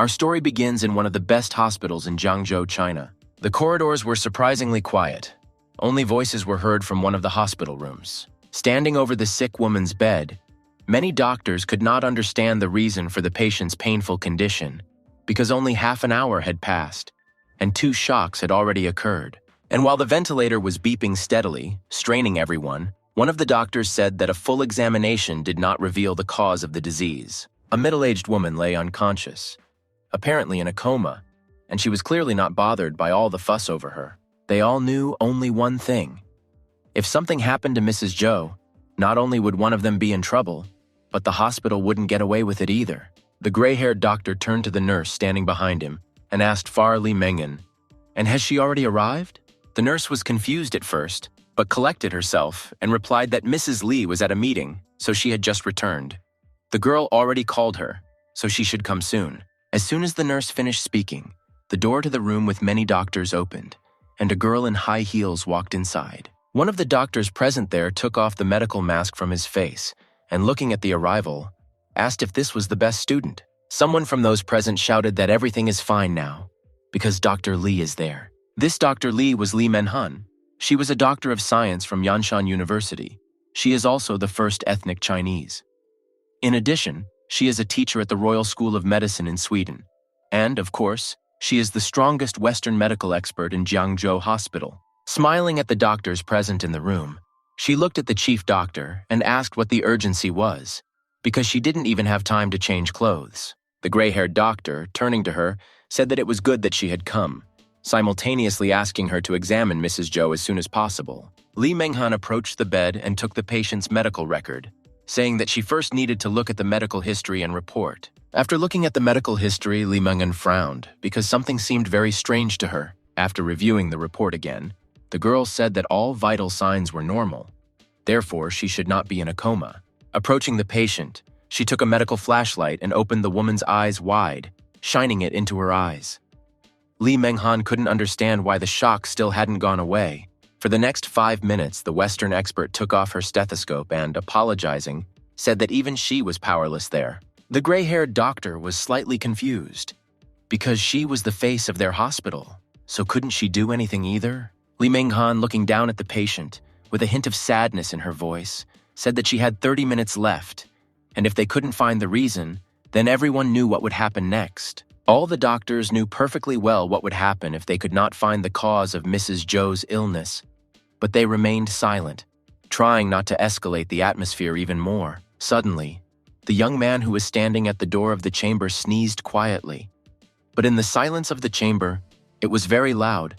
Our story begins in one of the best hospitals in Jiangzhou, China. The corridors were surprisingly quiet. Only voices were heard from one of the hospital rooms. Standing over the sick woman's bed, many doctors could not understand the reason for the patient's painful condition because only half an hour had passed, and 2 shocks had already occurred. And while the ventilator was beeping steadily, straining everyone, one of the doctors said that a full examination did not reveal the cause of the disease. A middle-aged woman lay unconscious, apparently in a coma, and she was clearly not bothered by all the fuss over her. They all knew only one thing. If something happened to Mrs. Zhou, not only would one of them be in trouble, but the hospital wouldn't get away with it either. The gray-haired doctor turned to the nurse standing behind him and asked Far Li Mengan, "And has she already arrived?" The nurse was confused at first, but collected herself and replied that Mrs. Li was at a meeting, so she had just returned. The girl already called her, so she should come soon. As soon as the nurse finished speaking, the door to the room with many doctors opened, and a girl in high heels walked inside. One of the doctors present there took off the medical mask from his face, and looking at the arrival, asked if this was the best student. Someone from those present shouted that everything is fine now, because Dr. Li is there. This Dr. Li was Li Manhan. She was a doctor of science from Yanshan University. She is also the first ethnic Chinese. In addition, she is a teacher at the Royal School of Medicine in Sweden. And, of course, she is the strongest Western medical expert in Jiangzhou Hospital. Smiling at the doctors present in the room, she looked at the chief doctor and asked what the urgency was, because she didn't even have time to change clothes. The gray-haired doctor, turning to her, said that it was good that she had come, simultaneously asking her to examine Mrs. Zhou as soon as possible. Li Menghan approached the bed and took the patient's medical record, saying that she first needed to look at the medical history and report. After looking at the medical history, Li Menghan frowned because something seemed very strange to her. After reviewing the report again, the girl said that all vital signs were normal. Therefore, she should not be in a coma. Approaching the patient, she took a medical flashlight and opened the woman's eyes wide, shining it into her eyes. Li Menghan couldn't understand why the shock still hadn't gone away. For the next 5 minutes, the Western expert took off her stethoscope and, apologizing, said that even she was powerless there. The gray-haired doctor was slightly confused, because she was the face of their hospital, so couldn't she do anything either? Li Menghan, looking down at the patient, with a hint of sadness in her voice, said that she had 30 minutes left, and if they couldn't find the reason, then everyone knew what would happen next. All the doctors knew perfectly well what would happen if they could not find the cause of Mrs. Zhou's illness, but they remained silent, trying not to escalate the atmosphere even more. Suddenly, the young man who was standing at the door of the chamber sneezed quietly. But in the silence of the chamber, it was very loud,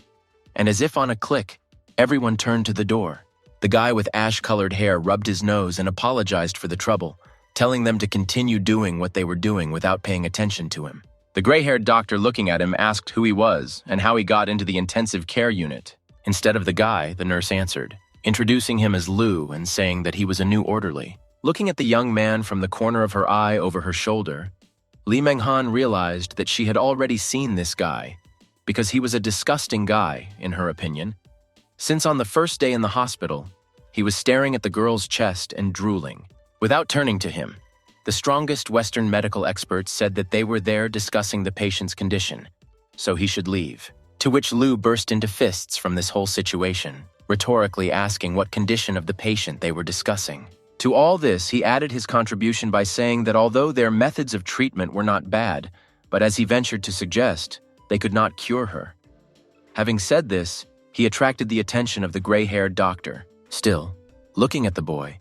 and as if on a click, everyone turned to the door. The guy with ash-colored hair rubbed his nose and apologized for the trouble, telling them to continue doing what they were doing without paying attention to him. The gray-haired doctor, looking at him, asked who he was and how he got into the intensive care unit. Instead of the guy, the nurse answered, introducing him as Lu and saying that he was a new orderly. Looking at the young man from the corner of her eye over her shoulder, Li Menghan realized that she had already seen this guy, because he was a disgusting guy, in her opinion. Since on the first day in the hospital, he was staring at the girl's chest and drooling. Without turning to him, the strongest Western medical experts said that they were there discussing the patient's condition, so he should leave. To which Lu burst into fists from this whole situation, rhetorically asking what condition of the patient they were discussing. To all this, he added his contribution by saying that although their methods of treatment were not bad, but as he ventured to suggest, they could not cure her. Having said this, he attracted the attention of the gray-haired doctor. Still, looking at the boy,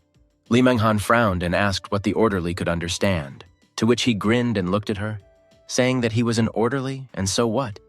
Li Menghan frowned and asked what the orderly could understand, to which he grinned and looked at her, saying that he was an orderly, and so what?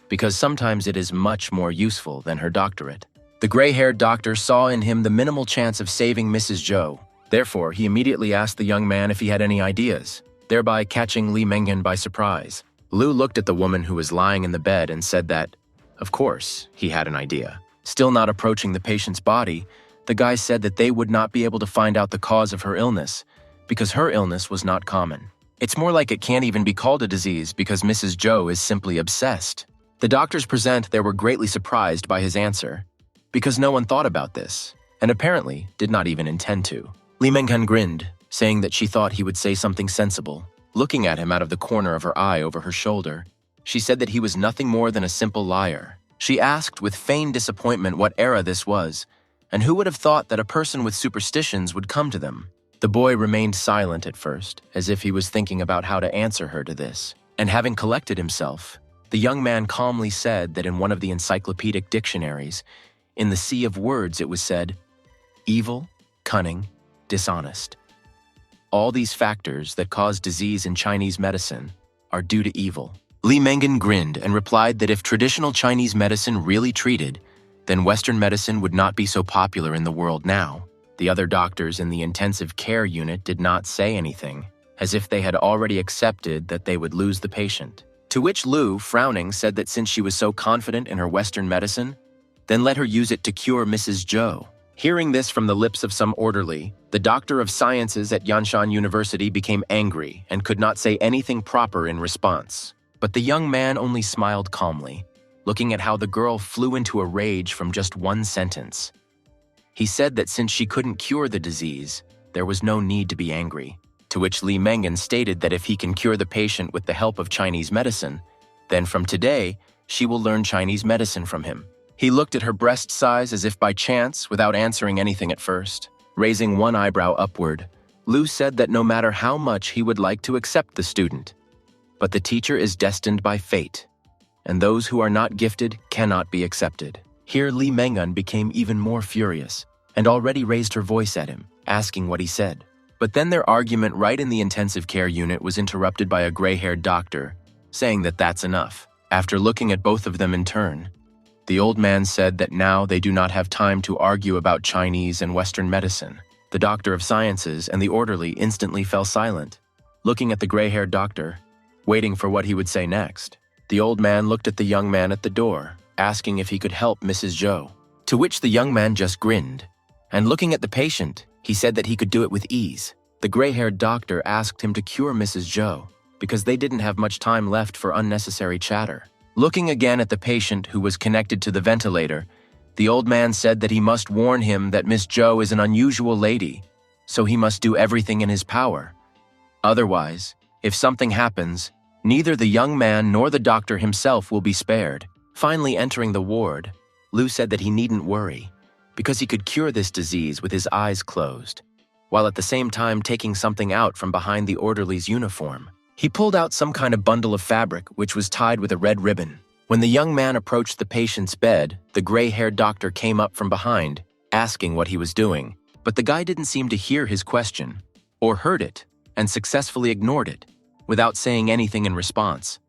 Because sometimes it is much more useful than her doctorate. The gray-haired doctor saw in him the minimal chance of saving Mrs. Zhou. Therefore, he immediately asked the young man if he had any ideas, thereby catching Li Menghan by surprise. Lu looked at the woman who was lying in the bed and said that, of course, he had an idea. Still not approaching the patient's body, the guy said that they would not be able to find out the cause of her illness, because her illness was not common. It's more like it can't even be called a disease because Mrs. Zhou is simply obsessed. The doctors present there were greatly surprised by his answer, because no one thought about this, and apparently did not even intend to. Li Menghan grinned, saying that she thought he would say something sensible, Looking at him out of the corner of her eye over her shoulder, she said that he was nothing more than a simple liar. She asked with feigned disappointment what era this was, and who would have thought that a person with superstitions would come to them. The boy remained silent at first, as if he was thinking about how to answer her to this. And having collected himself, the young man calmly said that in one of the encyclopedic dictionaries, in the sea of words it was said, evil, cunning, dishonest. All these factors that cause disease in Chinese medicine are due to evil. Li Mengan grinned and replied that if traditional Chinese medicine really treated, then Western medicine would not be so popular in the world now. The other doctors in the intensive care unit did not say anything, as if they had already accepted that they would lose the patient. To which Lu, frowning, said that since she was so confident in her Western medicine, then let her use it to cure Mrs. Zhou. Hearing this from the lips of some orderly, the doctor of sciences at Yanshan University became angry and could not say anything proper in response. But the young man only smiled calmly, looking at how the girl flew into a rage from just one sentence. He said that since she couldn't cure the disease, there was no need to be angry, to which Li Mengan stated that if he can cure the patient with the help of Chinese medicine, then from today, she will learn Chinese medicine from him. He looked at her breast size as if by chance, without answering anything at first. Raising one eyebrow upward, Lu said that no matter how much he would like to accept the student, but the teacher is destined by fate, and those who are not gifted cannot be accepted. Here Li Mengan became even more furious, and already raised her voice at him, asking what he said. But then their argument right in the intensive care unit was interrupted by a gray-haired doctor, saying that that's enough. After looking at both of them in turn, the old man said that now they do not have time to argue about Chinese and Western medicine. The doctor of sciences and the orderly instantly fell silent, looking at the gray-haired doctor, waiting for what he would say next. The old man looked at the young man at the door, asking if he could help Mrs. Zhou, to which the young man just grinned, and looking at the patient, he said that he could do it with ease. The gray-haired doctor asked him to cure Mrs. Zhou, because they didn't have much time left for unnecessary chatter. Looking again at the patient who was connected to the ventilator, the old man said that he must warn him that Miss Zhou is an unusual lady, so he must do everything in his power. Otherwise, if something happens, neither the young man nor the doctor himself will be spared. Finally entering the ward, Lu said that he needn't worry, because he could cure this disease with his eyes closed, while at the same time taking something out from behind the orderly's uniform. He pulled out some kind of bundle of fabric which was tied with a red ribbon. When the young man approached the patient's bed, the gray-haired doctor came up from behind, asking what he was doing. But the guy didn't seem to hear his question, or heard it, and successfully ignored it, without saying anything in response.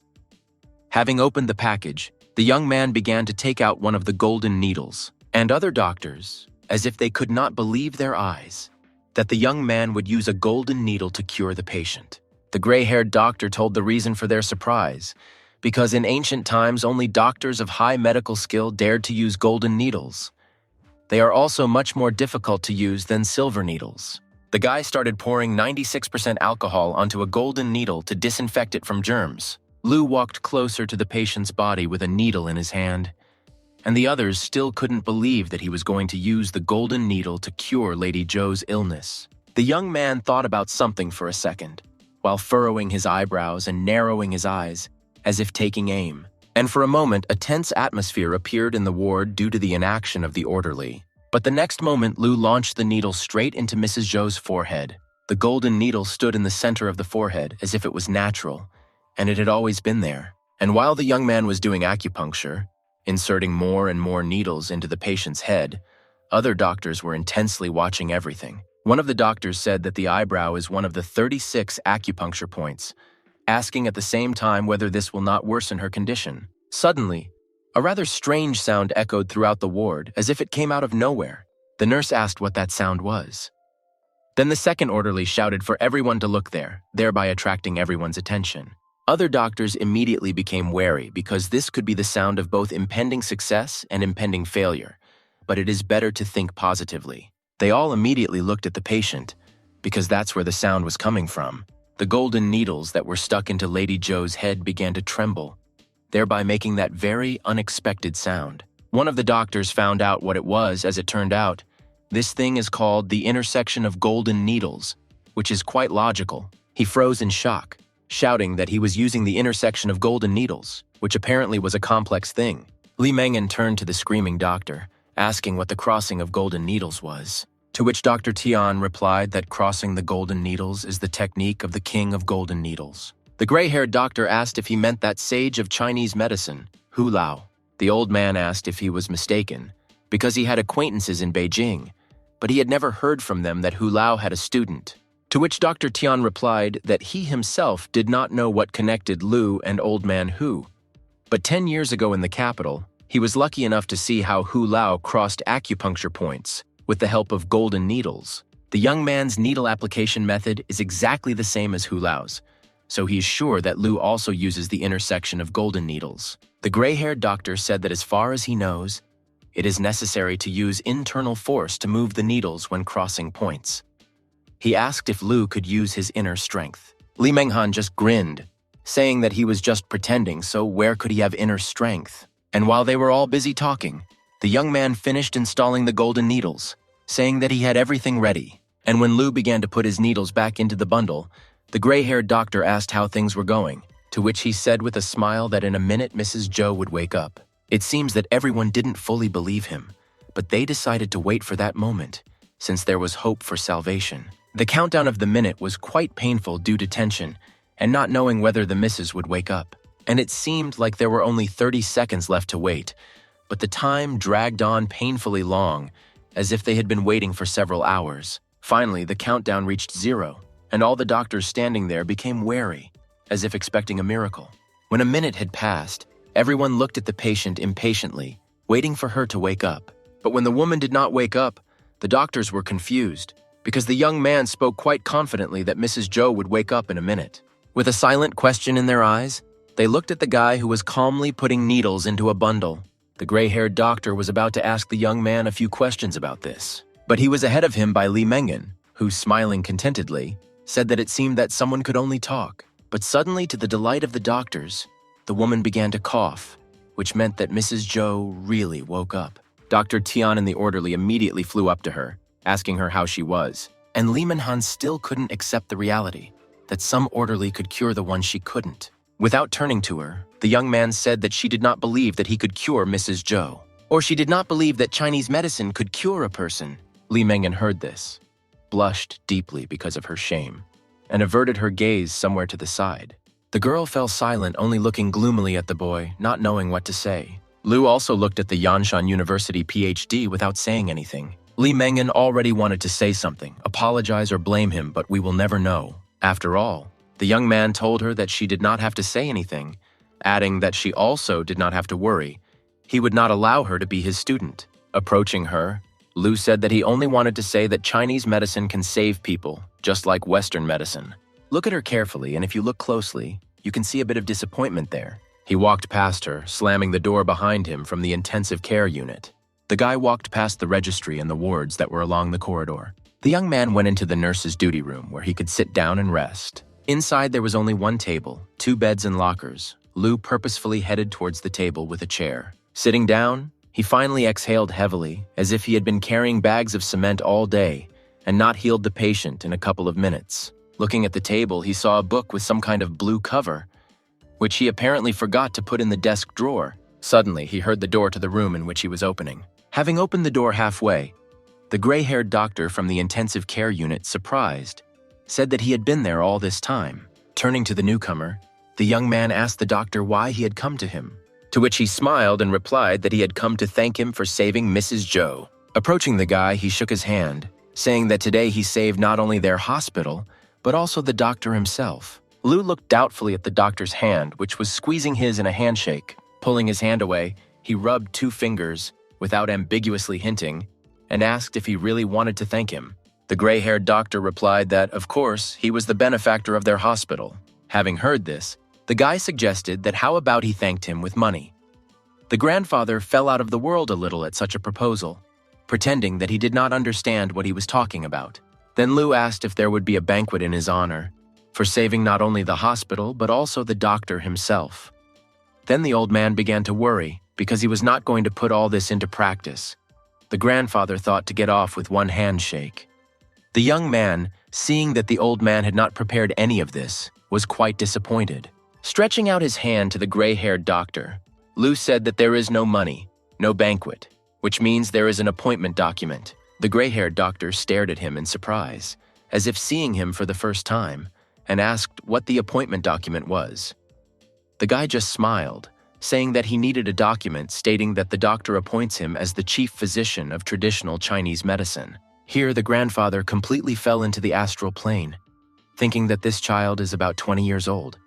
Having opened the package, the young man began to take out one of the golden needles, and other doctors, as if they could not believe their eyes, that the young man would use a golden needle to cure the patient. The gray-haired doctor told the reason for their surprise, because in ancient times only doctors of high medical skill dared to use golden needles. They are also much more difficult to use than silver needles. The guy started pouring 96% alcohol onto a golden needle to disinfect it from germs. Lu walked closer to the patient's body with a needle in his hand, and the others still couldn't believe that he was going to use the golden needle to cure Lady Zhou's illness. The young man thought about something for a second, while furrowing his eyebrows and narrowing his eyes, as if taking aim. And for a moment, a tense atmosphere appeared in the ward due to the inaction of the orderly. But the next moment, Lu launched the needle straight into Mrs. Zhou's forehead. The golden needle stood in the center of the forehead as if it was natural, and it had always been there. And while the young man was doing acupuncture, inserting more and more needles into the patient's head, other doctors were intensely watching everything. One of the doctors said that the eyebrow is one of the 36 acupuncture points, asking at the same time whether this will not worsen her condition. Suddenly, a rather strange sound echoed throughout the ward, as if it came out of nowhere. The nurse asked what that sound was. Then the second orderly shouted for everyone to look there, thereby attracting everyone's attention. Other doctors immediately became wary because this could be the sound of both impending success and impending failure, but it is better to think positively. They all immediately looked at the patient, because that's where the sound was coming from. The golden needles that were stuck into Lady Zhou's head began to tremble, thereby making that very unexpected sound. One of the doctors found out what it was. As it turned out, this thing is called the intersection of golden needles, which is quite logical. He froze in shock, shouting that he was using the intersection of golden needles, which apparently was a complex thing. Li Mengyan turned to the screaming doctor, asking what the crossing of golden needles was, to which Dr. Tian replied that crossing the golden needles is the technique of the king of golden needles. The gray-haired doctor asked if he meant that sage of Chinese medicine, Hu Lao. The old man asked if he was mistaken, because he had acquaintances in Beijing, but he had never heard from them that Hu Lao had a student, to which Dr. Tian replied that he himself did not know what connected Lu and old man Hu. But 10 years ago in the capital, he was lucky enough to see how Hu Lao crossed acupuncture points with the help of golden needles. The young man's needle application method is exactly the same as Hu Lao's, so he is sure that Lu also uses the intersection of golden needles. The gray-haired doctor said that as far as he knows, it is necessary to use internal force to move the needles when crossing points. He asked if Lu could use his inner strength. Li Menghan just grinned, saying that he was just pretending, so where could he have inner strength? And while they were all busy talking, the young man finished installing the golden needles, saying that he had everything ready. And when Lu began to put his needles back into the bundle, the gray-haired doctor asked how things were going, to which he said with a smile that in a minute Mrs. Zhou would wake up. It seems that everyone didn't fully believe him, but they decided to wait for that moment, since there was hope for salvation. The countdown of the minute was quite painful due to tension and not knowing whether the missus would wake up. And it seemed like there were only 30 seconds left to wait, but the time dragged on painfully long, as if they had been waiting for several hours. Finally, the countdown reached 0, and all the doctors standing there became wary, as if expecting a miracle. When a minute had passed, everyone looked at the patient impatiently, waiting for her to wake up. But when the woman did not wake up, the doctors were confused, because the young man spoke quite confidently that Mrs. Zhou would wake up in a minute. With a silent question in their eyes, they looked at the guy who was calmly putting needles into a bundle. The gray-haired doctor was about to ask the young man a few questions about this, but he was ahead of him by Li Mengyan, who, smiling contentedly, said that it seemed that someone could only talk. But suddenly, to the delight of the doctors, the woman began to cough, which meant that Mrs. Zhou really woke up. Dr. Tian and the orderly immediately flew up to her, asking her how she was, and Li Manhan still couldn't accept the reality that some orderly could cure the one she couldn't. Without turning to her, the young man said that she did not believe that he could cure Mrs. Zhou, or she did not believe that Chinese medicine could cure a person. Li Mengyan heard this, blushed deeply because of her shame, and averted her gaze somewhere to the side. The girl fell silent, only looking gloomily at the boy, not knowing what to say. Lu also looked at the Yanshan University PhD without saying anything. Li Mengyan already wanted to say something, apologize or blame him, but we will never know. After all, the young man told her that she did not have to say anything, adding that she also did not have to worry. He would not allow her to be his student. Approaching her, Lu said that he only wanted to say that Chinese medicine can save people, just like Western medicine. Look at her carefully, and if you look closely, you can see a bit of disappointment there. He walked past her, slamming the door behind him from the intensive care unit. The guy walked past the registry and the wards that were along the corridor. The young man went into the nurse's duty room where he could sit down and rest. Inside there was only one table, 2 beds and lockers. Lu purposefully headed towards the table with a chair. Sitting down, he finally exhaled heavily, as if he had been carrying bags of cement all day and not healed the patient in a couple of minutes. Looking at the table, he saw a book with some kind of blue cover, which he apparently forgot to put in the desk drawer. Suddenly, he heard the door to the room in which he was opening. Having opened the door halfway, the gray-haired doctor from the intensive care unit, surprised, said that he had been there all this time. Turning to the newcomer, the young man asked the doctor why he had come to him, to which he smiled and replied that he had come to thank him for saving Mrs. Zhou. Approaching the guy, he shook his hand, saying that today he saved not only their hospital, but also the doctor himself. Lu looked doubtfully at the doctor's hand, which was squeezing his in a handshake. Pulling his hand away, he rubbed 2 fingers, without ambiguously hinting, and asked if he really wanted to thank him. The gray-haired doctor replied that, of course, he was the benefactor of their hospital. Having heard this, the guy suggested that how about he thanked him with money. The grandfather fell out of the world a little at such a proposal, pretending that he did not understand what he was talking about. Then Lu asked if there would be a banquet in his honor, for saving not only the hospital but also the doctor himself. Then the old man began to worry, because he was not going to put all this into practice. The grandfather thought to get off with one handshake. The young man, seeing that the old man had not prepared any of this, was quite disappointed. Stretching out his hand to the gray-haired doctor, Lu said that there is no money, no banquet, which means there is an appointment document. The gray-haired doctor stared at him in surprise, as if seeing him for the first time, and asked what the appointment document was. The guy just smiled, saying that he needed a document stating that the doctor appoints him as the chief physician of traditional Chinese medicine. Here, the grandfather completely fell into the astral plane, thinking that this child is about 20 years old.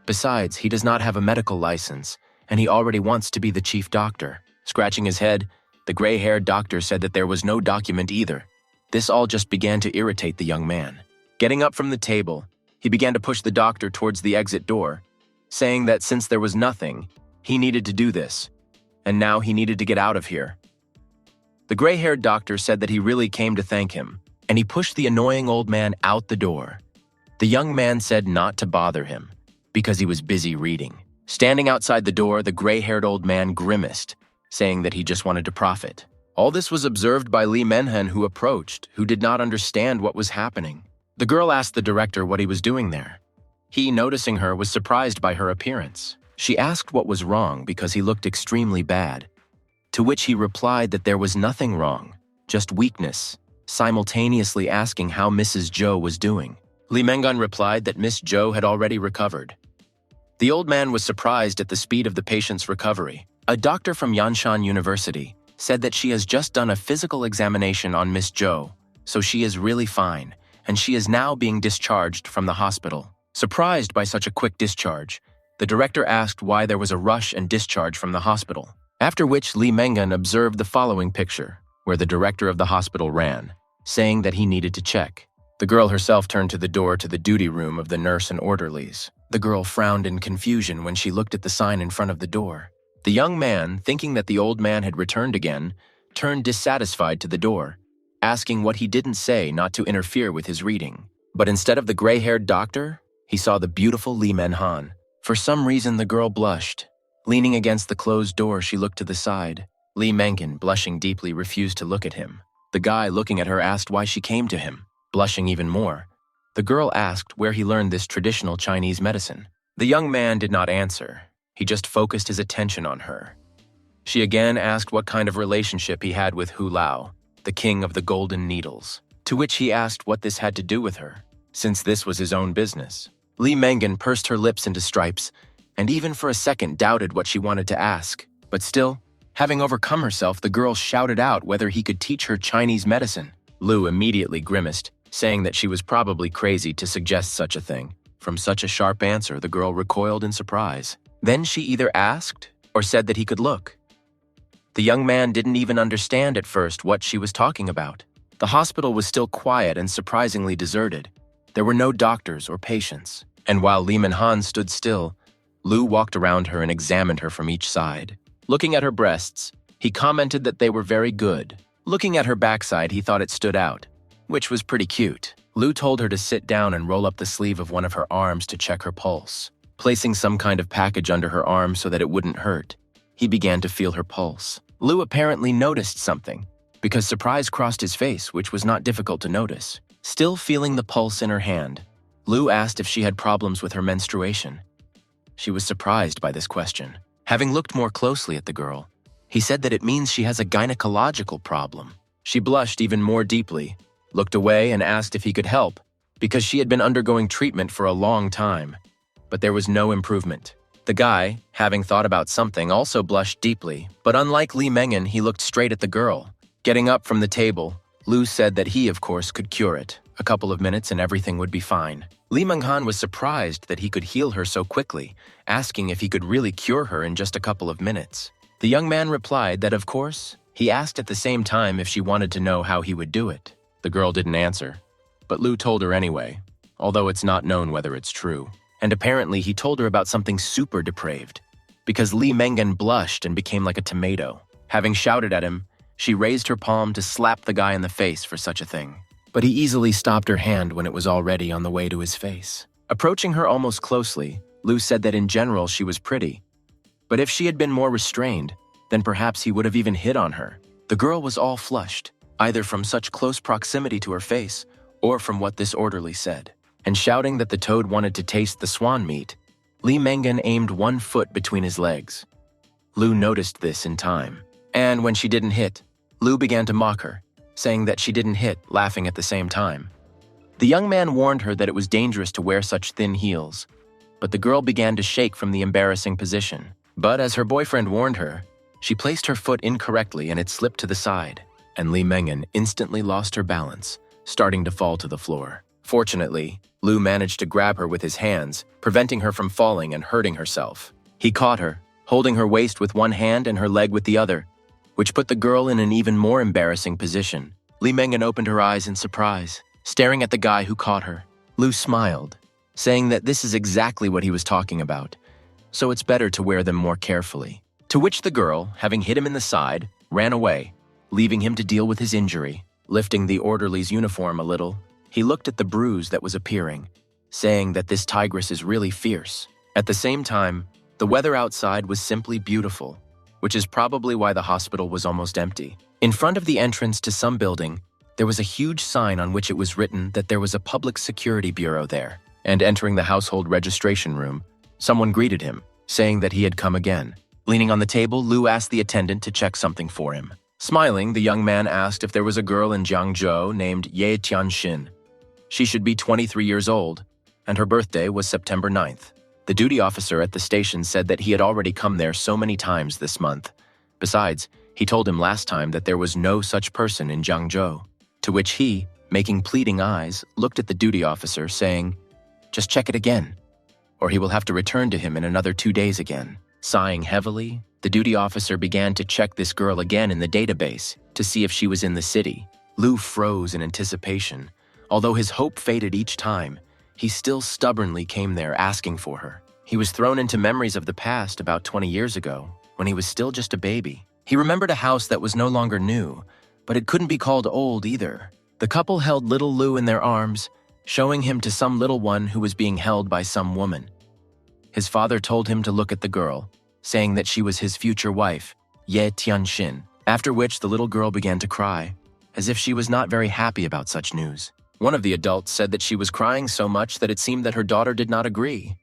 Besides, he does not have a medical license, and he already wants to be the chief doctor. Scratching his head, the gray-haired doctor said that there was no document either. This all just began to irritate the young man. Getting up from the table, he began to push the doctor towards the exit door, saying that since there was nothing, he needed to do this, and now he needed to get out of here. The gray-haired doctor said that he really came to thank him, and he pushed the annoying old man out the door. The young man said not to bother him, because he was busy reading. Standing outside the door, the gray-haired old man grimaced, saying that he just wanted to profit. All this was observed by Manhan, who approached, who did not understand what was happening. The girl asked the director what he was doing there. He, noticing her, was surprised by her appearance. She asked what was wrong because he looked extremely bad, to which he replied that there was nothing wrong, just weakness, simultaneously asking how Mrs. Zhou was doing. Li Mengan replied that Miss Zhou had already recovered. The old man was surprised at the speed of the patient's recovery. A doctor from Yanshan University said that she has just done a physical examination on Miss Zhou, so she is really fine, and she is now being discharged from the hospital. Surprised by such a quick discharge, the director asked why there was a rush and discharge from the hospital, after which Li Mengan observed the following picture, where the director of the hospital ran, saying that he needed to check. The girl herself turned to the door to the duty room of the nurse and orderlies. The girl frowned in confusion when she looked at the sign in front of the door. The young man, thinking that the old man had returned again, turned dissatisfied to the door, asking what he didn't say not to interfere with his reading. But instead of the gray-haired doctor, he saw the beautiful Li Manhan. For some reason, the girl blushed. Leaning against the closed door, she looked to the side. Li Mengan, blushing deeply, refused to look at him. The guy, looking at her, asked why she came to him. Blushing even more, the girl asked where he learned this traditional Chinese medicine. The young man did not answer. He just focused his attention on her. She again asked what kind of relationship he had with Hu Lao, the king of the golden needles, to which he asked what this had to do with her, since this was his own business. Li Mengan pursed her lips into stripes, and even for a second doubted what she wanted to ask. But still, having overcome herself, the girl shouted out whether he could teach her Chinese medicine. Lu immediately grimaced, saying that she was probably crazy to suggest such a thing. From such a sharp answer, the girl recoiled in surprise. Then she either asked or said that he could look. The young man didn't even understand at first what she was talking about. The hospital was still quiet and surprisingly deserted. There were no doctors or patients. And while Li Manhan stood still, Lu walked around her and examined her from each side. Looking at her breasts, he commented that they were very good. Looking at her backside, he thought it stood out, which was pretty cute. Lu told her to sit down and roll up the sleeve of one of her arms to check her pulse. Placing some kind of package under her arm so that it wouldn't hurt, he began to feel her pulse. Lu apparently noticed something, because surprise crossed his face, which was not difficult to notice. Still feeling the pulse in her hand, Lu asked if she had problems with her menstruation. She was surprised by this question. Having looked more closely at the girl, he said that it means she has a gynecological problem. She blushed even more deeply, looked away and asked if he could help, because she had been undergoing treatment for a long time. But there was no improvement. The guy, having thought about something, also blushed deeply, but unlike Li Mengan, he looked straight at the girl. Getting up from the table, Lu said that he, of course, could cure it. A couple of minutes and everything would be fine. Li Manhan was surprised that he could heal her so quickly, asking if he could really cure her in just a couple of minutes. The young man replied that, of course. He asked at the same time if she wanted to know how he would do it. The girl didn't answer, but Lu told her anyway, although it's not known whether it's true. And apparently he told her about something super depraved, because Li Mengan blushed and became like a tomato. Having shouted at him, she raised her palm to slap the guy in the face for such a thing. But he easily stopped her hand when it was already on the way to his face. Approaching her almost closely, Lu said that in general she was pretty, but if she had been more restrained, then perhaps he would have even hit on her. The girl was all flushed, either from such close proximity to her face or from what this orderly said. and shouting that the toad wanted to taste the swan meat, Li Mengan aimed one foot between his legs. Lu noticed this in time, and when she didn't hit, Lu began to mock her, saying that she didn't hit, laughing at the same time. The young man warned her that it was dangerous to wear such thin heels, but the girl began to shake from the embarrassing position. But as her boyfriend warned her, she placed her foot incorrectly and it slipped to the side, and Li Mengan instantly lost her balance, starting to fall to the floor. Fortunately, Lu managed to grab her with his hands, preventing her from falling and hurting herself. He caught her, holding her waist with one hand and her leg with the other, which put the girl in an even more embarrassing position. Li Mengan opened her eyes in surprise, staring at the guy who caught her. Lu smiled, saying that this is exactly what he was talking about, so it's better to wear them more carefully. To which the girl, having hit him in the side, ran away, leaving him to deal with his injury. Lifting the orderly's uniform a little, he looked at the bruise that was appearing, saying that this tigress is really fierce. At the same time, the weather outside was simply beautiful, which is probably why the hospital was almost empty. In front of the entrance to some building, there was a huge sign on which it was written that there was a public security bureau there. And entering the household registration room, someone greeted him, saying that he had come again. Leaning on the table, Lu asked the attendant to check something for him. Smiling, the young man asked if there was a girl in Jiangzhou named Ye Tianxin. She should be 23 years old, and her birthday was September 9th. The duty officer at the station said that he had already come there so many times this month. Besides, he told him last time that there was no such person in Jiangzhou. To which he, making pleading eyes, looked at the duty officer, saying, "Just check it again, or he will have to return to him in another 2 days again." Sighing heavily, the duty officer began to check this girl again in the database to see if she was in the city. Lu froze in anticipation. Although his hope faded each time, he still stubbornly came there asking for her. He was thrown into memories of the past about 20 years ago, when he was still just a baby. He remembered a house that was no longer new, but it couldn't be called old either. The couple held little Lu in their arms, showing him to some little one who was being held by some woman. His father told him to look at the girl, saying that she was his future wife, Ye Tianxin, after which the little girl began to cry, as if she was not very happy about such news. One of the adults said that she was crying so much that it seemed that her daughter did not agree.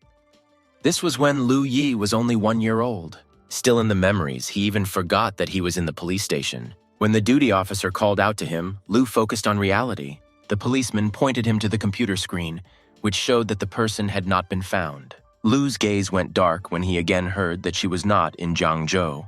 This was when Lu Yi was only 1 year old. Still in the memories, he even forgot that he was in the police station. When the duty officer called out to him, Lu focused on reality. The policeman pointed him to the computer screen, which showed that the person had not been found. Lu's gaze went dark when he again heard that she was not in Jiangzhou.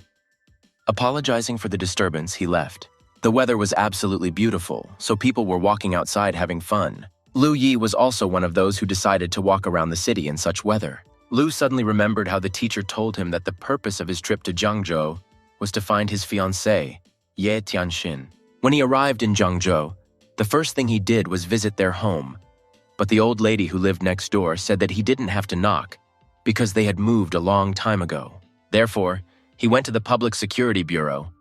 Apologizing for the disturbance, he left. The weather was absolutely beautiful, so people were walking outside having fun. Lu Yi was also one of those who decided to walk around the city in such weather. Lu suddenly remembered how the teacher told him that the purpose of his trip to Jiangzhou was to find his fiancée, Ye Tianxin. When he arrived in Jiangzhou, the first thing he did was visit their home, but the old lady who lived next door said that he didn't have to knock because they had moved a long time ago. Therefore, he went to the Public Security Bureau,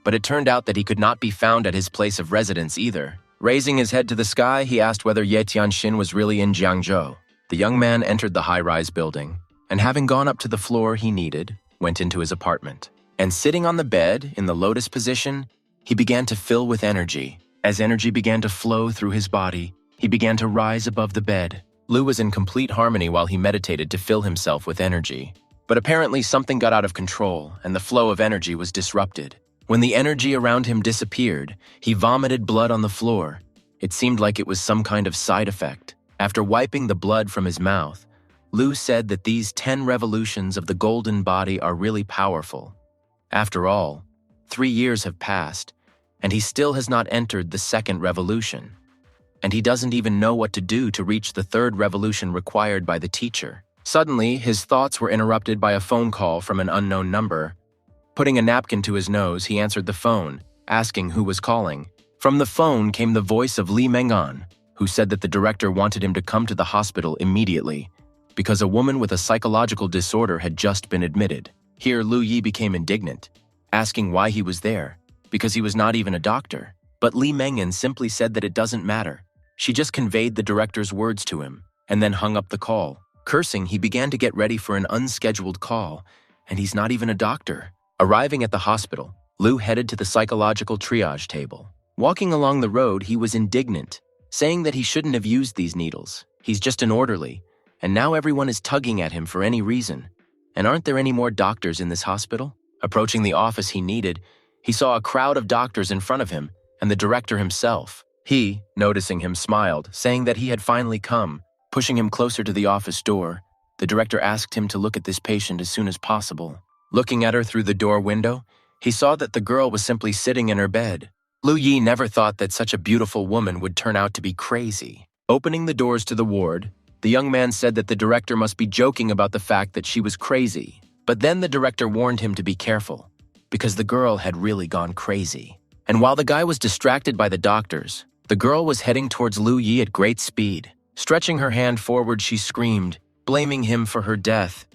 but it turned out that he could not be found at his place of residence either. Raising his head to the sky, he asked whether Ye Tianxin was really in Jiangzhou. The young man entered the high-rise building, and having gone up to the floor he needed, went into his apartment. And sitting on the bed, in the lotus position, he began to fill with energy. As energy began to flow through his body, he began to rise above the bed. Lu was in complete harmony while he meditated to fill himself with energy. But apparently something got out of control, and the flow of energy was disrupted. When the energy around him disappeared, he vomited blood on the floor. It seemed like it was some kind of side effect. After wiping the blood from his mouth, Lu said that these 10 revolutions of the golden body are really powerful. After all, 3 years have passed, and he still has not entered the second revolution. And he doesn't even know what to do to reach the third revolution required by the teacher. Suddenly, his thoughts were interrupted by a phone call from an unknown number. Putting a napkin to his nose, he answered the phone, asking who was calling. From the phone came the voice of Li Mengan, who said that the director wanted him to come to the hospital immediately, because a woman with a psychological disorder had just been admitted. Here, Lu Yi became indignant, asking why he was there, because he was not even a doctor. But Li Mengan simply said that it doesn't matter. She just conveyed the director's words to him, and then hung up the call. Cursing, he began to get ready for an unscheduled call, and he's not even a doctor. Arriving at the hospital, Lu headed to the psychological triage table. Walking along the road, he was indignant, saying that he shouldn't have used these needles. He's just an orderly, and now everyone is tugging at him for any reason. And aren't there any more doctors in this hospital? Approaching the office he needed, he saw a crowd of doctors in front of him and the director himself. He, noticing him, smiled, saying that he had finally come. Pushing him closer to the office door, the director asked him to look at this patient as soon as possible. Looking at her through the door window, he saw that the girl was simply sitting in her bed. Lu Yi never thought that such a beautiful woman would turn out to be crazy. Opening the doors to the ward, the young man said that the director must be joking about the fact that she was crazy. But then the director warned him to be careful, because the girl had really gone crazy. And while the guy was distracted by the doctors, the girl was heading towards Lu Yi at great speed. Stretching her hand forward, she screamed, blaming him for her death,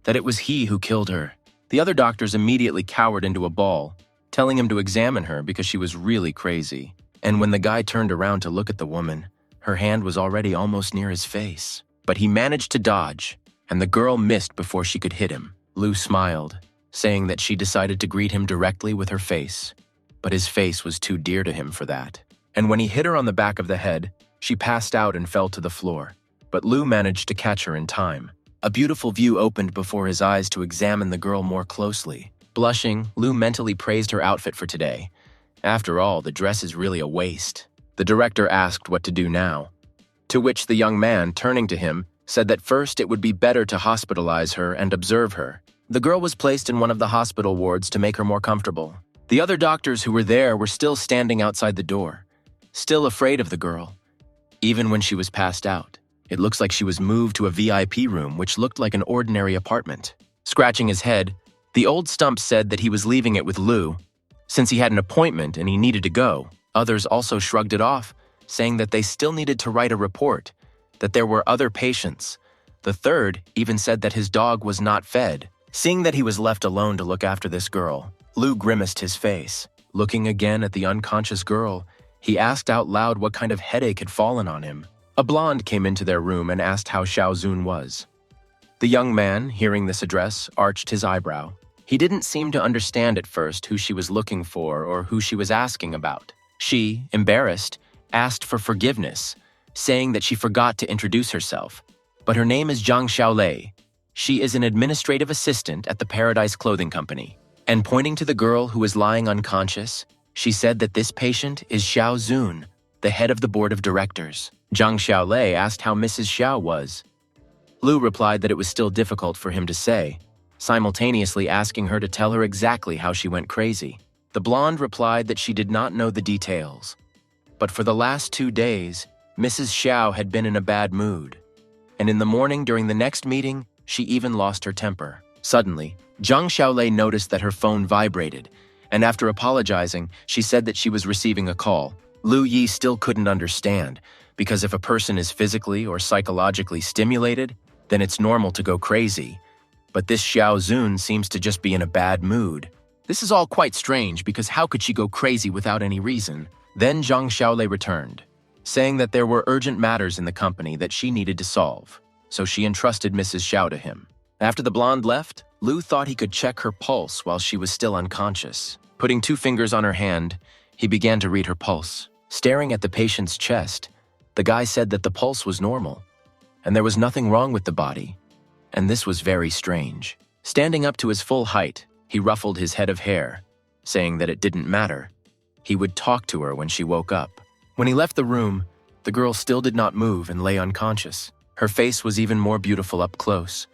that it was he who killed her. The other doctors immediately cowered into a ball, telling him to examine her because she was really crazy. And when the guy turned around to look at the woman, her hand was already almost near his face. But he managed to dodge, and the girl missed before she could hit him. Lu smiled, saying that she decided to greet him directly with her face, but his face was too dear to him for that. And when he hit her on the back of the head, she passed out and fell to the floor. But Lu managed to catch her in time. A beautiful view opened before his eyes to examine the girl more closely. Blushing, Lu mentally praised her outfit for today. After all, the dress is really a waste. The director asked what to do now, to which the young man, turning to him, said that first it would be better to hospitalize her and observe her. The girl was placed in one of the hospital wards to make her more comfortable. The other doctors who were there were still standing outside the door, still afraid of the girl, even when she was passed out. It looks like she was moved to a VIP room, which looked like an ordinary apartment. Scratching his head, the old stump said that he was leaving it with Lu, since he had an appointment and he needed to go. Others also shrugged it off, saying that they still needed to write a report, that there were other patients. The third even said that his dog was not fed. Seeing that he was left alone to look after this girl, Lu grimaced his face. Looking again at the unconscious girl, he asked out loud what kind of headache had fallen on him. A blonde came into their room and asked how Xiao Zun was. The young man, hearing this address, arched his eyebrow. He didn't seem to understand at first who she was looking for or who she was asking about. She, embarrassed, asked for forgiveness, saying that she forgot to introduce herself. But her name is Zhang Xiaolei. She is an administrative assistant at the Paradise Clothing Company. And pointing to the girl who was lying unconscious, she said that this patient is Xiao Zun, the head of the board of directors. Zhang Xiaolei asked how Mrs. Xiao was. Lu replied that it was still difficult for him to say, simultaneously asking her to tell her exactly how she went crazy. The blonde replied that she did not know the details. But for the last 2 days, Mrs. Xiao had been in a bad mood. And in the morning during the next meeting, she even lost her temper. Suddenly, Zhang Xiaolei noticed that her phone vibrated, and after apologizing, she said that she was receiving a call. Lu Yi still couldn't understand, because if a person is physically or psychologically stimulated, then it's normal to go crazy. But this Xiao Zun seems to just be in a bad mood. This is all quite strange, because how could she go crazy without any reason? Then Zhang Xiaolei returned, saying that there were urgent matters in the company that she needed to solve, so she entrusted Mrs. Xiao to him. After the blonde left, Lu thought he could check her pulse while she was still unconscious. Putting 2 fingers on her hand, he began to read her pulse. Staring at the patient's chest, the guy said that the pulse was normal, and there was nothing wrong with the body, and this was very strange. Standing up to his full height, he ruffled his head of hair, saying that it didn't matter. He would talk to her when she woke up. When he left the room, the girl still did not move and lay unconscious. Her face was even more beautiful up close,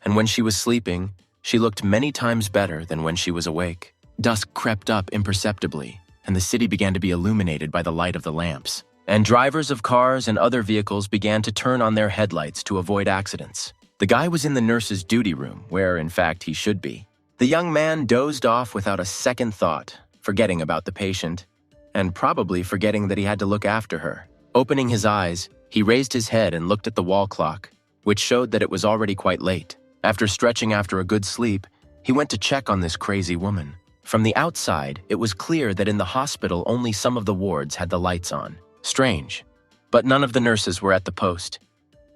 and when she was sleeping, she looked many times better than when she was awake. Dusk crept up imperceptibly, and the city began to be illuminated by the light of the lamps. And drivers of cars and other vehicles began to turn on their headlights to avoid accidents. The guy was in the nurse's duty room, where, in fact, he should be. The young man dozed off without a second thought, forgetting about the patient, and probably forgetting that he had to look after her. Opening his eyes, he raised his head and looked at the wall clock, which showed that it was already quite late. After stretching after a good sleep, he went to check on this crazy woman. From the outside, it was clear that in the hospital only some of the wards had the lights on. Strange, but none of the nurses were at the post.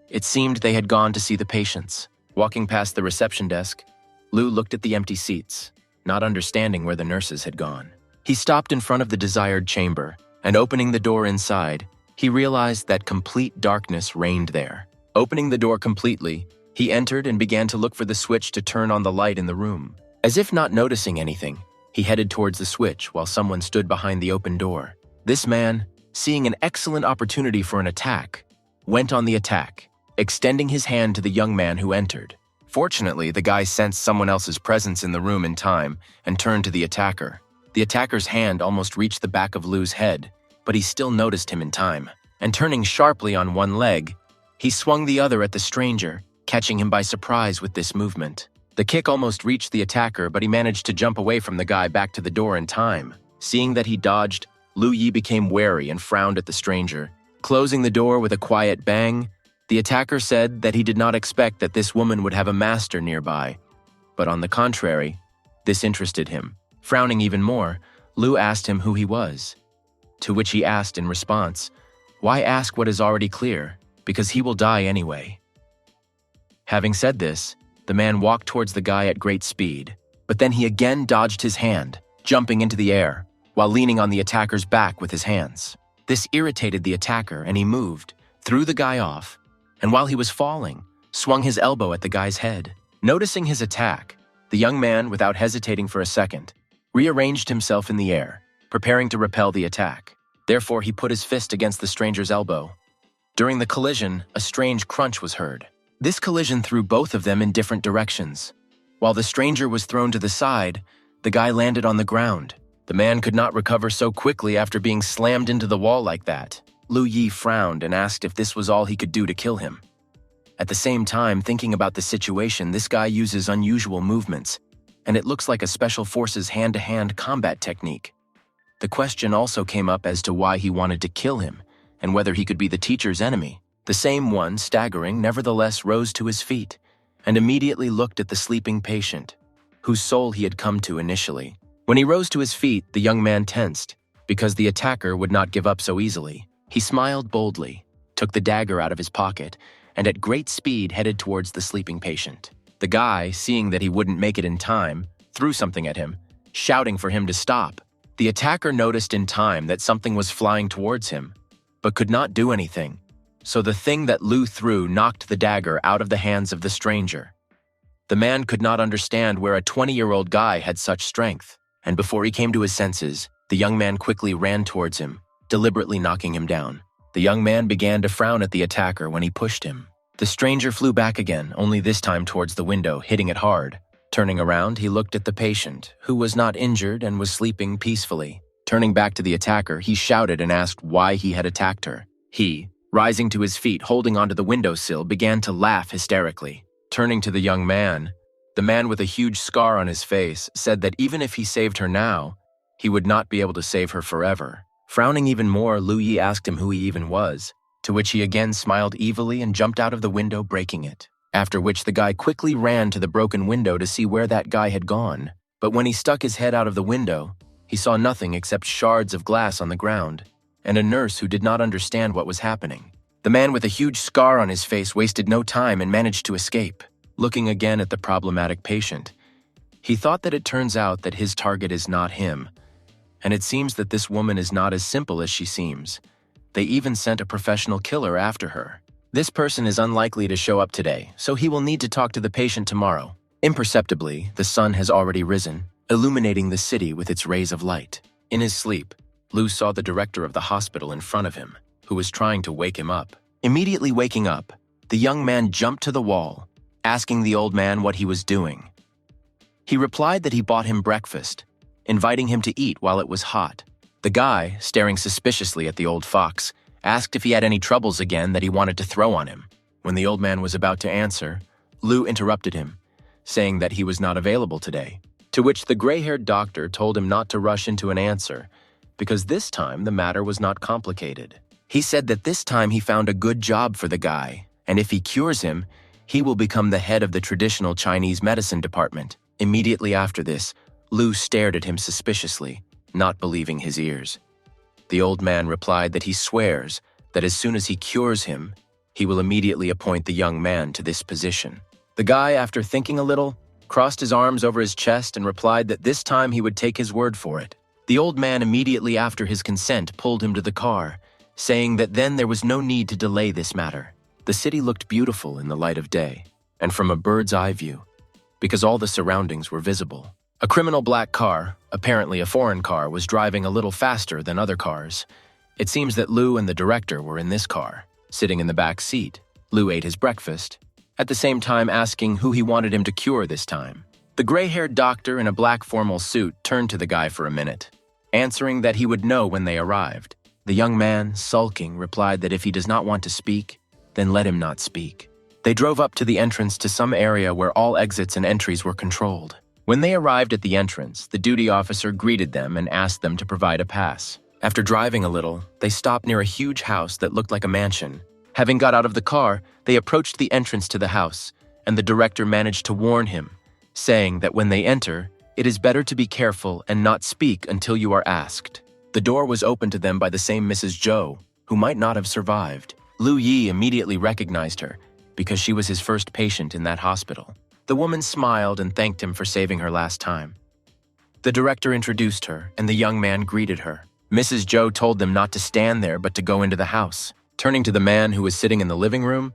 It seemed they had gone to see the patients. Walking past the reception desk, Lu looked at the empty seats, not understanding where the nurses had gone. He stopped in front of the desired chamber, and opening the door inside, he realized that complete darkness reigned there. Opening the door completely, he entered and began to look for the switch to turn on the light in the room. As if not noticing anything, he headed towards the switch while someone stood behind the open door. This man, seeing an excellent opportunity for an attack, went on the attack, extending his hand to the young man who entered. Fortunately, the guy sensed someone else's presence in the room in time and turned to the attacker. The attacker's hand almost reached the back of Lu's head, but he still noticed him in time. And turning sharply on one leg, he swung the other at the stranger, catching him by surprise with this movement. The kick almost reached the attacker, but he managed to jump away from the guy back to the door in time. Seeing that he dodged, Lu Yi became wary and frowned at the stranger. Closing the door with a quiet bang, the attacker said that he did not expect that this woman would have a master nearby. But on the contrary, this interested him. Frowning even more, Lu asked him who he was. To which he asked in response, "Why ask what is already clear? Because he will die anyway." Having said this, the man walked towards the guy at great speed, but then he again dodged his hand, jumping into the air, while leaning on the attacker's back with his hands. This irritated the attacker and he moved, threw the guy off, and while he was falling, swung his elbow at the guy's head. Noticing his attack, the young man, without hesitating for a second, rearranged himself in the air, preparing to repel the attack. Therefore, he put his fist against the stranger's elbow. During the collision, a strange crunch was heard. This collision threw both of them in different directions. While the stranger was thrown to the side, the guy landed on the ground. The man could not recover so quickly after being slammed into the wall like that. Lu Yi frowned and asked if this was all he could do to kill him. At the same time, thinking about the situation, this guy uses unusual movements, and it looks like a special forces hand-to-hand combat technique. The question also came up as to why he wanted to kill him, and whether he could be the teacher's enemy. The same one, staggering, nevertheless rose to his feet, and immediately looked at the sleeping patient, whose soul he had come to initially. When he rose to his feet, the young man tensed, because the attacker would not give up so easily. He smiled boldly, took the dagger out of his pocket, and at great speed headed towards the sleeping patient. The guy, seeing that he wouldn't make it in time, threw something at him, shouting for him to stop. The attacker noticed in time that something was flying towards him, but could not do anything, so the thing that Lu threw knocked the dagger out of the hands of the stranger. The man could not understand where a 20-year-old guy had such strength, and before he came to his senses, the young man quickly ran towards him, deliberately knocking him down. The young man began to frown at the attacker when he pushed him. The stranger flew back again, only this time towards the window, hitting it hard. Turning around, he looked at the patient, who was not injured and was sleeping peacefully. Turning back to the attacker, he shouted and asked why he had attacked her. He, rising to his feet, holding onto the windowsill, began to laugh hysterically. Turning to the young man, the man with a huge scar on his face said that even if he saved her now, he would not be able to save her forever. Frowning even more, Lu Yi asked him who he even was, to which he again smiled evilly and jumped out of the window, breaking it. After which the guy quickly ran to the broken window to see where that guy had gone. But when he stuck his head out of the window, he saw nothing except shards of glass on the ground, and a nurse who did not understand what was happening. The man with a huge scar on his face wasted no time and managed to escape. Looking again at the problematic patient, he thought that it turns out that his target is not him, and it seems that this woman is not as simple as she seems. They even sent a professional killer after her. This person is unlikely to show up today, so he will need to talk to the patient tomorrow. Imperceptibly, the sun has already risen, illuminating the city with its rays of light. In his sleep, Lu saw the director of the hospital in front of him, who was trying to wake him up. Immediately waking up, the young man jumped to the wall, asking the old man what he was doing. He replied that he bought him breakfast, inviting him to eat while it was hot. The guy, staring suspiciously at the old fox, asked if he had any troubles again that he wanted to throw on him. When the old man was about to answer, Lu interrupted him, saying that he was not available today, to which the gray-haired doctor told him not to rush into an answer, because this time the matter was not complicated. He said that this time he found a good job for the guy, and if he cures him, he will become the head of the traditional Chinese medicine department. Immediately after this, Lu stared at him suspiciously, not believing his ears. The old man replied that he swears that as soon as he cures him, he will immediately appoint the young man to this position. The guy, after thinking a little, crossed his arms over his chest and replied that this time he would take his word for it. The old man, immediately after his consent, pulled him to the car, saying that then there was no need to delay this matter. The city looked beautiful in the light of day, and from a bird's eye view, because all the surroundings were visible. A criminal black car, apparently a foreign car, was driving a little faster than other cars. It seems that Lu and the director were in this car, sitting in the back seat. Lu ate his breakfast, at the same time asking who he wanted him to cure this time. The gray-haired doctor in a black formal suit turned to the guy for a minute, answering that he would know when they arrived. The young man, sulking, replied that if he does not want to speak, then let him not speak. They drove up to the entrance to some area where all exits and entries were controlled. When they arrived at the entrance, the duty officer greeted them and asked them to provide a pass. After driving a little, they stopped near a huge house that looked like a mansion. Having got out of the car, they approached the entrance to the house, and the director managed to warn him, saying that when they enter, it is better to be careful and not speak until you are asked. The door was opened to them by the same Mrs. Zhou, who might not have survived. Lu Yi immediately recognized her, because she was his first patient in that hospital. The woman smiled and thanked him for saving her last time. The director introduced her, and the young man greeted her. Mrs. Zhou told them not to stand there but to go into the house. Turning to the man who was sitting in the living room,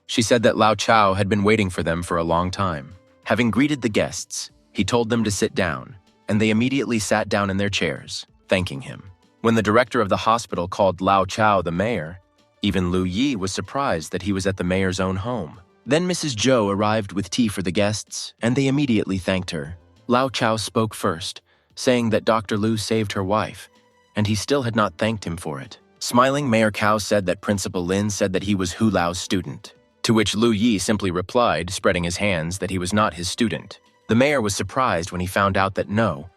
she said that Lao Chao had been waiting for them for a long time. Having greeted the guests, he told them to sit down, and they immediately sat down in their chairs, thanking him. When the director of the hospital called Lao Chao the mayor, even Lu Yi was surprised that he was at the mayor's own home. Then Mrs. Zhou arrived with tea for the guests, and they immediately thanked her. Lao Chao spoke first, saying that Dr. Lu saved her wife, and he still had not thanked him for it. Smiling, Mayor Cao said that Principal Lin said that he was Hu Lao's student, to which Lu Yi simply replied, spreading his hands, that he was not his student. The mayor was surprised when he found out that no.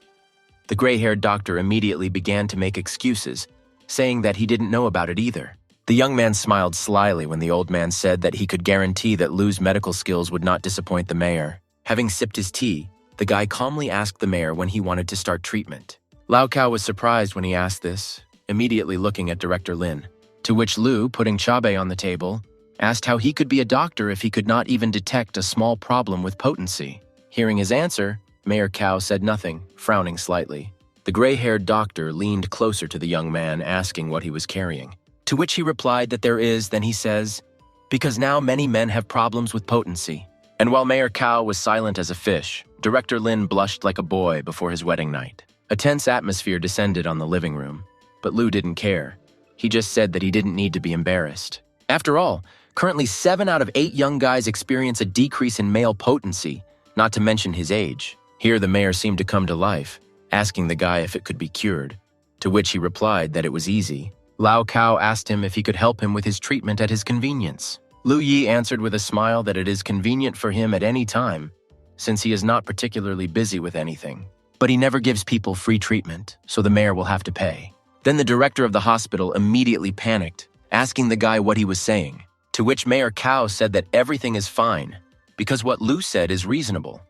The gray-haired doctor immediately began to make excuses, saying that he didn't know about it either. The young man smiled slyly when the old man said that he could guarantee that Lu's medical skills would not disappoint the mayor. Having sipped his tea, the guy calmly asked the mayor when he wanted to start treatment. Lao Cao was surprised when he asked this, immediately looking at Director Lin, to which Lu, putting Chabe on the table, asked how he could be a doctor if he could not even detect a small problem with potency. Hearing his answer, Mayor Cao said nothing, frowning slightly. The gray-haired doctor leaned closer to the young man, asking what he was carrying. To which he replied that there is, then he says, because now many men have problems with potency. And while Mayor Cao was silent as a fish, Director Lin blushed like a boy before his wedding night. A tense atmosphere descended on the living room, but Lu didn't care. He just said that he didn't need to be embarrassed. After all, currently 7 out of 8 young guys experience a decrease in male potency, not to mention his age. Here the mayor seemed to come to life, asking the guy if it could be cured, to which he replied that it was easy. Lao Cao asked him if he could help him with his treatment at his convenience. Lu Yi answered with a smile that it is convenient for him at any time, since he is not particularly busy with anything. But he never gives people free treatment, so the mayor will have to pay. Then the director of the hospital immediately panicked, asking the guy what he was saying, to which Mayor Cao said that everything is fine, because what Lu said is reasonable.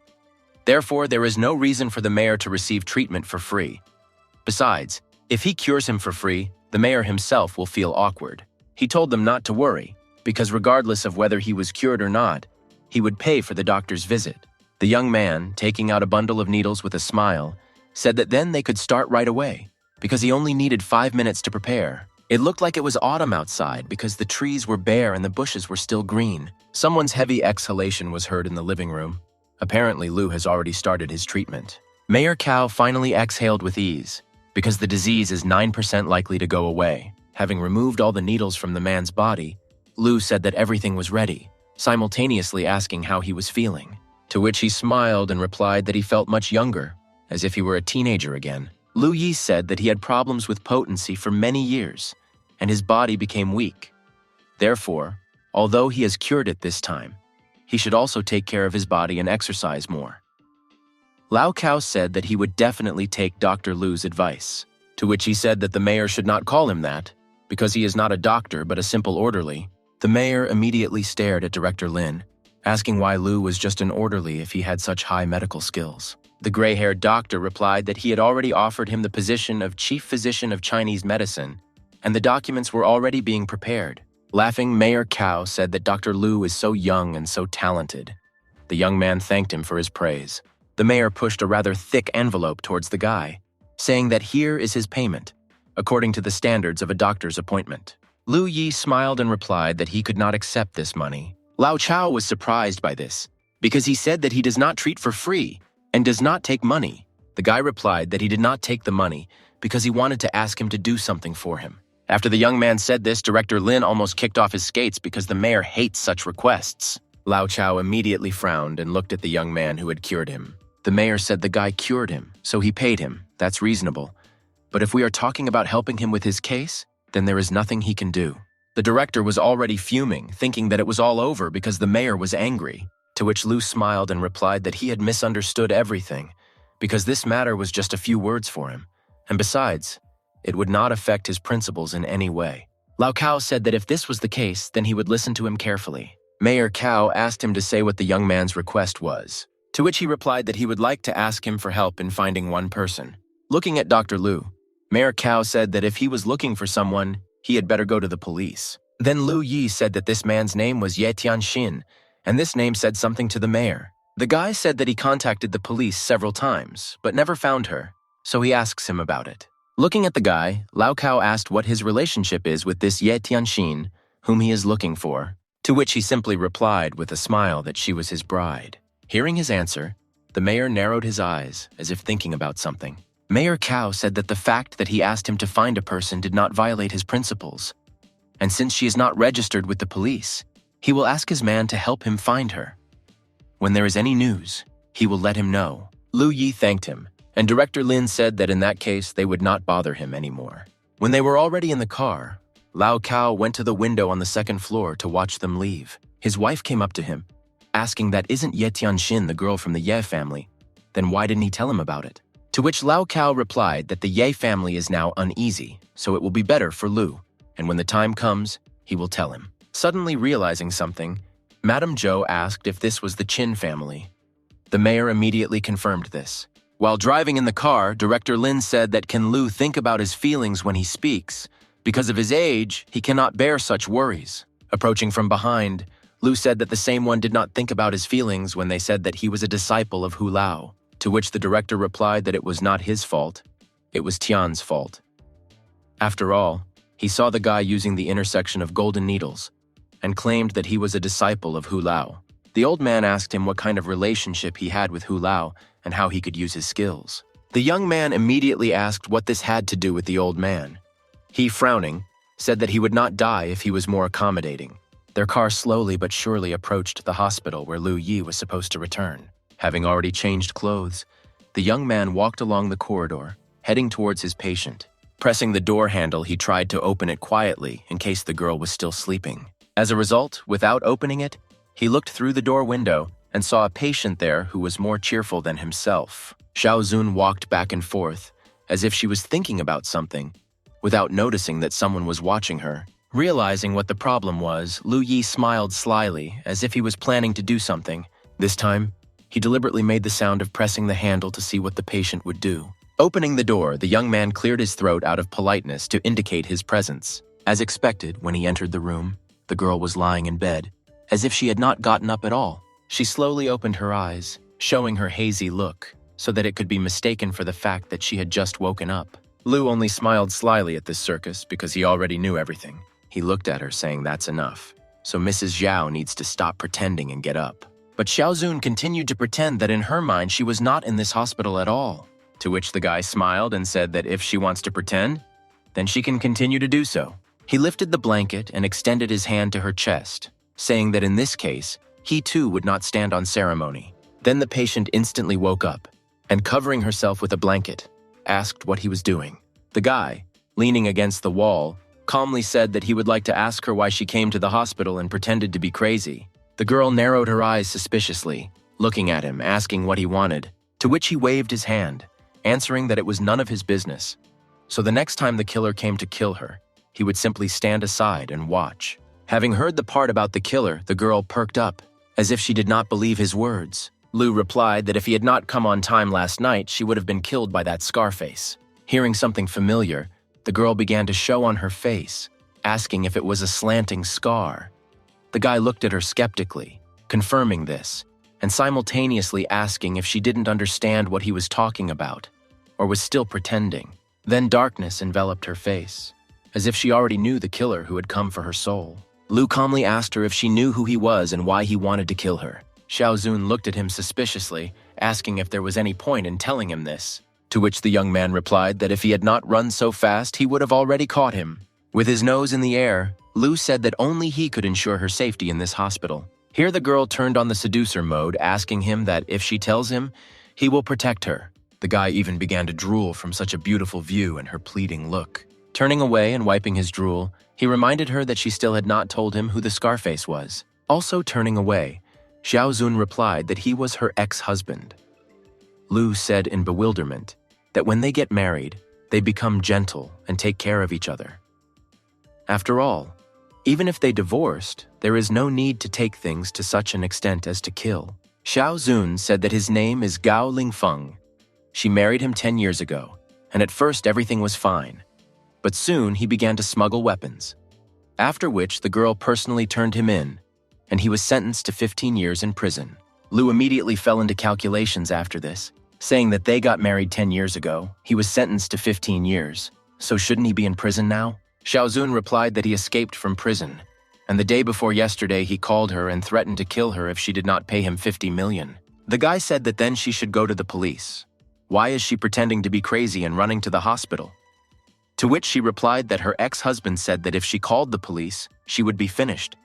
Therefore, there is no reason for the mayor to receive treatment for free. Besides, if he cures him for free, the mayor himself will feel awkward. He told them not to worry, because regardless of whether he was cured or not, he would pay for the doctor's visit. The young man, taking out a bundle of needles with a smile, said that then they could start right away, because he only needed 5 minutes to prepare. It looked like it was autumn outside because the trees were bare and the bushes were still green. Someone's heavy exhalation was heard in the living room. Apparently, Lu has already started his treatment. Mayor Cao finally exhaled with ease, because the disease is 9% likely to go away. Having removed all the needles from the man's body, Lu said that everything was ready, simultaneously asking how he was feeling, to which he smiled and replied that he felt much younger, as if he were a teenager again. Lu Yi said that he had problems with potency for many years, and his body became weak. Therefore, although he has cured it this time, he should also take care of his body and exercise more. Lao Cao said that he would definitely take Dr. Lu's advice, to which he said that the mayor should not call him that, because he is not a doctor but a simple orderly. The mayor immediately stared at Director Lin, asking why Lu was just an orderly if he had such high medical skills. The gray-haired doctor replied that he had already offered him the position of chief physician of Chinese medicine, and the documents were already being prepared. Laughing, Mayor Cao said that Dr. Lu is so young and so talented. The young man thanked him for his praise. The mayor pushed a rather thick envelope towards the guy, saying that here is his payment, according to the standards of a doctor's appointment. Lu Yi smiled and replied that he could not accept this money. Lao Chao was surprised by this, because he said that he does not treat for free and does not take money. The guy replied that he did not take the money because he wanted to ask him to do something for him. After the young man said this, Director Lin almost kicked off his skates because the mayor hates such requests. Lao Chao immediately frowned and looked at the young man who had cured him. The mayor said the guy cured him, so he paid him. That's reasonable. But if we are talking about helping him with his case, then there is nothing he can do. The director was already fuming, thinking that it was all over because the mayor was angry, to which Lu smiled and replied that he had misunderstood everything, because this matter was just a few words for him, and besides, it would not affect his principles in any way. Lao Cao said that if this was the case, then he would listen to him carefully. Mayor Cao asked him to say what the young man's request was, to which he replied that he would like to ask him for help in finding one person. Looking at Dr. Lu, Mayor Cao said that if he was looking for someone, he had better go to the police. Then Lu Yi said that this man's name was Ye Tianxin, and this name said something to the mayor. The guy said that he contacted the police several times, but never found her, so he asks him about it. Looking at the guy, Lao Cao asked what his relationship is with this Ye Tianxin, whom he is looking for, to which he simply replied with a smile that she was his bride. Hearing his answer, the mayor narrowed his eyes, as if thinking about something. Mayor Cao said that the fact that he asked him to find a person did not violate his principles, and since she is not registered with the police, he will ask his man to help him find her. When there is any news, he will let him know. Lu Yi thanked him, and Director Lin said that in that case they would not bother him anymore. When they were already in the car, Lao Cao went to the window on the second floor to watch them leave. His wife came up to him, asking that isn't Ye Tianxin the girl from the Ye family, then why didn't he tell him about it? To which Lao Cao replied that the Ye family is now uneasy, so it will be better for Lu, and when the time comes, he will tell him. Suddenly realizing something, Madame Zhou asked if this was the Qin family. The mayor immediately confirmed this. While driving in the car, Director Lin said that can Lu think about his feelings when he speaks? Because of his age, he cannot bear such worries. Approaching from behind, Lu said that the same one did not think about his feelings when they said that he was a disciple of Hu Lao. To which the director replied that it was not his fault, it was Tian's fault. After all, he saw the guy using the intersection of golden needles and claimed that he was a disciple of Hu Lao. The old man asked him what kind of relationship he had with Hu Lao and how he could use his skills. The young man immediately asked what this had to do with the old man. He, frowning, said that he would not die if he was more accommodating. Their car slowly but surely approached the hospital where Lu Yi was supposed to return. Having already changed clothes, the young man walked along the corridor, heading towards his patient. Pressing the door handle, he tried to open it quietly in case the girl was still sleeping. As a result, without opening it, he looked through the door window and saw a patient there who was more cheerful than himself. Xiao Zun walked back and forth, as if she was thinking about something, without noticing that someone was watching her. Realizing what the problem was, Lu Yi smiled slyly, as if he was planning to do something. This time, he deliberately made the sound of pressing the handle to see what the patient would do. Opening the door, the young man cleared his throat out of politeness to indicate his presence. As expected, when he entered the room, the girl was lying in bed, as if she had not gotten up at all. She slowly opened her eyes, showing her hazy look, so that it could be mistaken for the fact that she had just woken up. Lu only smiled slyly at this circus because he already knew everything. He looked at her, saying that's enough, so Mrs. Zhao needs to stop pretending and get up. But Xiao Zun continued to pretend that in her mind she was not in this hospital at all, to which the guy smiled and said that if she wants to pretend, then she can continue to do so. He lifted the blanket and extended his hand to her chest, saying that in this case, he too would not stand on ceremony. Then the patient instantly woke up, and covering herself with a blanket, asked what he was doing. The guy, leaning against the wall, calmly said that he would like to ask her why she came to the hospital and pretended to be crazy. The girl narrowed her eyes suspiciously, looking at him, asking what he wanted, to which he waved his hand, answering that it was none of his business. So the next time the killer came to kill her, he would simply stand aside and watch. Having heard the part about the killer, the girl perked up, as if she did not believe his words. Lu replied that if he had not come on time last night, she would have been killed by that Scarface. Hearing something familiar, the girl began to show on her face, asking if it was a slanting scar. The guy looked at her skeptically, confirming this, and simultaneously asking if she didn't understand what he was talking about, or was still pretending. Then darkness enveloped her face, as if she already knew the killer who had come for her soul. Lu calmly asked her if she knew who he was and why he wanted to kill her. Xiao Zun looked at him suspiciously, asking if there was any point in telling him this, to which the young man replied that if he had not run so fast, he would have already caught him. With his nose in the air, Lu said that only he could ensure her safety in this hospital. Here the girl turned on the seducer mode, asking him that if she tells him, he will protect her. The guy even began to drool from such a beautiful view and her pleading look. Turning away and wiping his drool, he reminded her that she still had not told him who the Scarface was. Also turning away, Xiao Zun replied that he was her ex-husband. Lu said in bewilderment that when they get married, they become gentle and take care of each other. After all, even if they divorced, there is no need to take things to such an extent as to kill. Xiao Zun said that his name is Gao Lingfeng. She married him 10 years ago, and at first everything was fine. But soon he began to smuggle weapons, after which the girl personally turned him in, and he was sentenced to 15 years in prison. Lu immediately fell into calculations after this, saying that they got married 10 years ago, he was sentenced to 15 years, so shouldn't he be in prison now? Xiao Zun replied that he escaped from prison, and the day before yesterday he called her and threatened to kill her if she did not pay him 50 million. The guy said that then she should go to the police. Why is she pretending to be crazy and running to the hospital? To which she replied that her ex-husband said that if she called the police, she would be finished.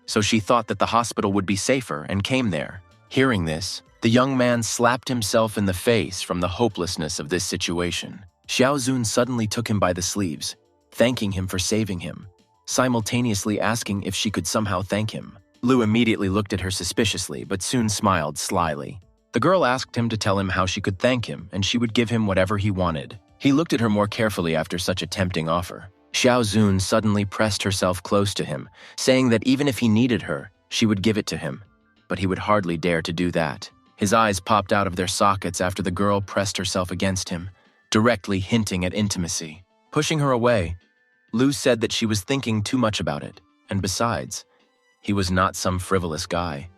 So she thought that the hospital would be safer and came there. Hearing this, the young man slapped himself in the face from the hopelessness of this situation. Xiao Zun suddenly took him by the sleeves, thanking him for saving him, simultaneously asking if she could somehow thank him. Lu immediately looked at her suspiciously, but soon smiled slyly. The girl asked him to tell him how she could thank him, and she would give him whatever he wanted. He looked at her more carefully after such a tempting offer. Xiao Zun suddenly pressed herself close to him, saying that even if he needed her, she would give it to him, but he would hardly dare to do that. His eyes popped out of their sockets after the girl pressed herself against him, directly hinting at intimacy. Pushing her away, Lu said that she was thinking too much about it, and besides, he was not some frivolous guy.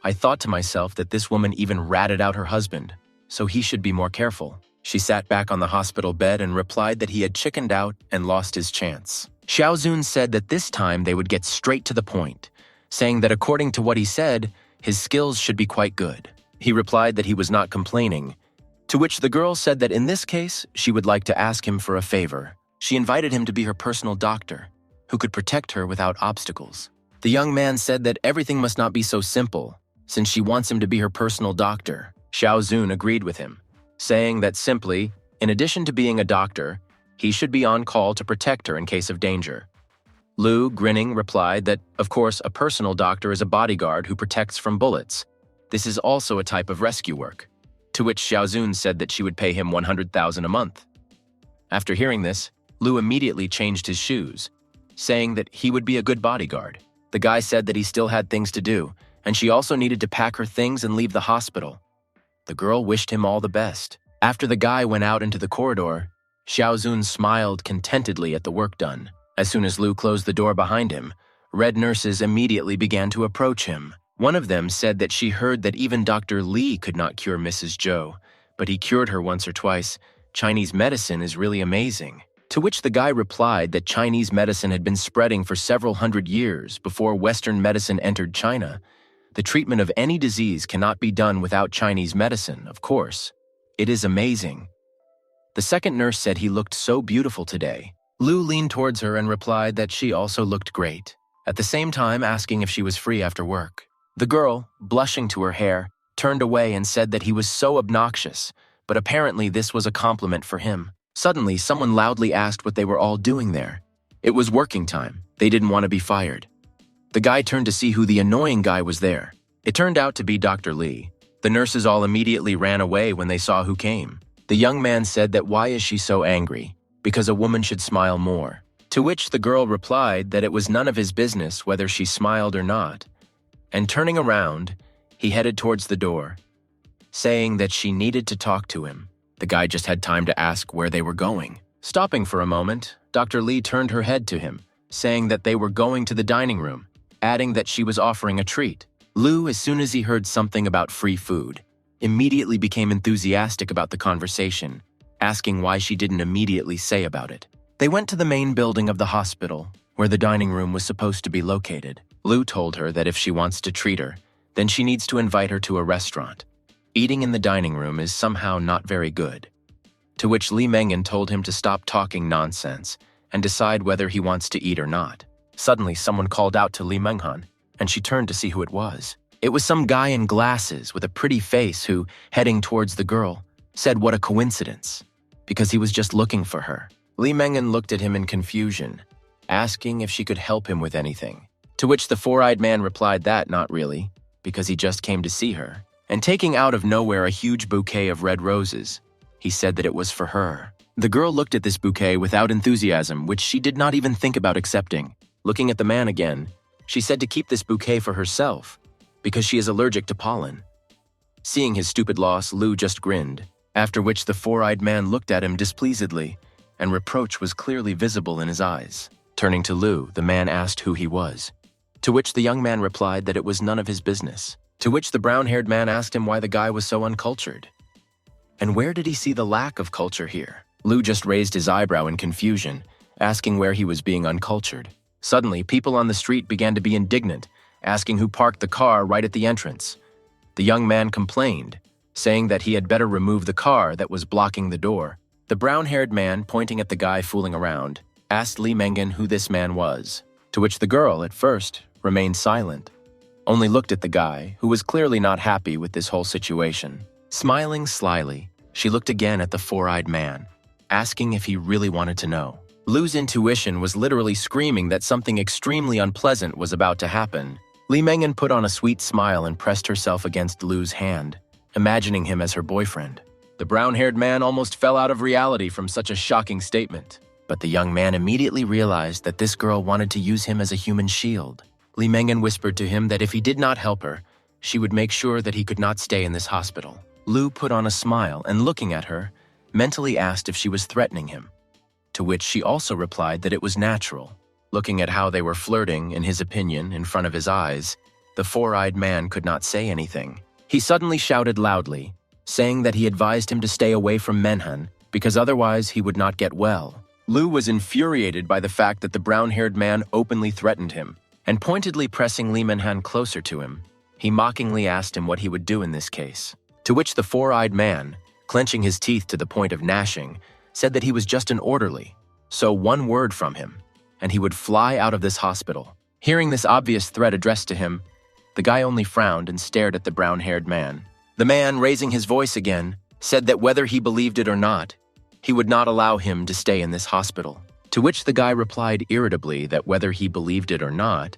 I thought to myself that this woman even ratted out her husband, so he should be more careful. She sat back on the hospital bed and replied that he had chickened out and lost his chance. Xiao Zun said that this time they would get straight to the point, saying that according to what he said, his skills should be quite good. He replied that he was not complaining, to which the girl said that in this case, she would like to ask him for a favor. She invited him to be her personal doctor, who could protect her without obstacles. The young man said that everything must not be so simple, since she wants him to be her personal doctor. Xiao Zun agreed with him, saying that simply, in addition to being a doctor, he should be on call to protect her in case of danger. Lu, grinning, replied that, of course, a personal doctor is a bodyguard who protects from bullets. This is also a type of rescue work, to which Xiao Zun said that she would pay him 100,000 a month. After hearing this, Lu immediately changed his shoes, saying that he would be a good bodyguard. The guy said that he still had things to do, and she also needed to pack her things and leave the hospital. The girl wished him all the best. After the guy went out into the corridor, Xiao Zun smiled contentedly at the work done. As soon as Lu closed the door behind him, red nurses immediately began to approach him. One of them said that she heard that even Dr. Li could not cure Mrs. Zhou, but he cured her once or twice. Chinese medicine is really amazing. To which the guy replied that Chinese medicine had been spreading for several hundred years before Western medicine entered China. The treatment of any disease cannot be done without Chinese medicine, of course. It is amazing. The second nurse said he looked so beautiful today. Lu leaned towards her and replied that she also looked great, at the same time asking if she was free after work. The girl, blushing to her hair, turned away and said that he was so obnoxious, but apparently this was a compliment for him. Suddenly, someone loudly asked what they were all doing there. It was working time. They didn't want to be fired. The guy turned to see who the annoying guy was there. It turned out to be Dr. Li. The nurses all immediately ran away when they saw who came. The young man said that why is she so angry? Because a woman should smile more. To which the girl replied that it was none of his business whether she smiled or not. And turning around, he headed towards the door, saying that she needed to talk to him. The guy just had time to ask where they were going. Stopping for a moment, Dr. Li turned her head to him, saying that they were going to the dining room, adding that she was offering a treat. Lu, as soon as he heard something about free food, immediately became enthusiastic about the conversation, asking why she didn't immediately say about it. They went to the main building of the hospital, where the dining room was supposed to be located. Lu told her that if she wants to treat her, then she needs to invite her to a restaurant. Eating in the dining room is somehow not very good. To which Li Mengyan told him to stop talking nonsense and decide whether he wants to eat or not. Suddenly, someone called out to Li Menghan, and she turned to see who it was. It was some guy in glasses with a pretty face who, heading towards the girl, said what a coincidence, because he was just looking for her. Li Mengyan looked at him in confusion, asking if she could help him with anything. To which the four-eyed man replied that not really, because he just came to see her. And taking out of nowhere a huge bouquet of red roses, he said that it was for her. The girl looked at this bouquet without enthusiasm, which she did not even think about accepting. Looking at the man again, she said to keep this bouquet for herself, because she is allergic to pollen. Seeing his stupid loss, Lu just grinned, after which the four-eyed man looked at him displeasedly, and reproach was clearly visible in his eyes. Turning to Lu, the man asked who he was, to which the young man replied that it was none of his business. To which the brown-haired man asked him why the guy was so uncultured. And where did he see the lack of culture here? Lu just raised his eyebrow in confusion, asking where he was being uncultured. Suddenly, people on the street began to be indignant, asking who parked the car right at the entrance. The young man complained, saying that he had better remove the car that was blocking the door. The brown-haired man, pointing at the guy fooling around, asked Li Mengyan who this man was, to which the girl, at first, remained silent, only looked at the guy, who was clearly not happy with this whole situation. Smiling slyly, she looked again at the four-eyed man, asking if he really wanted to know. Lu's intuition was literally screaming that something extremely unpleasant was about to happen. Li Mengyan put on a sweet smile and pressed herself against Lu's hand, imagining him as her boyfriend. The brown-haired man almost fell out of reality from such a shocking statement. But the young man immediately realized that this girl wanted to use him as a human shield. Li Mengyan whispered to him that if he did not help her, she would make sure that he could not stay in this hospital. Lu put on a smile and, looking at her, mentally asked if she was threatening him, to which she also replied that it was natural. Looking at how they were flirting, in his opinion, in front of his eyes, the four-eyed man could not say anything. He suddenly shouted loudly, saying that he advised him to stay away from Manhan because otherwise he would not get well. Lu was infuriated by the fact that the brown-haired man openly threatened him, and pointedly pressing Li Manhan closer to him, he mockingly asked him what he would do in this case. To which the four-eyed man, clenching his teeth to the point of gnashing, said that he was just an orderly, so one word from him, and he would fly out of this hospital. Hearing this obvious threat addressed to him, the guy only frowned and stared at the brown-haired man. The man, raising his voice again, said that whether he believed it or not, he would not allow him to stay in this hospital. To which the guy replied irritably that whether he believed it or not,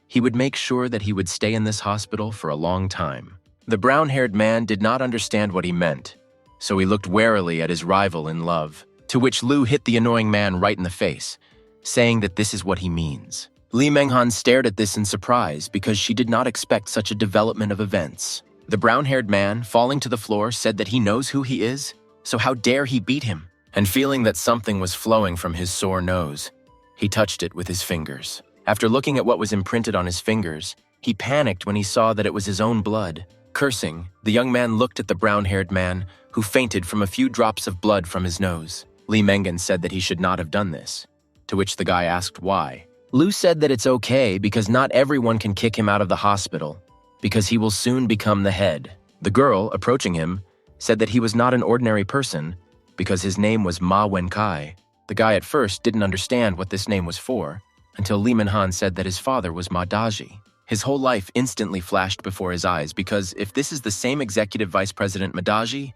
he would make sure that he would stay in this hospital for a long time. The brown-haired man did not understand what he meant, so he looked warily at his rival in love, to which Lu hit the annoying man right in the face, saying that this is what he means. Li Menghan stared at this in surprise because she did not expect such a development of events. The brown-haired man, falling to the floor, said that he knows who he is, so how dare he beat him? And feeling that something was flowing from his sore nose, he touched it with his fingers. After looking at what was imprinted on his fingers, he panicked when he saw that it was his own blood. Cursing, the young man looked at the brown-haired man, who fainted from a few drops of blood from his nose. Li Mengyan said that he should not have done this, to which the guy asked why. Lu said that it's okay because not everyone can kick him out of the hospital, because he will soon become the head. The girl, approaching him, said that he was not an ordinary person because his name was Ma Wenkai. The guy at first didn't understand what this name was for until Li Manhan said that his father was Ma Daji. His whole life instantly flashed before his eyes because if this is the same executive vice president Madaji,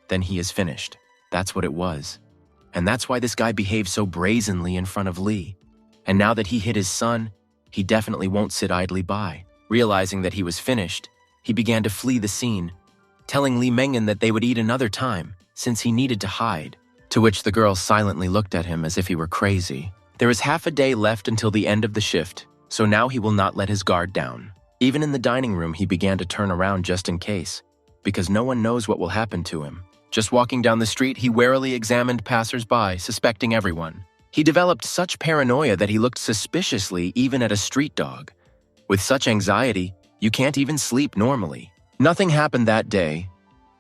then he is finished. That's what it was. And that's why this guy behaved so brazenly in front of Li. And now that he hit his son, he definitely won't sit idly by. Realizing that he was finished, he began to flee the scene, telling Li Mengyan that they would eat another time, since he needed to hide. To which the girl silently looked at him as if he were crazy. There is half a day left until the end of the shift, so now he will not let his guard down. Even in the dining room, he began to turn around just in case, because no one knows what will happen to him. Just walking down the street, he warily examined passers-by, suspecting everyone. He developed such paranoia that he looked suspiciously even at a street dog. With such anxiety, you can't even sleep normally. Nothing happened that day,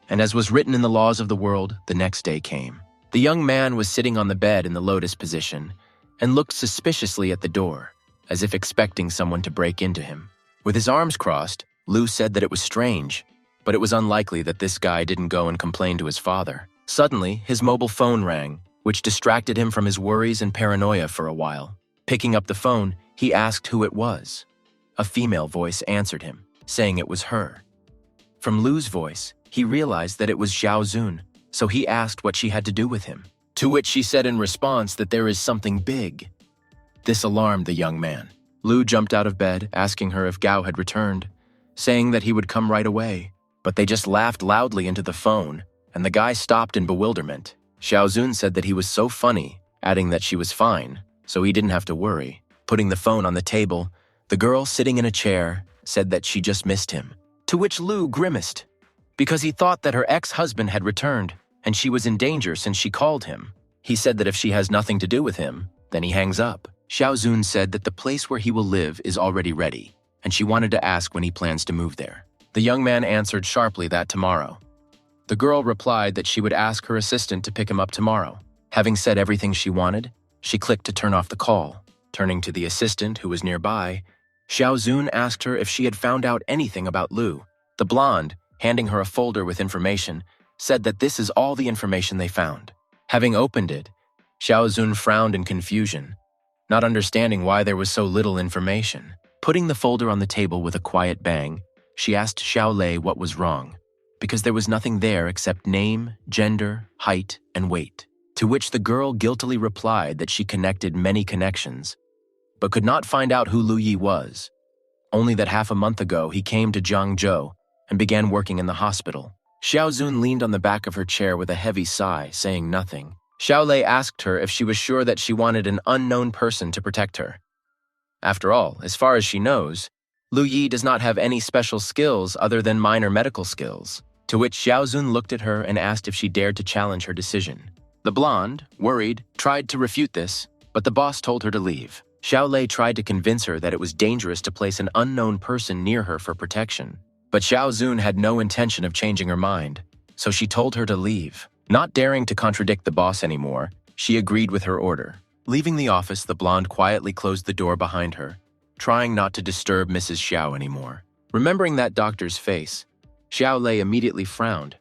and as was written in the laws of the world, the next day came. The young man was sitting on the bed in the lotus position and looked suspiciously at the door, as if expecting someone to break into him. With his arms crossed, Lu said that it was strange, but it was unlikely that this guy didn't go and complain to his father. Suddenly, his mobile phone rang, which distracted him from his worries and paranoia for a while. Picking up the phone, he asked who it was. A female voice answered him, saying it was her. From Lu's voice, he realized that it was Xiao Zun, so he asked what she had to do with him, to which she said in response that there is something big. This alarmed the young man. Lu jumped out of bed, asking her if Gao had returned, saying that he would come right away, but they just laughed loudly into the phone, and the guy stopped in bewilderment. Xiao Zun said that he was so funny, adding that she was fine, so he didn't have to worry. Putting the phone on the table, the girl sitting in a chair said that she just missed him, to which Lu grimaced, because he thought that her ex-husband had returned, and she was in danger since she called him. He said that if she has nothing to do with him, then he hangs up. Xiao Zun said that the place where he will live is already ready, and she wanted to ask when he plans to move there. The young man answered sharply that tomorrow. The girl replied that she would ask her assistant to pick him up tomorrow. Having said everything she wanted, she clicked to turn off the call. Turning to the assistant, who was nearby, Xiao Zun asked her if she had found out anything about Lu. The blonde, handing her a folder with information, said that this is all the information they found. Having opened it, Xiao Zun frowned in confusion, not understanding why there was so little information. Putting the folder on the table with a quiet bang, she asked Xiao Lei what was wrong, because there was nothing there except name, gender, height, and weight. To which the girl guiltily replied that she connected many connections, but could not find out who Lu Yi was, only that half a month ago he came to Zhangzhou and began working in the hospital. Xiao Zun leaned on the back of her chair with a heavy sigh, saying nothing. Xiao Lei asked her if she was sure that she wanted an unknown person to protect her. After all, as far as she knows, Lu Yi does not have any special skills other than minor medical skills, to which Xiao Zun looked at her and asked if she dared to challenge her decision. The blonde, worried, tried to refute this, but the boss told her to leave. Xiao Lei tried to convince her that it was dangerous to place an unknown person near her for protection, but Xiao Zun had no intention of changing her mind, so she told her to leave. Not daring to contradict the boss anymore, she agreed with her order. Leaving the office, the blonde quietly closed the door behind her, trying not to disturb Mrs. Xiao anymore. Remembering that doctor's face, Xiao Lei immediately frowned,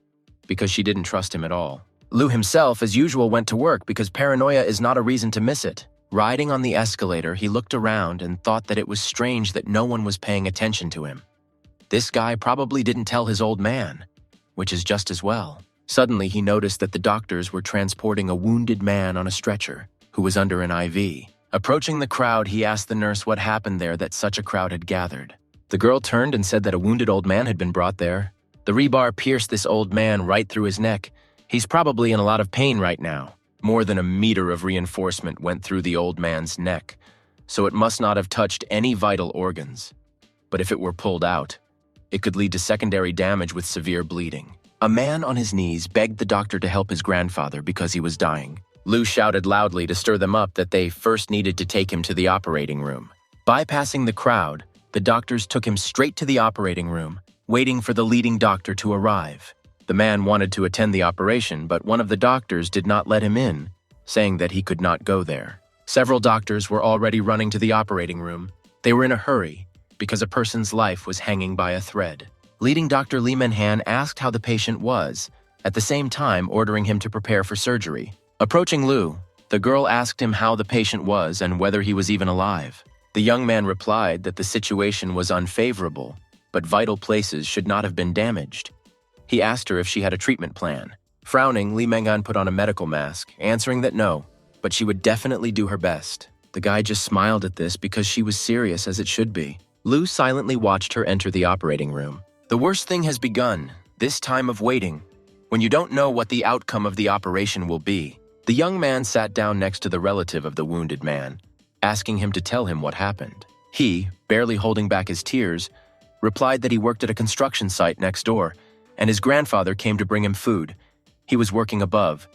because she didn't trust him at all. Lu himself, as usual, went to work because paranoia is not a reason to miss it. Riding on the escalator, he looked around and thought that it was strange that no one was paying attention to him. This guy probably didn't tell his old man, which is just as well. Suddenly, he noticed that the doctors were transporting a wounded man on a stretcher, who was under an IV. Approaching the crowd, he asked the nurse what happened there that such a crowd had gathered. The girl turned and said that a wounded old man had been brought there. The rebar pierced this old man right through his neck. He's probably in a lot of pain right now. More than a meter of reinforcement went through the old man's neck, so it must not have touched any vital organs. But if it were pulled out, it could lead to secondary damage with severe bleeding. A man on his knees begged the doctor to help his grandfather because he was dying. Lu shouted loudly to stir them up that they first needed to take him to the operating room. Bypassing the crowd, the doctors took him straight to the operating room, waiting for the leading doctor to arrive. The man wanted to attend the operation, but one of the doctors did not let him in, saying that he could not go there. Several doctors were already running to the operating room. They were in a hurry, because a person's life was hanging by a thread. Leading Dr. Li Manhan asked how the patient was, at the same time ordering him to prepare for surgery. Approaching Lu, the girl asked him how the patient was and whether he was even alive. The young man replied that the situation was unfavorable, but vital places should not have been damaged. He asked her if she had a treatment plan. Frowning, Li Mangan put on a medical mask, answering that no, but she would definitely do her best. The guy just smiled at this because she was serious as it should be. Lu silently watched her enter the operating room. The worst thing has begun, this time of waiting, when you don't know what the outcome of the operation will be. The young man sat down next to the relative of the wounded man, asking him to tell him what happened. He, barely holding back his tears, replied that he worked at a construction site next door, and his grandfather came to bring him food. He was working above,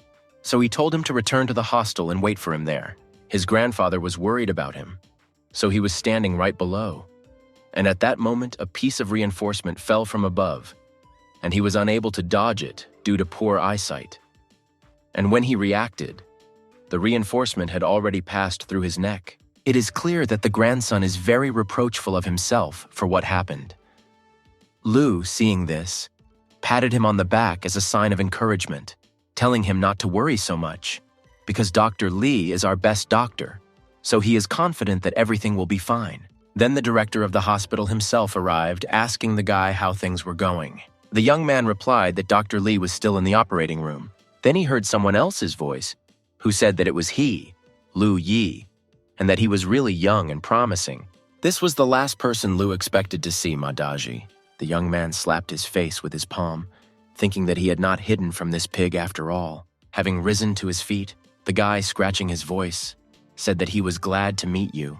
so he told him to return to the hostel and wait for him there. His grandfather was worried about him, so he was standing right below. And at that moment, a piece of reinforcement fell from above, and he was unable to dodge it due to poor eyesight. and when he reacted, the reinforcement had already passed through his neck. It is clear that the grandson is very reproachful of himself for what happened. Lu, seeing this, patted him on the back as a sign of encouragement, telling him not to worry so much, because Dr. Li is our best doctor, so he is confident that everything will be fine. Then the director of the hospital himself arrived, asking the guy how things were going. The young man replied that Dr. Li was still in the operating room. Then he heard someone else's voice, who said that it was he, Lu Yi, and that he was really young and promising. This was the last person Lu expected to see Madaji. The young man slapped his face with his palm, thinking that he had not hidden from this pig after all. Having risen to his feet, the guy, scratching his voice, said that he was glad to meet you,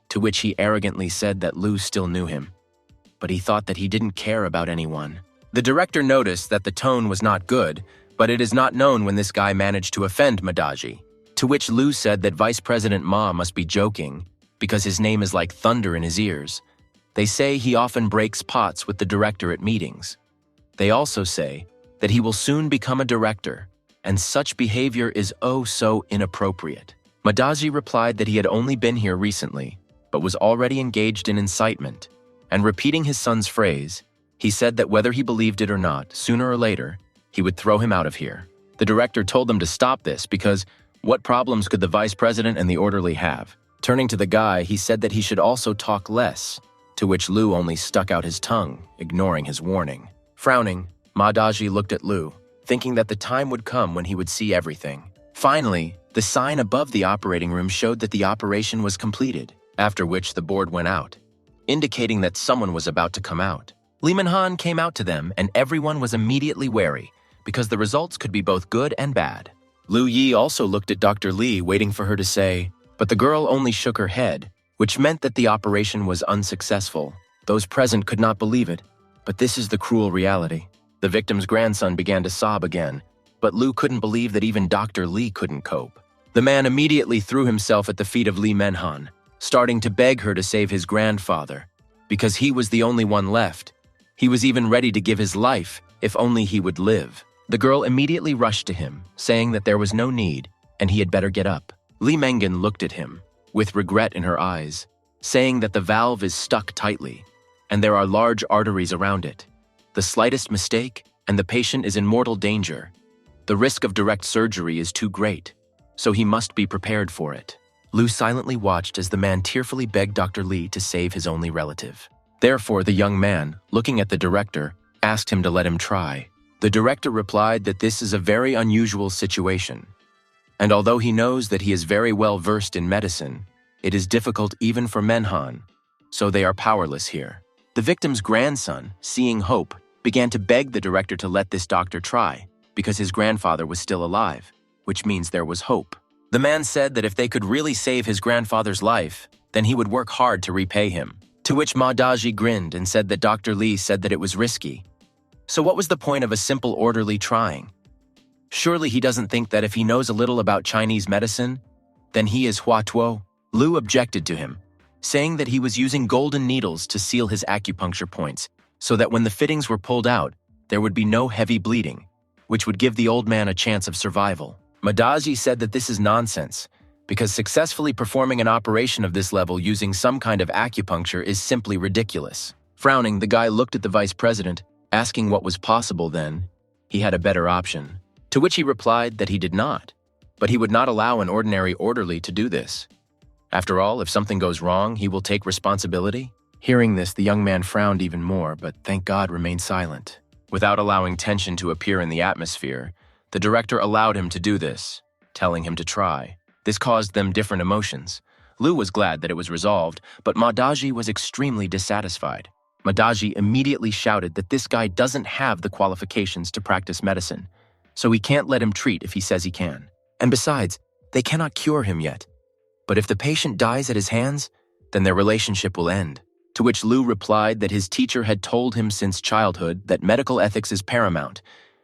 to which he arrogantly said that Lu still knew him, but he thought that he didn't care about anyone. The director noticed that the tone was not good, but it is not known when this guy managed to offend Madaji, to which Lu said that Vice President Ma must be joking because his name is like thunder in his ears. They say he often breaks pots with the director at meetings. They also say that he will soon become a director, and such behavior is oh so inappropriate. Madaji replied that he had only been here recently, but was already engaged in incitement, and repeating his son's phrase, he said that whether he believed it or not, sooner or later, he would throw him out of here. The director told them to stop this because what problems could the vice president and the orderly have? Turning to the guy, he said that he should also talk less, to which Lu only stuck out his tongue, ignoring his warning. Frowning, Madaji looked at Lu, thinking that the time would come when he would see everything. Finally, the sign above the operating room showed that the operation was completed, after which the board went out, indicating that someone was about to come out. Li Manhan came out to them, and everyone was immediately wary, because the results could be both good and bad. Lu Yi also looked at Dr. Li, waiting for her to say, but the girl only shook her head, which meant that the operation was unsuccessful. Those present could not believe it, but this is the cruel reality. The victim's grandson began to sob again, but Lu couldn't believe that even Dr. Li couldn't cope. The man immediately threw himself at the feet of Li Manhan, starting to beg her to save his grandfather, because he was the only one left. He was even ready to give his life if only he would live. The girl immediately rushed to him, saying that there was no need and he had better get up. Li Mengan looked at him, with regret in her eyes, saying that the valve is stuck tightly and there are large arteries around it. The slightest mistake and the patient is in mortal danger. The risk of direct surgery is too great, so he must be prepared for it. Lu silently watched as the man tearfully begged Dr. Li to save his only relative. Therefore, the young man, looking at the director, asked him to let him try. The director replied that this is a very unusual situation, and although he knows that he is very well versed in medicine, it is difficult even for Manhan, so they are powerless here. The victim's grandson, seeing hope, began to beg the director to let this doctor try, because his grandfather was still alive, which means there was hope. The man said that if they could really save his grandfather's life, then he would work hard to repay him, to which Madaji grinned and said that Dr. Li said that it was risky. So what was the point of a simple orderly trying? Surely he doesn't think that if he knows a little about Chinese medicine, then he is Hua Tuo. Lu objected to him, saying that he was using golden needles to seal his acupuncture points, so that when the fittings were pulled out, there would be no heavy bleeding, which would give the old man a chance of survival. Madaji said that this is nonsense, because successfully performing an operation of this level using some kind of acupuncture is simply ridiculous. Frowning, the guy looked at the vice president, asking what was possible then. He had a better option, to which he replied that he did not, but he would not allow an ordinary orderly to do this. After all, if something goes wrong, he will take responsibility. Hearing this, the young man frowned even more, but thank God remained silent. Without allowing tension to appear in the atmosphere, the director allowed him to do this, telling him to try. This caused them different emotions. Lu was glad that it was resolved, but Madaji was extremely dissatisfied. Madaji immediately shouted that this guy doesn't have the qualifications to practice medicine, so he can't let him treat if he says he can. And besides, they cannot cure him yet. But if the patient dies at his hands, then their relationship will end. To which Lu replied that his teacher had told him since childhood that medical ethics is paramount,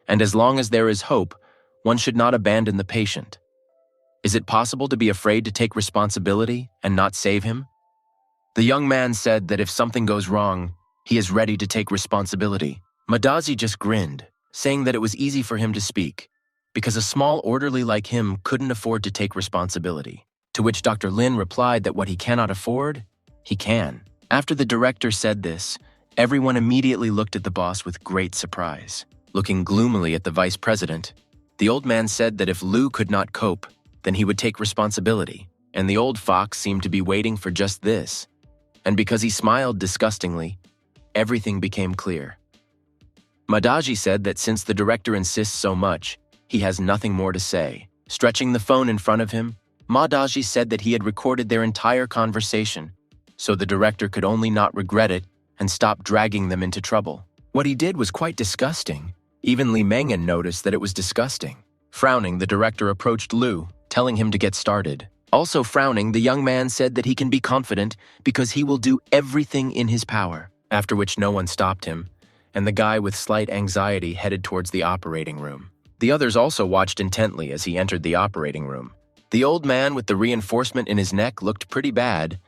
and as long as there is hope, one should not abandon the patient. Is it possible to be afraid to take responsibility and not save him? The young man said that if something goes wrong, he is ready to take responsibility. Madaji just grinned, saying that it was easy for him to speak, because a small orderly like him couldn't afford to take responsibility. To which Dr. Lin replied that what he cannot afford, he can. After the director said this, everyone immediately looked at the boss with great surprise. Looking gloomily at the vice president, the old man said that if Lu could not cope, then he would take responsibility, and the old fox seemed to be waiting for just this. And because he smiled disgustingly, everything became clear. Madaji said that since the director insists so much, he has nothing more to say. Stretching the phone in front of him, Madaji said that he had recorded their entire conversation, so the director could only not regret it and stop dragging them into trouble. What he did was quite disgusting. Even Li Mengan noticed that it was disgusting. Frowning, the director approached Lu, telling him to get started. Also frowning, the young man said that he can be confident because he will do everything in his power. After which no one stopped him, and the guy with slight anxiety headed towards the operating room. The others also watched intently as he entered the operating room. The old man with the reinforcement in his neck looked pretty bad,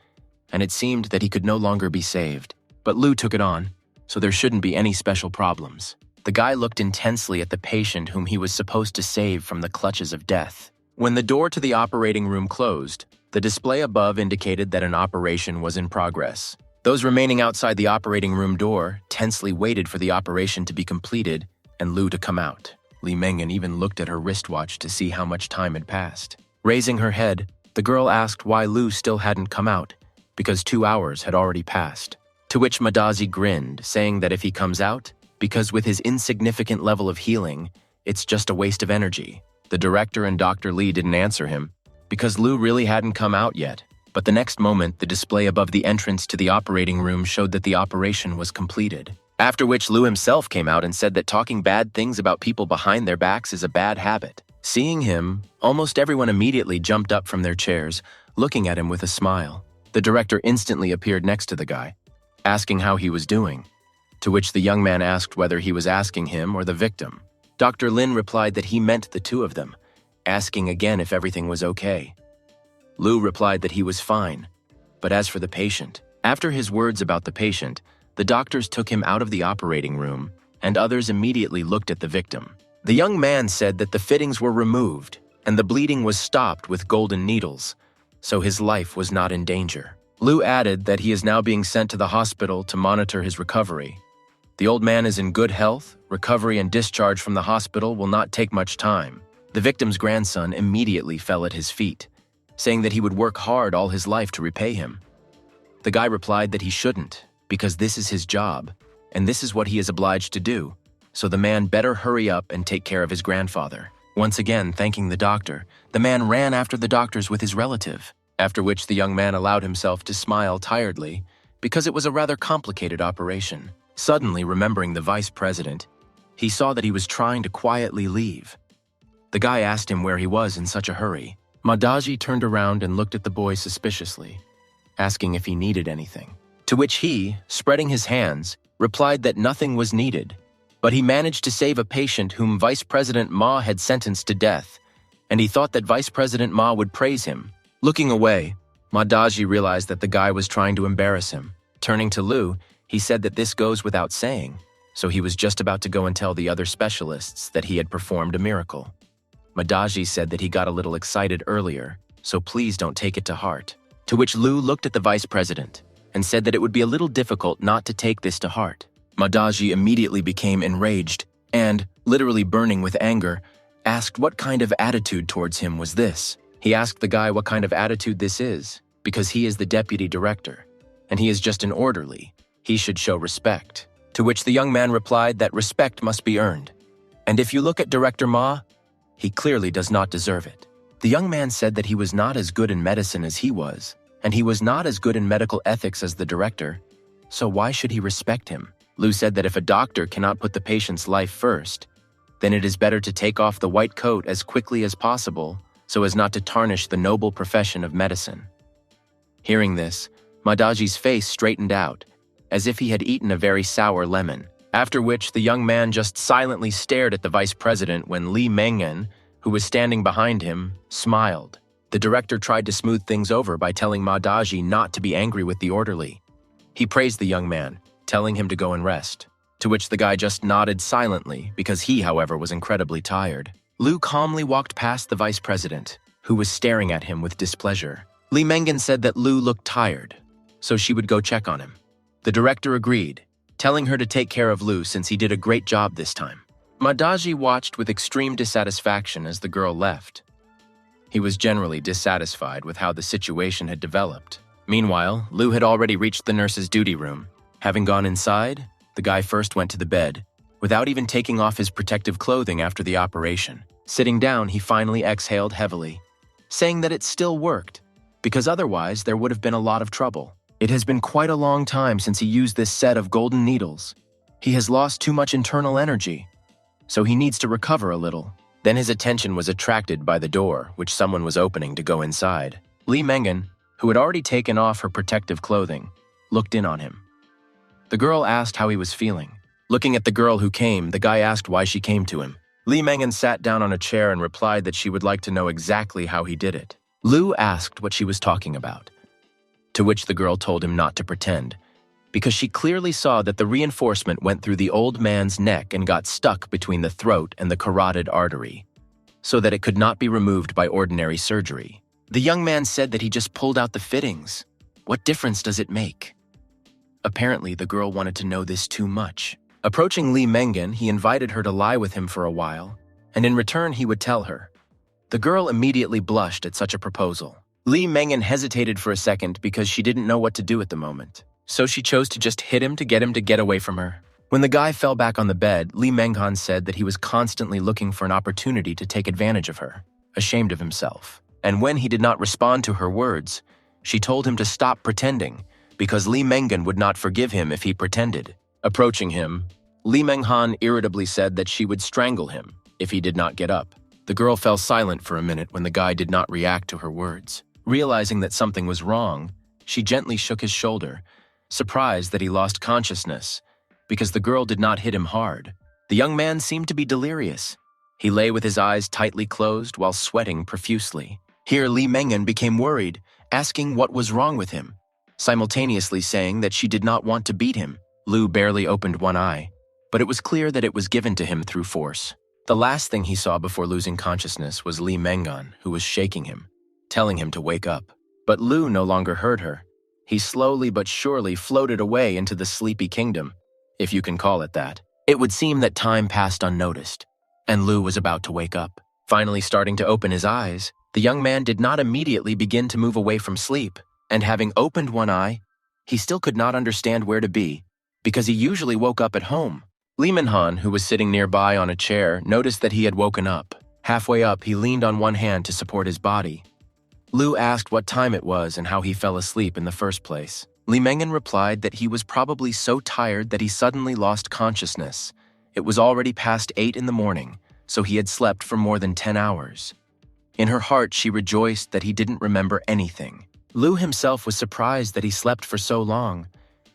and it seemed that he could no longer be saved. But Lu took it on, so there shouldn't be any special problems. The guy looked intensely at the patient whom he was supposed to save from the clutches of death. When the door to the operating room closed, the display above indicated that an operation was in progress. Those remaining outside the operating room door tensely waited for the operation to be completed and Lu to come out. Li Mengan even looked at her wristwatch to see how much time had passed. Raising her head, the girl asked why Lu still hadn't come out, because 2 hours had already passed. To which Madazi grinned, saying that if he comes out, because with his insignificant level of healing, it's just a waste of energy. The director and Dr. Li didn't answer him, because Lu really hadn't come out yet. But the next moment, the display above the entrance to the operating room showed that the operation was completed. After which Lu himself came out and said that talking bad things about people behind their backs is a bad habit. Seeing him, almost everyone immediately jumped up from their chairs, looking at him with a smile. The director instantly appeared next to the guy, asking how he was doing, to which the young man asked whether he was asking him or the victim. Dr. Lin replied that he meant the two of them, asking again if everything was okay. Lu replied that he was fine, but as for the patient, after his words about the patient, the doctors took him out of the operating room, and others immediately looked at the victim. The young man said that the fittings were removed, and the bleeding was stopped with golden needles, so his life was not in danger. Lu added that he is now being sent to the hospital to monitor his recovery. The old man is in good health, recovery and discharge from the hospital will not take much time. The victim's grandson immediately fell at his feet, saying that he would work hard all his life to repay him. The guy replied that he shouldn't, because this is his job, and this is what he is obliged to do, so the man better hurry up and take care of his grandfather. Once again, thanking the doctor, the man ran after the doctors with his relative, after which the young man allowed himself to smile tiredly, because it was a rather complicated operation. Suddenly, remembering the vice president, he saw that he was trying to quietly leave. The guy asked him where he was in such a hurry. Madaji turned around and looked at the boy suspiciously, asking if he needed anything. To which he, spreading his hands, replied that nothing was needed, but he managed to save a patient whom Vice President Ma had sentenced to death, and he thought that Vice President Ma would praise him. Looking away, Madaji realized that the guy was trying to embarrass him. Turning to Lu, he said that this goes without saying, so he was just about to go and tell the other specialists that he had performed a miracle. Madaji said that he got a little excited earlier, so please don't take it to heart. To which Lu looked at the vice president and said that it would be a little difficult not to take this to heart. Madaji immediately became enraged and, literally burning with anger, asked what kind of attitude towards him was this. He asked the guy what kind of attitude this is, because he is the deputy director, and he is just an orderly. He should show respect. To which the young man replied that respect must be earned. And if you look at Director Ma, he clearly does not deserve it. The young man said that he was not as good in medicine as he was, and he was not as good in medical ethics as the director, so why should he respect him? Lu said that if a doctor cannot put the patient's life first, then it is better to take off the white coat as quickly as possible so as not to tarnish the noble profession of medicine. Hearing this, Madaji's face straightened out, as if he had eaten a very sour lemon, after which the young man just silently stared at the vice president when Li Mengan, who was standing behind him, smiled. The director tried to smooth things over by telling Madaji not to be angry with the orderly. He praised the young man, telling him to go and rest, to which the guy just nodded silently because he, however, was incredibly tired. Lu calmly walked past the vice president, who was staring at him with displeasure. Li Mengan said that Lu looked tired, so she would go check on him. The director agreed, telling her to take care of Lu since he did a great job this time. Madaji watched with extreme dissatisfaction as the girl left. He was generally dissatisfied with how the situation had developed. Meanwhile, Lu had already reached the nurse's duty room. Having gone inside, the guy first went to the bed, without even taking off his protective clothing after the operation. Sitting down, he finally exhaled heavily, saying that it still worked, because otherwise there would have been a lot of trouble. It has been quite a long time since he used this set of golden needles. He has lost too much internal energy, so he needs to recover a little. Then his attention was attracted by the door, which someone was opening to go inside. Li Mengan, who had already taken off her protective clothing, looked in on him. The girl asked how he was feeling. Looking at the girl who came, the guy asked why she came to him. Li Mengan sat down on a chair and replied that she would like to know exactly how he did it. Lu asked what she was talking about, to which the girl told him not to pretend, because she clearly saw that the reinforcement went through the old man's neck and got stuck between the throat and the carotid artery, so that it could not be removed by ordinary surgery. The young man said that he just pulled out the fittings. What difference does it make? Apparently, the girl wanted to know this too much. Approaching Li Mengan, he invited her to lie with him for a while, and in return he would tell her. The girl immediately blushed at such a proposal. Li Mengan hesitated for a second because she didn't know what to do at the moment, so she chose to just hit him to get away from her. When the guy fell back on the bed, Li Mengan said that he was constantly looking for an opportunity to take advantage of her, ashamed of himself. And when he did not respond to her words, she told him to stop pretending, because Li Mengan would not forgive him if he pretended. Approaching him, Li Menghan irritably said that she would strangle him if he did not get up. The girl fell silent for a minute when the guy did not react to her words. Realizing that something was wrong, she gently shook his shoulder, surprised that he lost consciousness, because the girl did not hit him hard. The young man seemed to be delirious. He lay with his eyes tightly closed while sweating profusely. Here Li Mengan became worried, asking what was wrong with him, simultaneously saying that she did not want to beat him. Lu barely opened one eye, but it was clear that it was given to him through force. The last thing he saw before losing consciousness was Li Mengan, who was shaking him, telling him to wake up. But Lu no longer heard her. He slowly but surely floated away into the sleepy kingdom, if you can call it that. It would seem that time passed unnoticed, and Lu was about to wake up. Finally starting to open his eyes, the young man did not immediately begin to move away from sleep, and having opened one eye, he still could not understand where to be, because he usually woke up at home. Li Manhan, who was sitting nearby on a chair, noticed that he had woken up. Halfway up, he leaned on one hand to support his body. Lu asked what time it was and how he fell asleep in the first place. Li Mengan replied that he was probably so tired that he suddenly lost consciousness. It was already past 8 in the morning, so he had slept for more than 10 hours. In her heart, she rejoiced that he didn't remember anything. Lu himself was surprised that he slept for so long,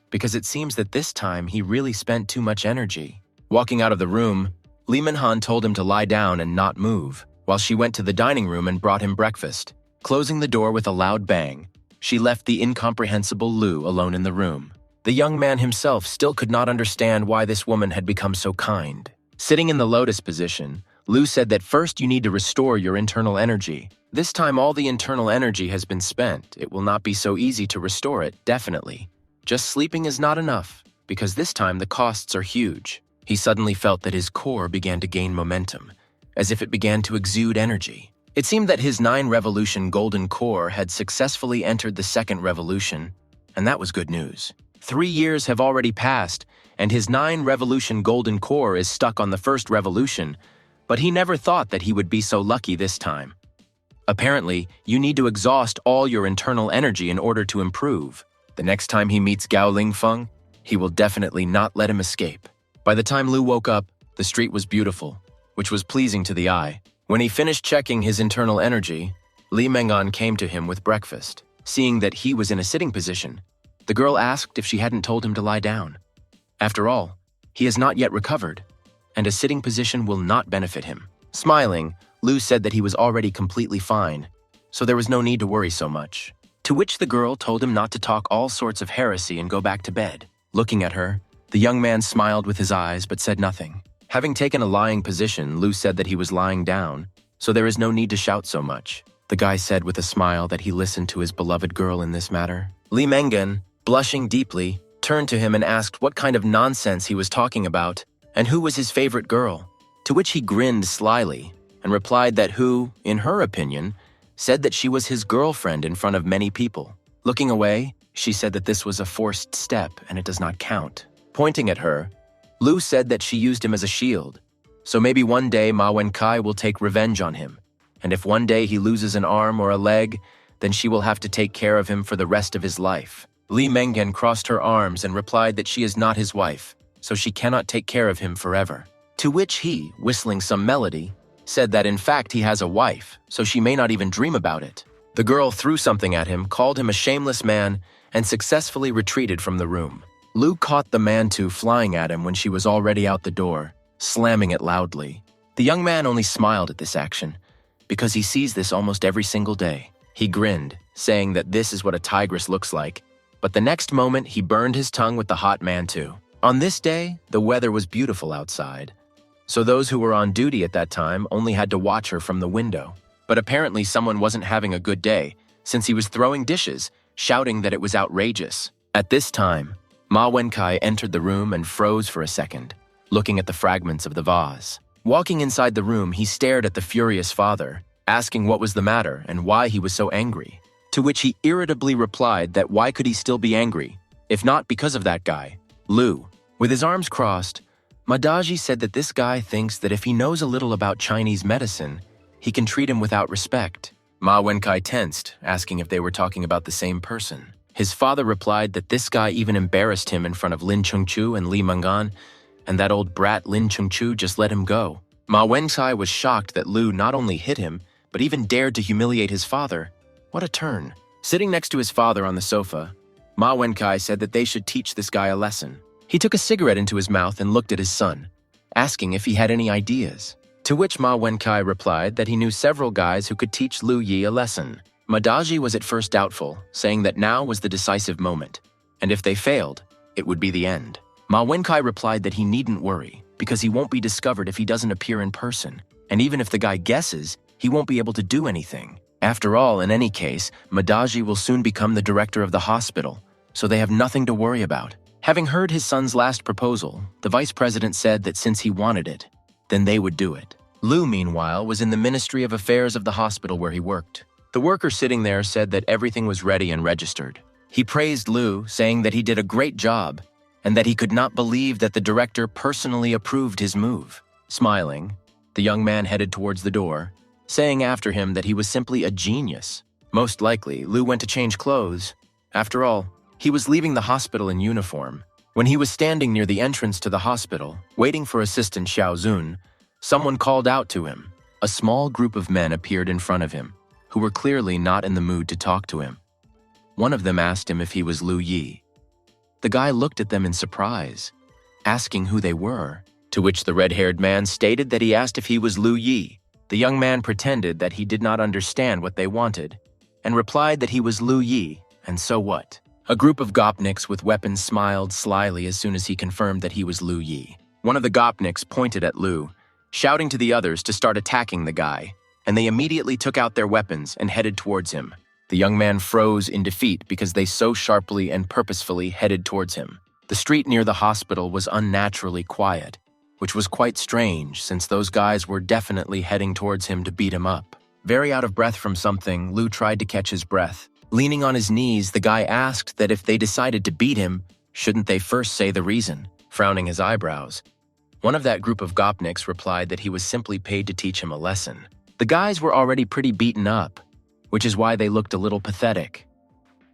because it seems that this time he really spent too much energy. Walking out of the room, Li Manhan told him to lie down and not move, while she went to the dining room and brought him breakfast. Closing the door with a loud bang, she left the incomprehensible Lu alone in the room. The young man himself still could not understand why this woman had become so kind. Sitting in the lotus position, Lu said that first you need to restore your internal energy. This time all the internal energy has been spent. It will not be so easy to restore it, definitely. Just sleeping is not enough, because this time the costs are huge. He suddenly felt that his core began to gain momentum, as if it began to exude energy. It seemed that his 9-revolution golden core had successfully entered the second revolution, and that was good news. 3 years have already passed, and his 9-revolution golden core is stuck on the first revolution, but he never thought that he would be so lucky this time. Apparently, you need to exhaust all your internal energy in order to improve. The next time he meets Gao Lingfeng, he will definitely not let him escape. By the time Lu woke up, the street was beautiful, which was pleasing to the eye. When he finished checking his internal energy, Li Mengan came to him with breakfast. Seeing that he was in a sitting position, the girl asked if she hadn't told him to lie down. After all, he has not yet recovered, and a sitting position will not benefit him. Smiling, Lu said that he was already completely fine, so there was no need to worry so much. To which the girl told him not to talk all sorts of heresy and go back to bed. Looking at her, the young man smiled with his eyes but said nothing. Having taken a lying position, Lu said that he was lying down, so there is no need to shout so much. The guy said with a smile that he listened to his beloved girl in this matter. Li Mengan, blushing deeply, turned to him and asked what kind of nonsense he was talking about and who was his favorite girl, to which he grinned slyly and replied that who, in her opinion, said that she was his girlfriend in front of many people. Looking away, she said that this was a forced step and it does not count. Pointing at her, Lu said that she used him as a shield, so maybe one day Ma Wenkai will take revenge on him, and if one day he loses an arm or a leg, then she will have to take care of him for the rest of his life. Li Mengan crossed her arms and replied that she is not his wife, so she cannot take care of him forever. To which he, whistling some melody, said that in fact he has a wife, so she may not even dream about it. The girl threw something at him, called him a shameless man, and successfully retreated from the room. Lu caught the mantu flying at him when she was already out the door, slamming it loudly. The young man only smiled at this action, because he sees this almost every single day. He grinned, saying that this is what a tigress looks like, but the next moment he burned his tongue with the hot mantu. On this day, the weather was beautiful outside, so those who were on duty at that time only had to watch her from the window. But apparently someone wasn't having a good day, since he was throwing dishes, shouting that it was outrageous. At this time, Ma Wenkai entered the room and froze for a second, looking at the fragments of the vase. Walking inside the room, he stared at the furious father, asking what was the matter and why he was so angry. To which he irritably replied that why could he still be angry, if not because of that guy, Lu. With his arms crossed, Madaji said that this guy thinks that if he knows a little about Chinese medicine, he can treat him without respect. Ma Wenkai tensed, asking if they were talking about the same person. His father replied that this guy even embarrassed him in front of Lin Chengchu and Li Mangan, and that old brat Lin Chengchu just let him go. Ma Wenkai was shocked that Lu not only hit him, but even dared to humiliate his father. What a turn. Sitting next to his father on the sofa, Ma Wenkai said that they should teach this guy a lesson. He took a cigarette into his mouth and looked at his son, asking if he had any ideas. To which Ma Wenkai replied that he knew several guys who could teach Lu Yi a lesson. Madaji was at first doubtful, saying that now was the decisive moment, and if they failed, it would be the end. Ma Wenkai replied that he needn't worry, because he won't be discovered if he doesn't appear in person, and even if the guy guesses, he won't be able to do anything. After all, in any case, Madaji will soon become the director of the hospital, so they have nothing to worry about. Having heard his son's last proposal, the vice president said that since he wanted it, then they would do it. Lu, meanwhile, was in the Ministry of Affairs of the hospital where he worked. The worker sitting there said that everything was ready and registered. He praised Lu, saying that he did a great job, and that he could not believe that the director personally approved his move. Smiling, the young man headed towards the door, saying after him that he was simply a genius. Most likely, Lu went to change clothes. After all, he was leaving the hospital in uniform. When he was standing near the entrance to the hospital, waiting for assistant Xiao Zun, someone called out to him. A small group of men appeared in front of him, who were clearly not in the mood to talk to him. One of them asked him if he was Lu Yi. The guy looked at them in surprise, asking who they were, to which the red-haired man stated that he asked if he was Lu Yi. The young man pretended that he did not understand what they wanted, and replied that he was Lu Yi, and so what? A group of gopniks with weapons smiled slyly as soon as he confirmed that he was Lu Yi. One of the gopniks pointed at Lu, shouting to the others to start attacking the guy, and they immediately took out their weapons and headed towards him. The young man froze in defeat because they so sharply and purposefully headed towards him. The street near the hospital was unnaturally quiet, which was quite strange since those guys were definitely heading towards him to beat him up. Very out of breath from something, Lu tried to catch his breath. Leaning on his knees, the guy asked that if they decided to beat him, shouldn't they first say the reason, frowning his eyebrows. One of that group of gopniks replied that he was simply paid to teach him a lesson. The guys were already pretty beaten up, which is why they looked a little pathetic.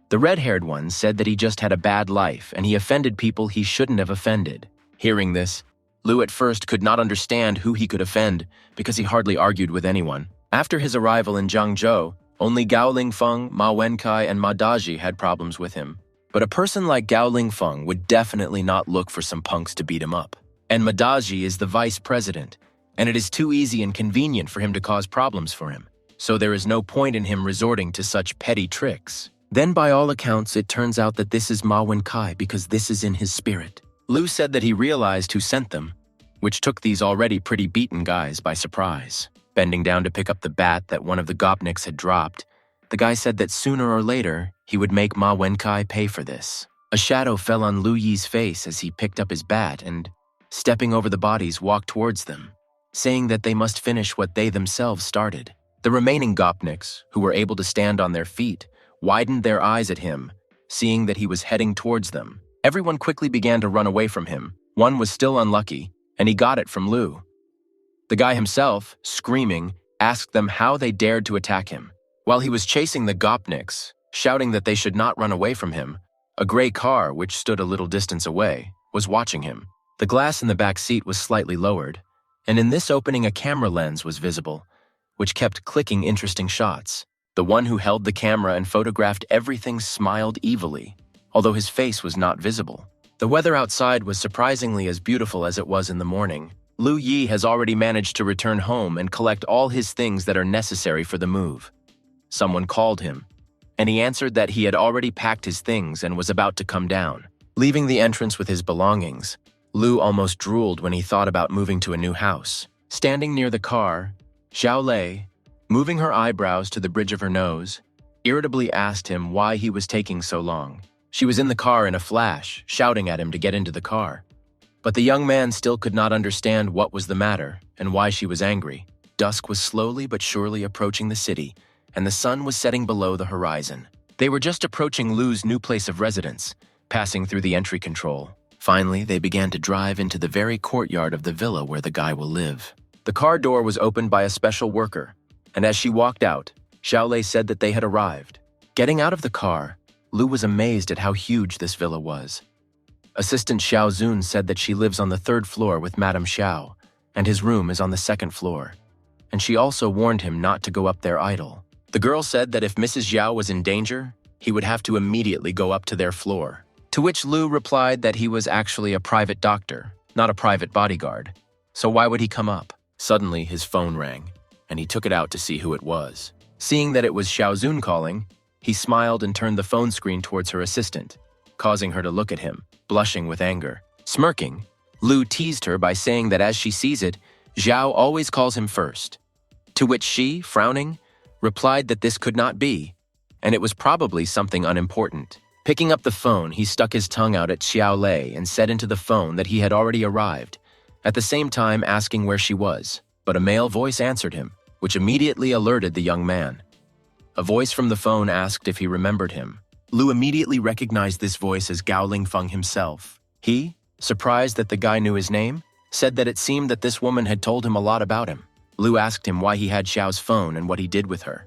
The red-haired one said that he just had a bad life and he offended people he shouldn't have offended. Hearing this, Lu at first could not understand who he could offend because he hardly argued with anyone. After his arrival in Zhangzhou, only Gao Lingfeng, Ma Wenkai, and Ma Daji had problems with him. But a person like Gao Lingfeng would definitely not look for some punks to beat him up. And Ma Daji is the vice president, and it is too easy and convenient for him to cause problems for him. So there is no point in him resorting to such petty tricks. Then by all accounts, it turns out that this is Ma Wenkai because this is in his spirit. Lu said that he realized who sent them, which took these already pretty beaten guys by surprise. Bending down to pick up the bat that one of the gopniks had dropped, the guy said that sooner or later he would make Ma Wenkai pay for this. A shadow fell on Lu Yi's face as he picked up his bat and, stepping over the bodies, walked towards them, saying that they must finish what they themselves started. The remaining gopniks, who were able to stand on their feet, widened their eyes at him, seeing that he was heading towards them. Everyone quickly began to run away from him. One was still unlucky, and he got it from Lu. The guy himself, screaming, asked them how they dared to attack him. While he was chasing the gopniks, shouting that they should not run away from him, a gray car, which stood a little distance away, was watching him. The glass in the back seat was slightly lowered, and in this opening a camera lens was visible, which kept clicking interesting shots. The one who held the camera and photographed everything smiled evilly, although his face was not visible. The weather outside was surprisingly as beautiful as it was in the morning. Lu Yi has already managed to return home and collect all his things that are necessary for the move. Someone called him, and he answered that he had already packed his things and was about to come down. Leaving the entrance with his belongings, Lu almost drooled when he thought about moving to a new house. Standing near the car, Xiao Lei, moving her eyebrows to the bridge of her nose, irritably asked him why he was taking so long. She was in the car in a flash, shouting at him to get into the car. But the young man still could not understand what was the matter and why she was angry. Dusk was slowly but surely approaching the city, and the sun was setting below the horizon. They were just approaching Lu's new place of residence, passing through the entry control. Finally, they began to drive into the very courtyard of the villa where the guy will live. The car door was opened by a special worker, and as she walked out, Xiao Lei said that they had arrived. Getting out of the car, Lu was amazed at how huge this villa was. Assistant Xiao Zun said that she lives on the 3rd floor with Madame Xiao, and his room is on the 2nd floor. And she also warned him not to go up there idle. The girl said that if Mrs. Xiao was in danger, he would have to immediately go up to their floor. To which Lu replied that he was actually a private doctor, not a private bodyguard. So why would he come up? Suddenly, his phone rang, and he took it out to see who it was. Seeing that it was Xiao Zun calling, he smiled and turned the phone screen towards her assistant, causing her to look at him, blushing with anger. Smirking, Lu teased her by saying that as she sees it, Xiao always calls him first. To which she, frowning, replied that this could not be, and it was probably something unimportant. Picking up the phone, he stuck his tongue out at Xiao Lei and said into the phone that he had already arrived, at the same time asking where she was. But a male voice answered him, which immediately alerted the young man. A voice from the phone asked if he remembered him. Lu immediately recognized this voice as Gao Lingfeng himself. He, surprised that the guy knew his name, said that it seemed that this woman had told him a lot about him. Lu asked him why he had Xiao's phone and what he did with her.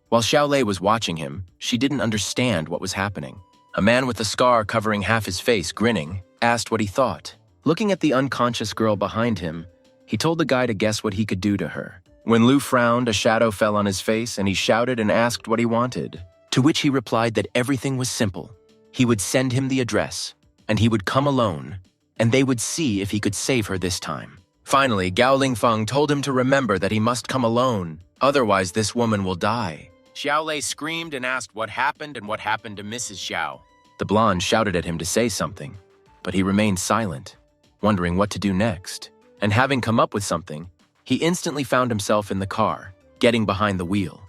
While Xiao Lei was watching him, she didn't understand what was happening. A man with a scar covering half his face, grinning, asked what he thought. Looking at the unconscious girl behind him, he told the guy to guess what he could do to her. When Lu frowned, a shadow fell on his face and he shouted and asked what he wanted. To which he replied that everything was simple. He would send him the address, and he would come alone, and they would see if he could save her this time. Finally, Gao Lingfeng told him to remember that he must come alone, otherwise this woman will die. Xiao Lei screamed and asked what happened to Mrs. Xiao. The blonde shouted at him to say something, but he remained silent, wondering what to do next. And having come up with something, he instantly found himself in the car, getting behind the wheel.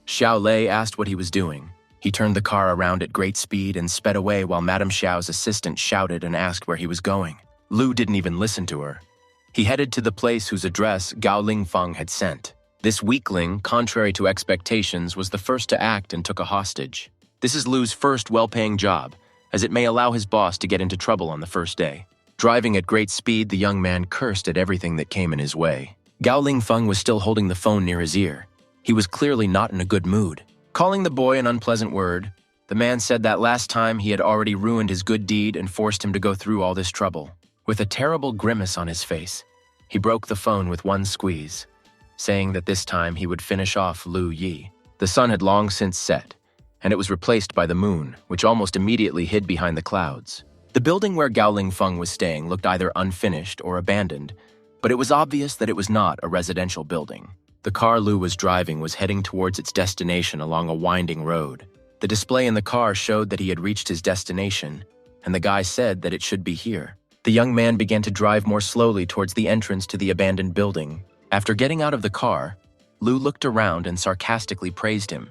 Xiao Lei asked what he was doing. He turned the car around at great speed and sped away while Madame Xiao's assistant shouted and asked where he was going. Lu didn't even listen to her. He headed to the place whose address Gao Lingfeng had sent. This weakling, contrary to expectations, was the first to act and took a hostage. This is Lu's first well-paying job, as it may allow his boss to get into trouble on the first day. Driving at great speed, the young man cursed at everything that came in his way. Gao Lingfeng was still holding the phone near his ear. He was clearly not in a good mood. Calling the boy an unpleasant word, the man said that last time he had already ruined his good deed and forced him to go through all this trouble. With a terrible grimace on his face, he broke the phone with one squeeze, saying that this time he would finish off Lu Yi. The sun had long since set, and it was replaced by the moon, which almost immediately hid behind the clouds. The building where Gao Lingfeng was staying looked either unfinished or abandoned, but it was obvious that it was not a residential building. The car Lu was driving was heading towards its destination along a winding road. The display in the car showed that he had reached his destination, and the guy said that it should be here. The young man began to drive more slowly towards the entrance to the abandoned building. After getting out of the car, Lu looked around and sarcastically praised him,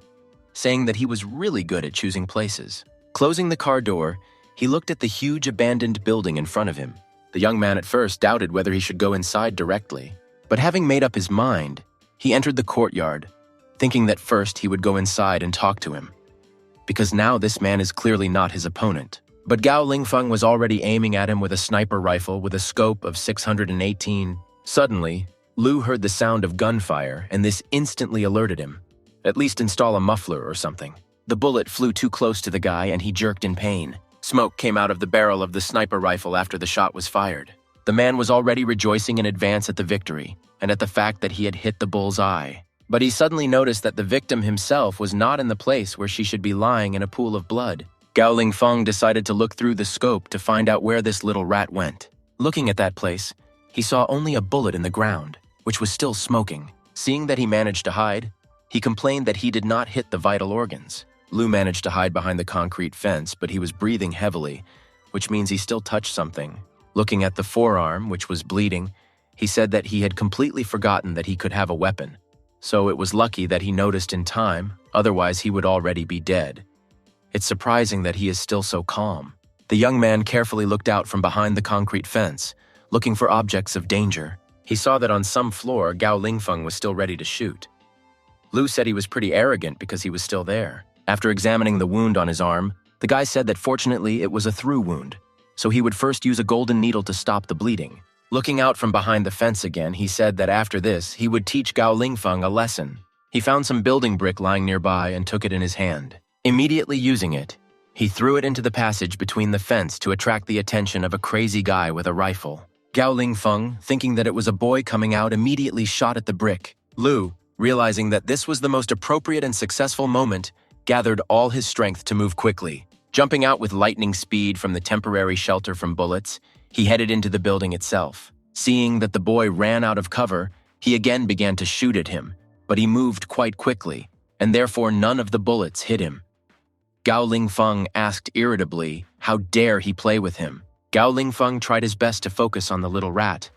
saying that he was really good at choosing places. Closing the car door, he looked at the huge abandoned building in front of him. The young man at first doubted whether he should go inside directly, but having made up his mind, he entered the courtyard, thinking that first he would go inside and talk to him, because now this man is clearly not his opponent. But Gao Lingfeng was already aiming at him with a sniper rifle with a scope of 618. Suddenly, Lu heard the sound of gunfire, and this instantly alerted him. At least install a muffler or something. The bullet flew too close to the guy and he jerked in pain. Smoke came out of the barrel of the sniper rifle after the shot was fired. The man was already rejoicing in advance at the victory and at the fact that he had hit the bull's eye. But he suddenly noticed that the victim himself was not in the place where she should be lying in a pool of blood. Gao Lingfeng decided to look through the scope to find out where this little rat went. Looking at that place, he saw only a bullet in the ground, which was still smoking. Seeing that he managed to hide, he complained that he did not hit the vital organs. Lu managed to hide behind the concrete fence, but he was breathing heavily, which means he still touched something. Looking at the forearm, which was bleeding, he said that he had completely forgotten that he could have a weapon. So it was lucky that he noticed in time, otherwise he would already be dead. It's surprising that he is still so calm. The young man carefully looked out from behind the concrete fence, looking for objects of danger. He saw that on some floor, Gao Lingfeng was still ready to shoot. Lu said he was pretty arrogant because he was still there. After examining the wound on his arm, the guy said that fortunately it was a through wound, so he would first use a golden needle to stop the bleeding. Looking out from behind the fence again, he said that after this, he would teach Gao Lingfeng a lesson. He found some building brick lying nearby and took it in his hand. Immediately using it, he threw it into the passage between the fence to attract the attention of a crazy guy with a rifle. Gao Lingfeng, thinking that it was a boy coming out, immediately shot at the brick. Lu, realizing that this was the most appropriate and successful moment, gathered all his strength to move quickly. Jumping out with lightning speed from the temporary shelter from bullets, he headed into the building itself. Seeing that the boy ran out of cover, he again began to shoot at him, but he moved quite quickly, and therefore none of the bullets hit him. Gao Lingfeng asked irritably, how dare he play with him? Gao Lingfeng tried his best to focus on the little rat,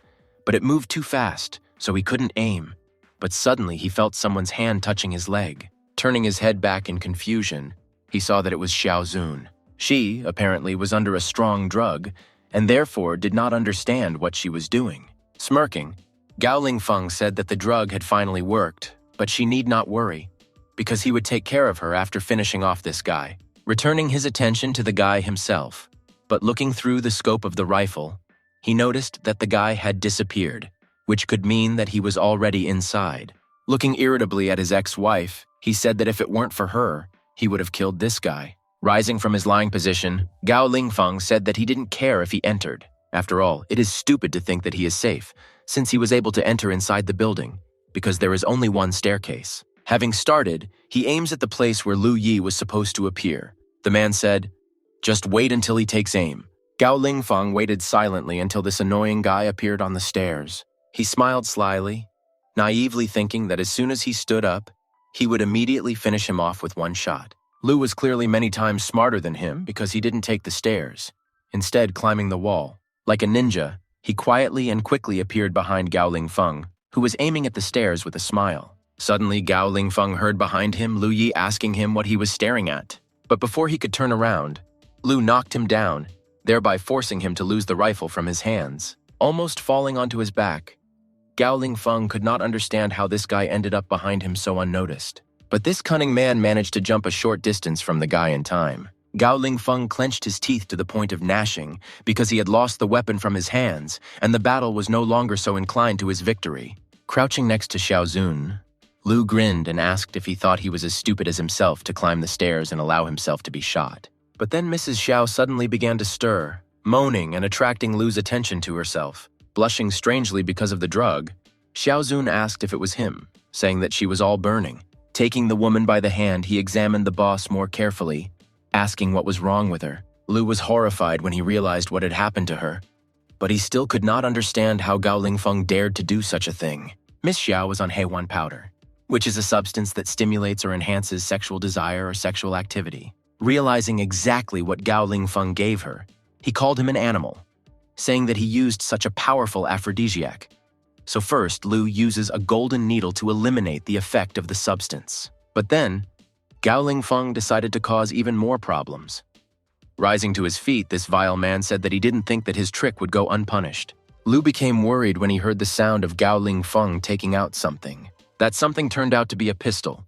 but it moved too fast, so he couldn't aim. But suddenly he felt someone's hand touching his leg. Turning his head back in confusion, he saw that it was Xiao Zun. She, apparently, was under a strong drug, and therefore did not understand what she was doing. Smirking, Gao Lingfeng said that the drug had finally worked, but she need not worry, because he would take care of her after finishing off this guy. Returning his attention to the guy himself, but looking through the scope of the rifle, he noticed that the guy had disappeared, which could mean that he was already inside. Looking irritably at his ex-wife, he said that if it weren't for her, he would have killed this guy. Rising from his lying position, Gao Lingfeng said that he didn't care if he entered. After all, it is stupid to think that he is safe, since he was able to enter inside the building, because there is only one staircase. Having started, he aims at the place where Lu Yi was supposed to appear. The man said, "Just wait until he takes aim." Gao Lingfeng waited silently until this annoying guy appeared on the stairs. He smiled slyly, naively thinking that as soon as he stood up, he would immediately finish him off with one shot. Lu was clearly many times smarter than him because he didn't take the stairs, instead climbing the wall. Like a ninja, he quietly and quickly appeared behind Gao Lingfeng, who was aiming at the stairs with a smile. Suddenly, Gao Lingfeng heard behind him Lu Yi asking him what he was staring at. But before he could turn around, Lu knocked him down, thereby forcing him to lose the rifle from his hands. Almost falling onto his back, Gao Lingfeng could not understand how this guy ended up behind him so unnoticed. But this cunning man managed to jump a short distance from the guy in time. Gao Lingfeng clenched his teeth to the point of gnashing because he had lost the weapon from his hands, and the battle was no longer so inclined to his victory. Crouching next to Xiao Zun, Lu grinned and asked if he thought he was as stupid as himself to climb the stairs and allow himself to be shot. But then Mrs. Xiao suddenly began to stir, moaning and attracting Lu's attention to herself. Blushing strangely because of the drug, Xiao Zun asked if it was him, saying that she was all burning. Taking the woman by the hand, he examined the boss more carefully, asking what was wrong with her. Lu was horrified when he realized what had happened to her, but he still could not understand how Gao Lingfeng dared to do such a thing. Miss Xiao was on Heiwan powder, which is a substance that stimulates or enhances sexual desire or sexual activity. Realizing exactly what Gao Lingfeng gave her, he called him an animal. saying that he used such a powerful aphrodisiac. So first, Lu uses a golden needle to eliminate the effect of the substance. But then, Gao Lingfeng decided to cause even more problems. Rising to his feet, this vile man said that he didn't think that his trick would go unpunished. Lu became worried when he heard the sound of Gao Lingfeng taking out something. That something turned out to be a pistol,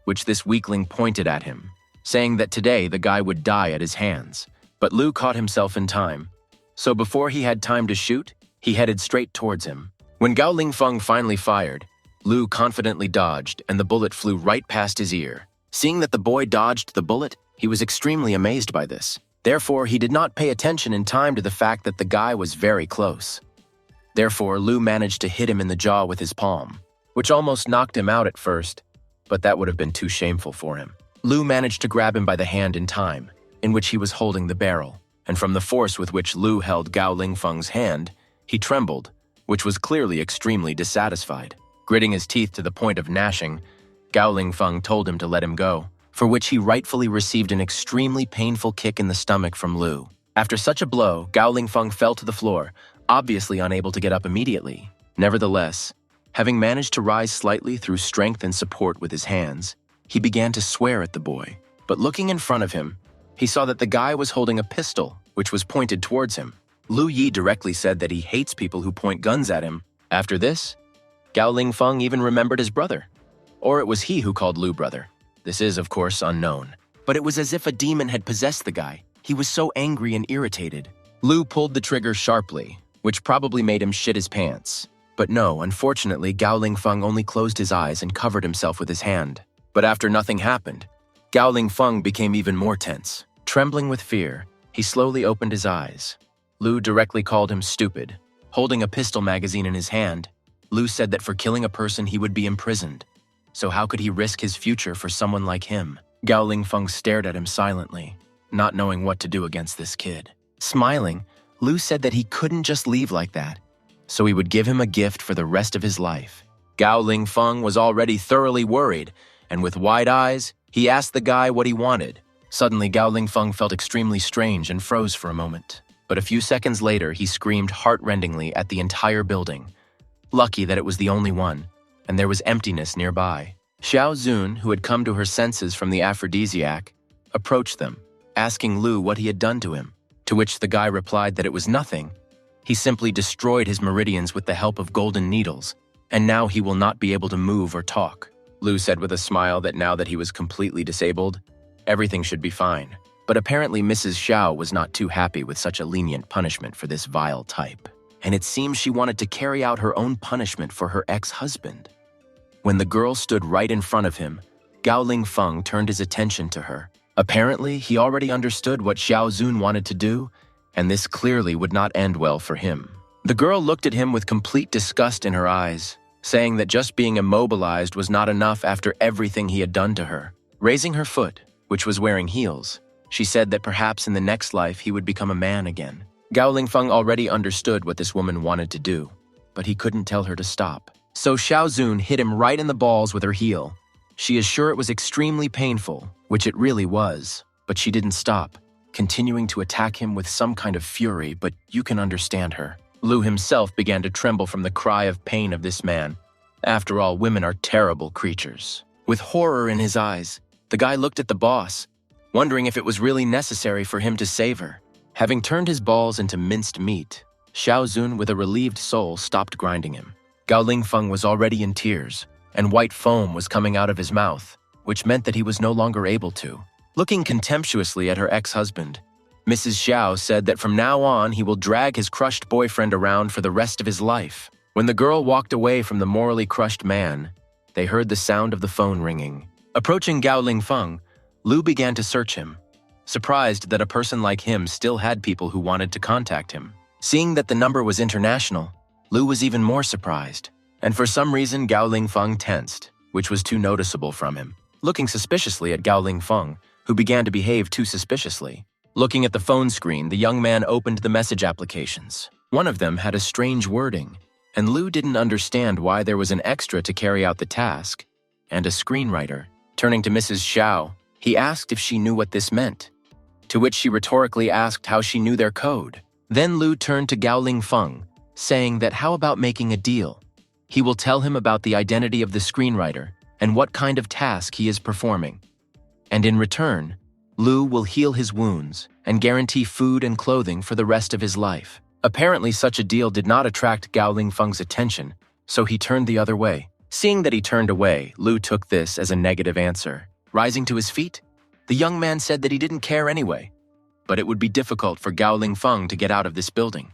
which this weakling pointed at him, saying that today the guy would die at his hands. But Lu caught himself in time. So before he had time to shoot, he headed straight towards him. When Gao Lingfeng finally fired, Lu confidently dodged and the bullet flew right past his ear. Seeing that the boy dodged the bullet, he was extremely amazed by this. Therefore, he did not pay attention in time to the fact that the guy was very close. Therefore, Lu managed to hit him in the jaw with his palm, which almost knocked him out at first, but that would have been too shameful for him. Lu managed to grab him by the hand in time, in which he was holding the barrel, and from the force with which Lu held Gao Lingfeng's hand, he trembled, which was clearly extremely dissatisfied. Gritting his teeth to the point of gnashing, Gao Lingfeng told him to let him go, for which he rightfully received an extremely painful kick in the stomach from Lu. After such a blow, Gao Lingfeng fell to the floor, obviously unable to get up immediately. Nevertheless, having managed to rise slightly through strength and support with his hands, he began to swear at the boy. But looking in front of him, he saw that the guy was holding a pistol, which was pointed towards him. Lu Yi directly said that he hates people who point guns at him. After this, Gao Lingfeng even remembered his brother. Or it was he who called Lu brother. This is, of course, unknown. But it was as if a demon had possessed the guy. He was so angry and irritated. Lu pulled the trigger sharply, which probably made him shit his pants. But no, unfortunately, Gao Lingfeng only closed his eyes and covered himself with his hand. But after nothing happened, Gao Lingfeng became even more tense. Trembling with fear, he slowly opened his eyes. Lu directly called him stupid. Holding a pistol magazine in his hand, Lu said that for killing a person he would be imprisoned. So how could he risk his future for someone like him? Gao Lingfeng stared at him silently, not knowing what to do against this kid. Smiling, Lu said that he couldn't just leave like that, so he would give him a gift for the rest of his life. Gao Lingfeng was already thoroughly worried, and with wide eyes, he asked the guy what he wanted. Suddenly, Gao Lingfeng felt extremely strange and froze for a moment. But a few seconds later, he screamed heart-rendingly at the entire building. Lucky that it was the only one, and there was emptiness nearby. Xiao Zun, who had come to her senses from the aphrodisiac, approached them, asking Lu what he had done to him, to which the guy replied that it was nothing. He simply destroyed his meridians with the help of golden needles, and now he will not be able to move or talk. Lu said with a smile that now that he was completely disabled, everything should be fine. But apparently Mrs. Xiao was not too happy with such a lenient punishment for this vile type, and it seems she wanted to carry out her own punishment for her ex-husband. When the girl stood right in front of him, Gao Lingfeng turned his attention to her. Apparently, he already understood what Xiao Zun wanted to do, and this clearly would not end well for him. The girl looked at him with complete disgust in her eyes, saying that just being immobilized was not enough after everything he had done to her. Raising her foot, which was wearing heels, she said that perhaps in the next life he would become a man again. Gao Lingfeng already understood what this woman wanted to do, but he couldn't tell her to stop. So Xiao Zun hit him right in the balls with her heel. She is sure it was extremely painful, which it really was, but she didn't stop, continuing to attack him with some kind of fury, but you can understand her. Lu himself began to tremble from the cry of pain of this man. After all, women are terrible creatures. With horror in his eyes, the guy looked at the boss, wondering if it was really necessary for him to save her. Having turned his balls into minced meat, Xiao Zun, with a relieved soul, stopped grinding him. Gao Lingfeng was already in tears, and white foam was coming out of his mouth, which meant that he was no longer able to. Looking contemptuously at her ex-husband, Mrs. Xiao said that from now on he will drag his crushed boyfriend around for the rest of his life. When the girl walked away from the morally crushed man, they heard the sound of the phone ringing. Approaching Gao Lingfeng, Lu began to search him, surprised that a person like him still had people who wanted to contact him. Seeing that the number was international, Lu was even more surprised, and for some reason Gao Lingfeng tensed, which was too noticeable from him. Looking suspiciously at Gao Lingfeng, who began to behave too suspiciously. Looking at the phone screen, the young man opened the message applications. One of them had a strange wording, and Lu didn't understand why there was an extra to carry out the task, and a screenwriter. Turning to Mrs. Xiao, he asked if she knew what this meant, to which she rhetorically asked how she knew their code. Then Lu turned to Gao Lingfeng, saying that how about making a deal? He will tell him about the identity of the screenwriter and what kind of task he is performing. And in return, Lu will heal his wounds and guarantee food and clothing for the rest of his life. Apparently, such a deal did not attract Gao Lingfeng's attention, so he turned the other way. Seeing that he turned away, Lu took this as a negative answer. Rising to his feet, the young man said that he didn't care anyway, but it would be difficult for Gao Lingfeng to get out of this building.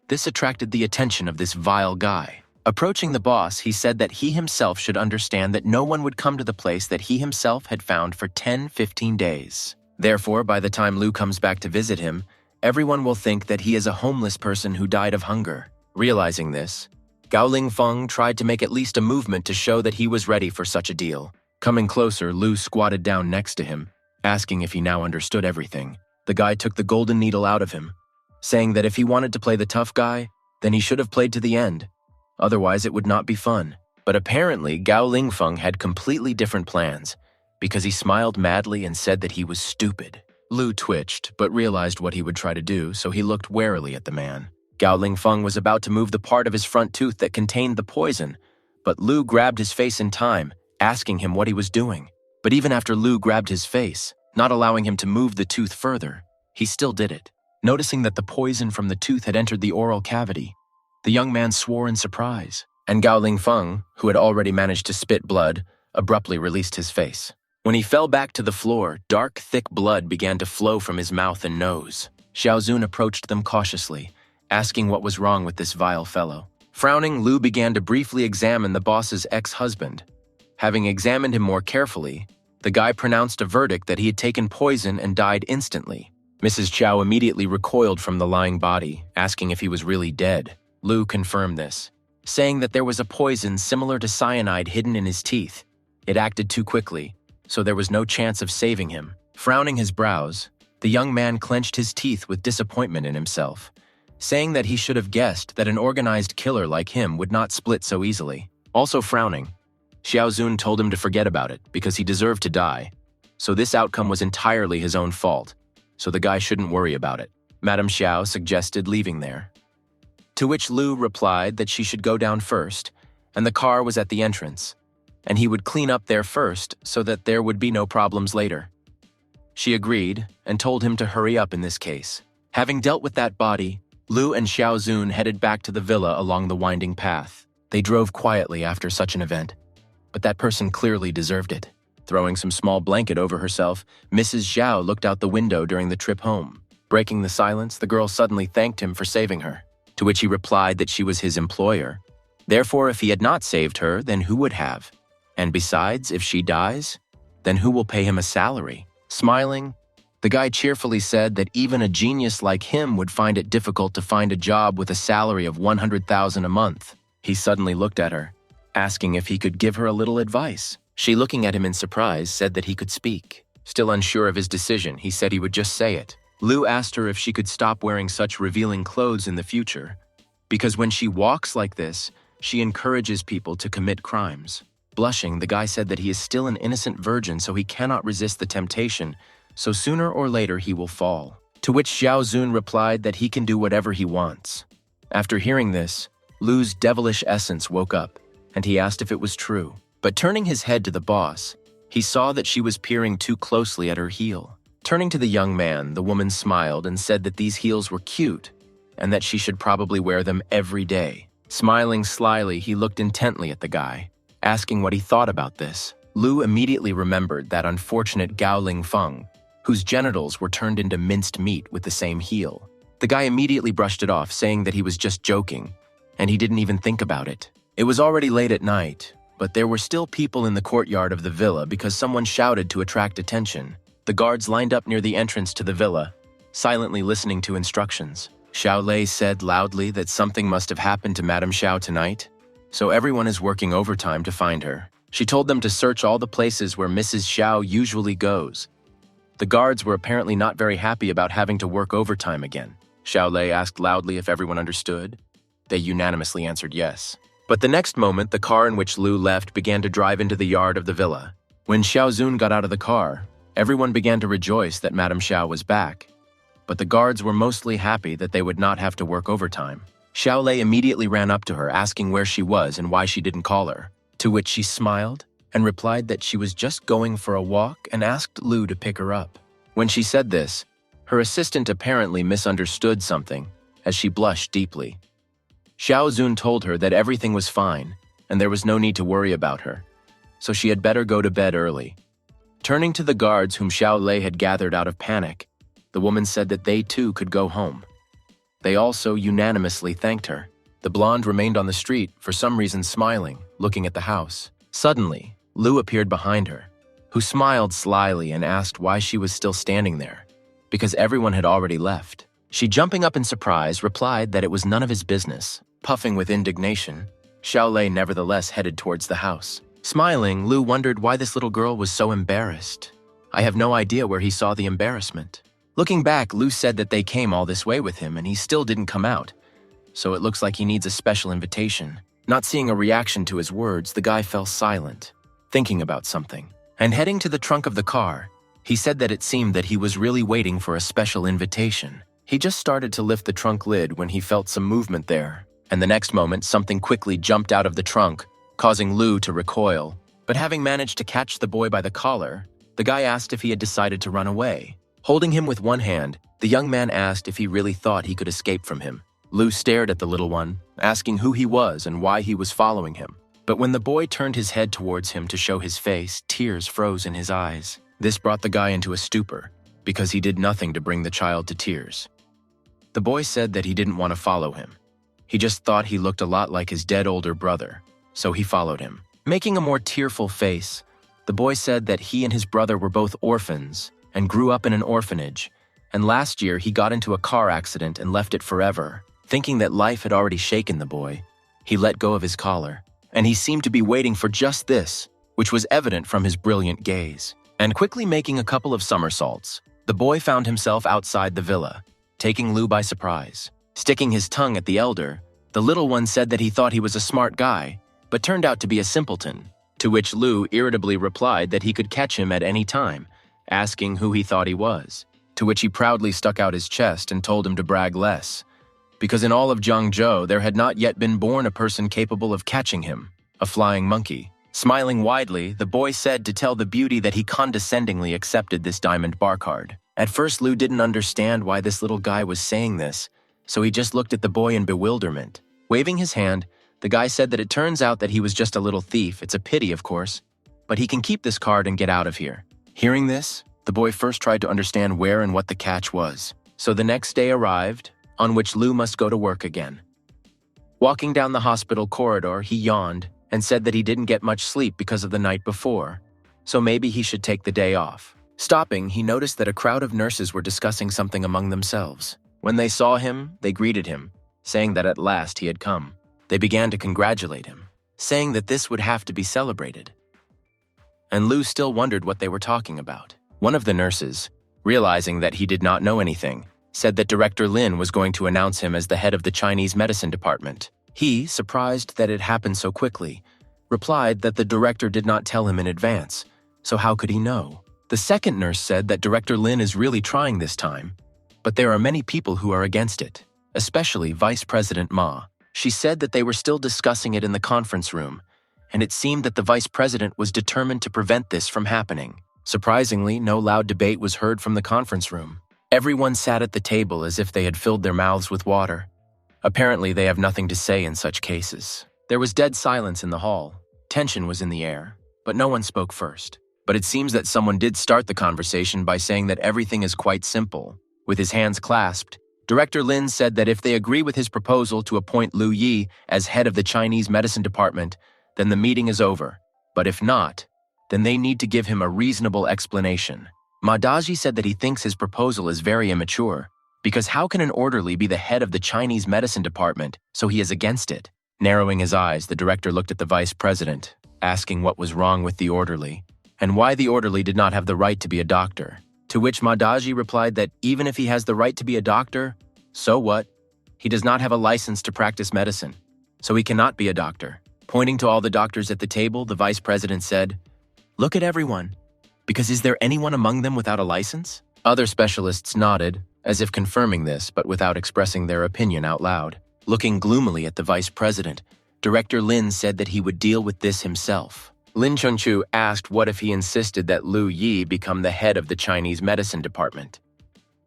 This attracted the attention of this vile guy. Approaching the boss, he said that he himself should understand that no one would come to the place that he himself had found for 10-15 days. Therefore, by the time Lu comes back to visit him, everyone will think that he is a homeless person who died of hunger. Realizing this, Gao Lingfeng tried to make at least a movement to show that he was ready for such a deal. Coming closer, Lu squatted down next to him, asking if he now understood everything. The guy took the golden needle out of him, saying that if he wanted to play the tough guy, then he should have played to the end. Otherwise, it would not be fun. But apparently, Gao Lingfeng had completely different plans, because he smiled madly and said that he was stupid. Lu twitched, but realized what he would try to do, so he looked warily at the man. Gao Lingfeng was about to move the part of his front tooth that contained the poison, but Lu grabbed his face in time, asking him what he was doing. But even after Lu grabbed his face, not allowing him to move the tooth further, he still did it. Noticing that the poison from the tooth had entered the oral cavity, the young man swore in surprise, and Gao Lingfeng, who had already managed to spit blood, abruptly released his face. When he fell back to the floor, dark, thick blood began to flow from his mouth and nose. Xiao Zun approached them cautiously, asking what was wrong with this vile fellow. Frowning, Lu began to briefly examine the boss's ex-husband. Having examined him more carefully, the guy pronounced a verdict that he had taken poison and died instantly. Mrs. Chow immediately recoiled from the lying body, asking if he was really dead. Lu confirmed this, saying that there was a poison similar to cyanide hidden in his teeth. It acted too quickly, so there was no chance of saving him. Frowning his brows, the young man clenched his teeth with disappointment in himself, saying that he should have guessed that an organized killer like him would not split so easily. Also frowning, Xiao Zun told him to forget about it because he deserved to die, so this outcome was entirely his own fault, so the guy shouldn't worry about it. Madame Xiao suggested leaving there, to which Lu replied that she should go down first, and the car was at the entrance, and he would clean up there first so that there would be no problems later. She agreed and told him to hurry up in this case. Having dealt with that body, Lu and Xiao Zun headed back to the villa along the winding path. They drove quietly after such an event, but that person clearly deserved it. Throwing some small blanket over herself, Mrs. Zhao looked out the window during the trip home. Breaking the silence, the girl suddenly thanked him for saving her, to which he replied that she was his employer. Therefore, if he had not saved her, then who would have? And besides, if she dies, then who will pay him a salary? Smiling, the guy cheerfully said that even a genius like him would find it difficult to find a job with a salary of 100,000 a month. He suddenly looked at her, asking if he could give her a little advice. She, looking at him in surprise, said that he could speak. Still unsure of his decision, he said he would just say it. Lu asked her if she could stop wearing such revealing clothes in the future, because when she walks like this, she encourages people to commit crimes. Blushing, the guy said that he is still an innocent virgin, so he cannot resist the temptation, so sooner or later he will fall. To which Xiao Zun replied that he can do whatever he wants. After hearing this, Lu's devilish essence woke up, and he asked if it was true. But turning his head to the boss, he saw that she was peering too closely at her heel. Turning to the young man, the woman smiled and said that these heels were cute, and that she should probably wear them every day. Smiling slyly, he looked intently at the guy, asking what he thought about this. Lu immediately remembered that unfortunate Gao Lingfeng, whose genitals were turned into minced meat with the same heel. The guy immediately brushed it off, saying that he was just joking, and he didn't even think about it. It was already late at night, but there were still people in the courtyard of the villa because someone shouted to attract attention. The guards lined up near the entrance to the villa, silently listening to instructions. Xiao Lei said loudly that something must have happened to Madame Xiao tonight, so everyone is working overtime to find her. She told them to search all the places where Mrs. Xiao usually goes. The guards were apparently not very happy about having to work overtime again. Xiao Lei asked loudly if everyone understood. They unanimously answered yes. But the next moment, the car in which Lu left began to drive into the yard of the villa. When Xiao Zun got out of the car, everyone began to rejoice that Madame Xiao was back. but the guards were mostly happy that they would not have to work overtime. Xiao Lei immediately ran up to her, asking where she was and why she didn't call her, to which she smiled and replied that she was just going for a walk and asked Lu to pick her up. When she said this, her assistant apparently misunderstood something, as she blushed deeply. Xiao Zun told her that everything was fine and there was no need to worry about her, so she had better go to bed early. Turning to the guards whom Xiao Lei had gathered out of panic, the woman said that they too could go home. They also unanimously thanked her. The blonde remained on the street, for some reason smiling, looking at the house. Suddenly, Lu appeared behind her, who smiled slyly and asked why she was still standing there, because everyone had already left. She, jumping up in surprise, replied that it was none of his business. Puffing with indignation, Xiao Lei nevertheless headed towards the house. Smiling, Lu wondered why this little girl was so embarrassed. I have no idea where he saw the embarrassment. Looking back, Lu said that they came all this way with him and he still didn't come out, so it looks like he needs a special invitation. Not seeing a reaction to his words, the guy fell silent, thinking about something. And heading to the trunk of the car, he said that it seemed that he was really waiting for a special invitation. He just started to lift the trunk lid when he felt some movement there, and the next moment something quickly jumped out of the trunk, causing Lu to recoil. But having managed to catch the boy by the collar, the guy asked if he had decided to run away. Holding him with one hand, the young man asked if he really thought he could escape from him. Lu stared at the little one, asking who he was and why he was following him. But when the boy turned his head towards him to show his face, tears froze in his eyes. This brought the guy into a stupor, because he did nothing to bring the child to tears. The boy said that he didn't want to follow him. He just thought he looked a lot like his dead older brother, so he followed him. Making a more tearful face, the boy said that he and his brother were both orphans and grew up in an orphanage, and last year he got into a car accident and left it forever. Thinking that life had already shaken the boy, he let go of his collar, and he seemed to be waiting for just this, which was evident from his brilliant gaze. And quickly making a couple of somersaults, the boy found himself outside the villa, taking Lu by surprise. Sticking his tongue at the elder, the little one said that he thought he was a smart guy, but turned out to be a simpleton, to which Lu irritably replied that he could catch him at any time, asking who he thought he was, to which he proudly stuck out his chest and told him to brag less, because in all of Jiangzhou there had not yet been born a person capable of catching him, a flying monkey. Smiling widely, the boy said to tell the beauty that he condescendingly accepted this diamond bar card. At first, Lu didn't understand why this little guy was saying this, so he just looked at the boy in bewilderment. Waving his hand, the guy said that it turns out that he was just a little thief. It's a pity, of course, but he can keep this card and get out of here. Hearing this, the boy first tried to understand where and what the catch was. So the next day arrived, on which Lu must go to work again. Walking down the hospital corridor, he yawned and said that he didn't get much sleep because of the night before, so maybe he should take the day off. Stopping, he noticed that a crowd of nurses were discussing something among themselves. When they saw him, they greeted him, saying that at last he had come. They began to congratulate him, saying that this would have to be celebrated. And Lu still wondered what they were talking about. One of the nurses, realizing that he did not know anything, said that Director Lin was going to announce him as the head of the Chinese medicine department. He, surprised that it happened so quickly, replied that the director did not tell him in advance, so how could he know? The second nurse said that Director Lin is really trying this time, but there are many people who are against it, especially Vice President Ma. She said that they were still discussing it in the conference room, and it seemed that the vice president was determined to prevent this from happening. Surprisingly, no loud debate was heard from the conference room. Everyone sat at the table as if they had filled their mouths with water. Apparently, they have nothing to say in such cases. There was dead silence in the hall. Tension was in the air, but no one spoke first. But it seems that someone did start the conversation by saying that everything is quite simple. With his hands clasped, Director Lin said that if they agree with his proposal to appoint Lu Yi as head of the Chinese medicine department, then the meeting is over. But if not, then they need to give him a reasonable explanation. Ma Daji said that he thinks his proposal is very immature, because how can an orderly be the head of the Chinese medicine department, so he is against it? Narrowing his eyes, the director looked at the vice president, asking what was wrong with the orderly, and why the orderly did not have the right to be a doctor. To which Ma Daji replied that even if he has the right to be a doctor, so what? He does not have a license to practice medicine, so he cannot be a doctor. Pointing to all the doctors at the table, the vice president said, "Look at everyone, because is there anyone among them without a license?" Other specialists nodded, as if confirming this but without expressing their opinion out loud. Looking gloomily at the vice president, Director Lin said that he would deal with this himself. Lin Chengchu asked what if he insisted that Lu Yi become the head of the Chinese medicine department.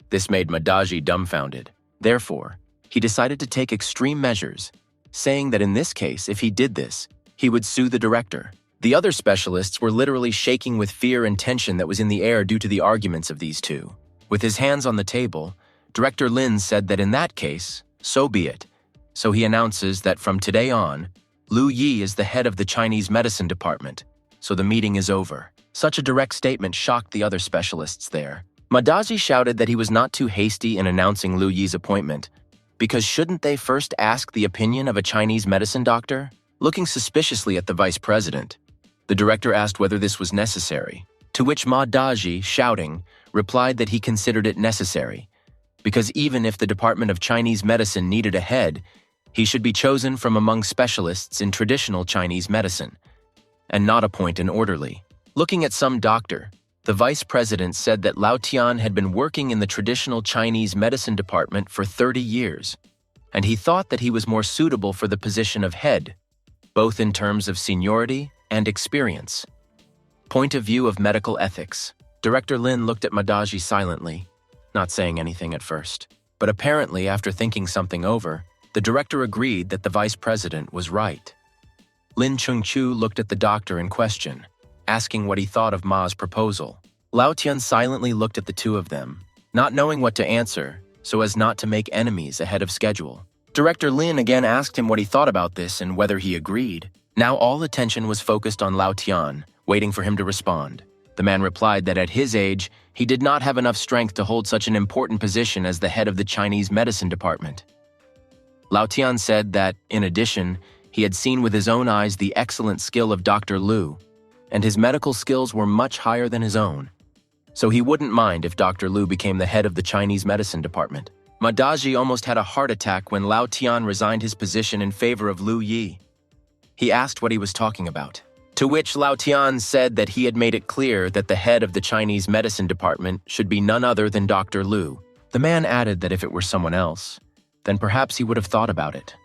This made Madaji dumbfounded. Therefore, he decided to take extreme measures, saying that in this case, if he did this, he would sue the director. The other specialists were literally shaking with fear and tension that was in the air due to the arguments of these two. With his hands on the table, Director Lin said that in that case, so be it. So he announces that from today on, Lu Yi is the head of the Chinese medicine department, so the meeting is over. Such a direct statement shocked the other specialists there. Madaji shouted that he was not too hasty in announcing Lu Yi's appointment, because shouldn't they first ask the opinion of a Chinese medicine doctor? Looking suspiciously at the vice president, the director asked whether this was necessary, to which Madaji, shouting, replied that he considered it necessary, because even if the Department of Chinese Medicine needed a head, he should be chosen from among specialists in traditional Chinese medicine, and not appoint an orderly. Looking at some doctor, the vice president said that Lao Tian had been working in the traditional Chinese medicine department for 30 years, and he thought that he was more suitable for the position of head, both in terms of seniority and experience. Point of view of medical ethics. Director Lin looked at Madaji silently, not saying anything at first. But apparently, after thinking something over, the director agreed that the vice president was right. Lin Chengchu looked at the doctor in question, asking what he thought of Ma's proposal. Lao Tian silently looked at the two of them, not knowing what to answer, so as not to make enemies ahead of schedule. Director Lin again asked him what he thought about this and whether he agreed. Now all attention was focused on Lao Tian, waiting for him to respond. The man replied that at his age, he did not have enough strength to hold such an important position as the head of the Chinese medicine department. Lao Tian said that, in addition, he had seen with his own eyes the excellent skill of Dr. Lu, and his medical skills were much higher than his own. So he wouldn't mind if Dr. Lu became the head of the Chinese medicine department. Madaji almost had a heart attack when Lao Tian resigned his position in favor of Lu Yi. He asked what he was talking about, to which Lao Tian said that he had made it clear that the head of the Chinese medicine department should be none other than Dr. Lu. The man added that if it were someone else, then perhaps he would have thought about it.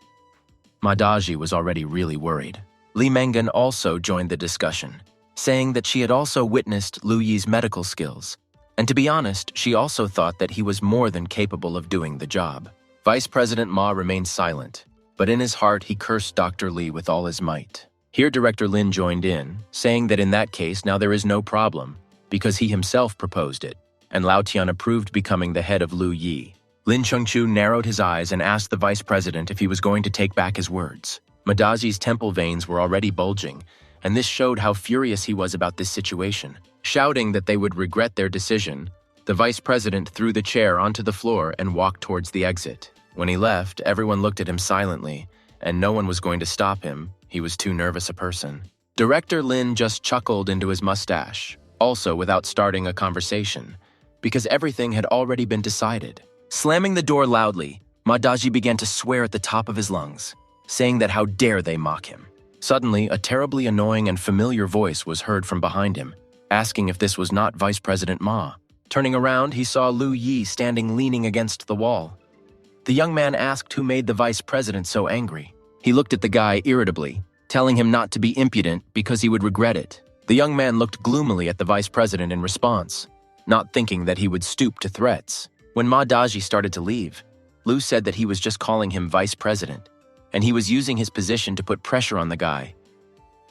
Madaji was already really worried. Li Mengan also joined the discussion, saying that she had also witnessed Lu Yi's medical skills, and to be honest, she also thought that he was more than capable of doing the job. Vice President Ma remained silent, but in his heart he cursed Dr. Li with all his might. Here Director Lin joined in, saying that in that case now there is no problem, because he himself proposed it, and Lao Tian approved becoming the head of Lu Yi. Lin Chengchu narrowed his eyes and asked the vice president if he was going to take back his words. Madaji's temple veins were already bulging, and this showed how furious he was about this situation. Shouting that they would regret their decision, the vice president threw the chair onto the floor and walked towards the exit. When he left, everyone looked at him silently, and no one was going to stop him. He was too nervous a person. Director Lin just chuckled into his mustache, also without starting a conversation, because everything had already been decided. Slamming the door loudly, Madaji began to swear at the top of his lungs, saying that how dare they mock him. Suddenly, a terribly annoying and familiar voice was heard from behind him, asking if this was not Vice President Ma. Turning around, he saw Lu Yi standing leaning against the wall. The young man asked who made the vice president so angry. He looked at the guy irritably, telling him not to be impudent because he would regret it. The young man looked gloomily at the vice president in response, not thinking that he would stoop to threats. When Madaji started to leave, Lu said that he was just calling him vice president, and he was using his position to put pressure on the guy.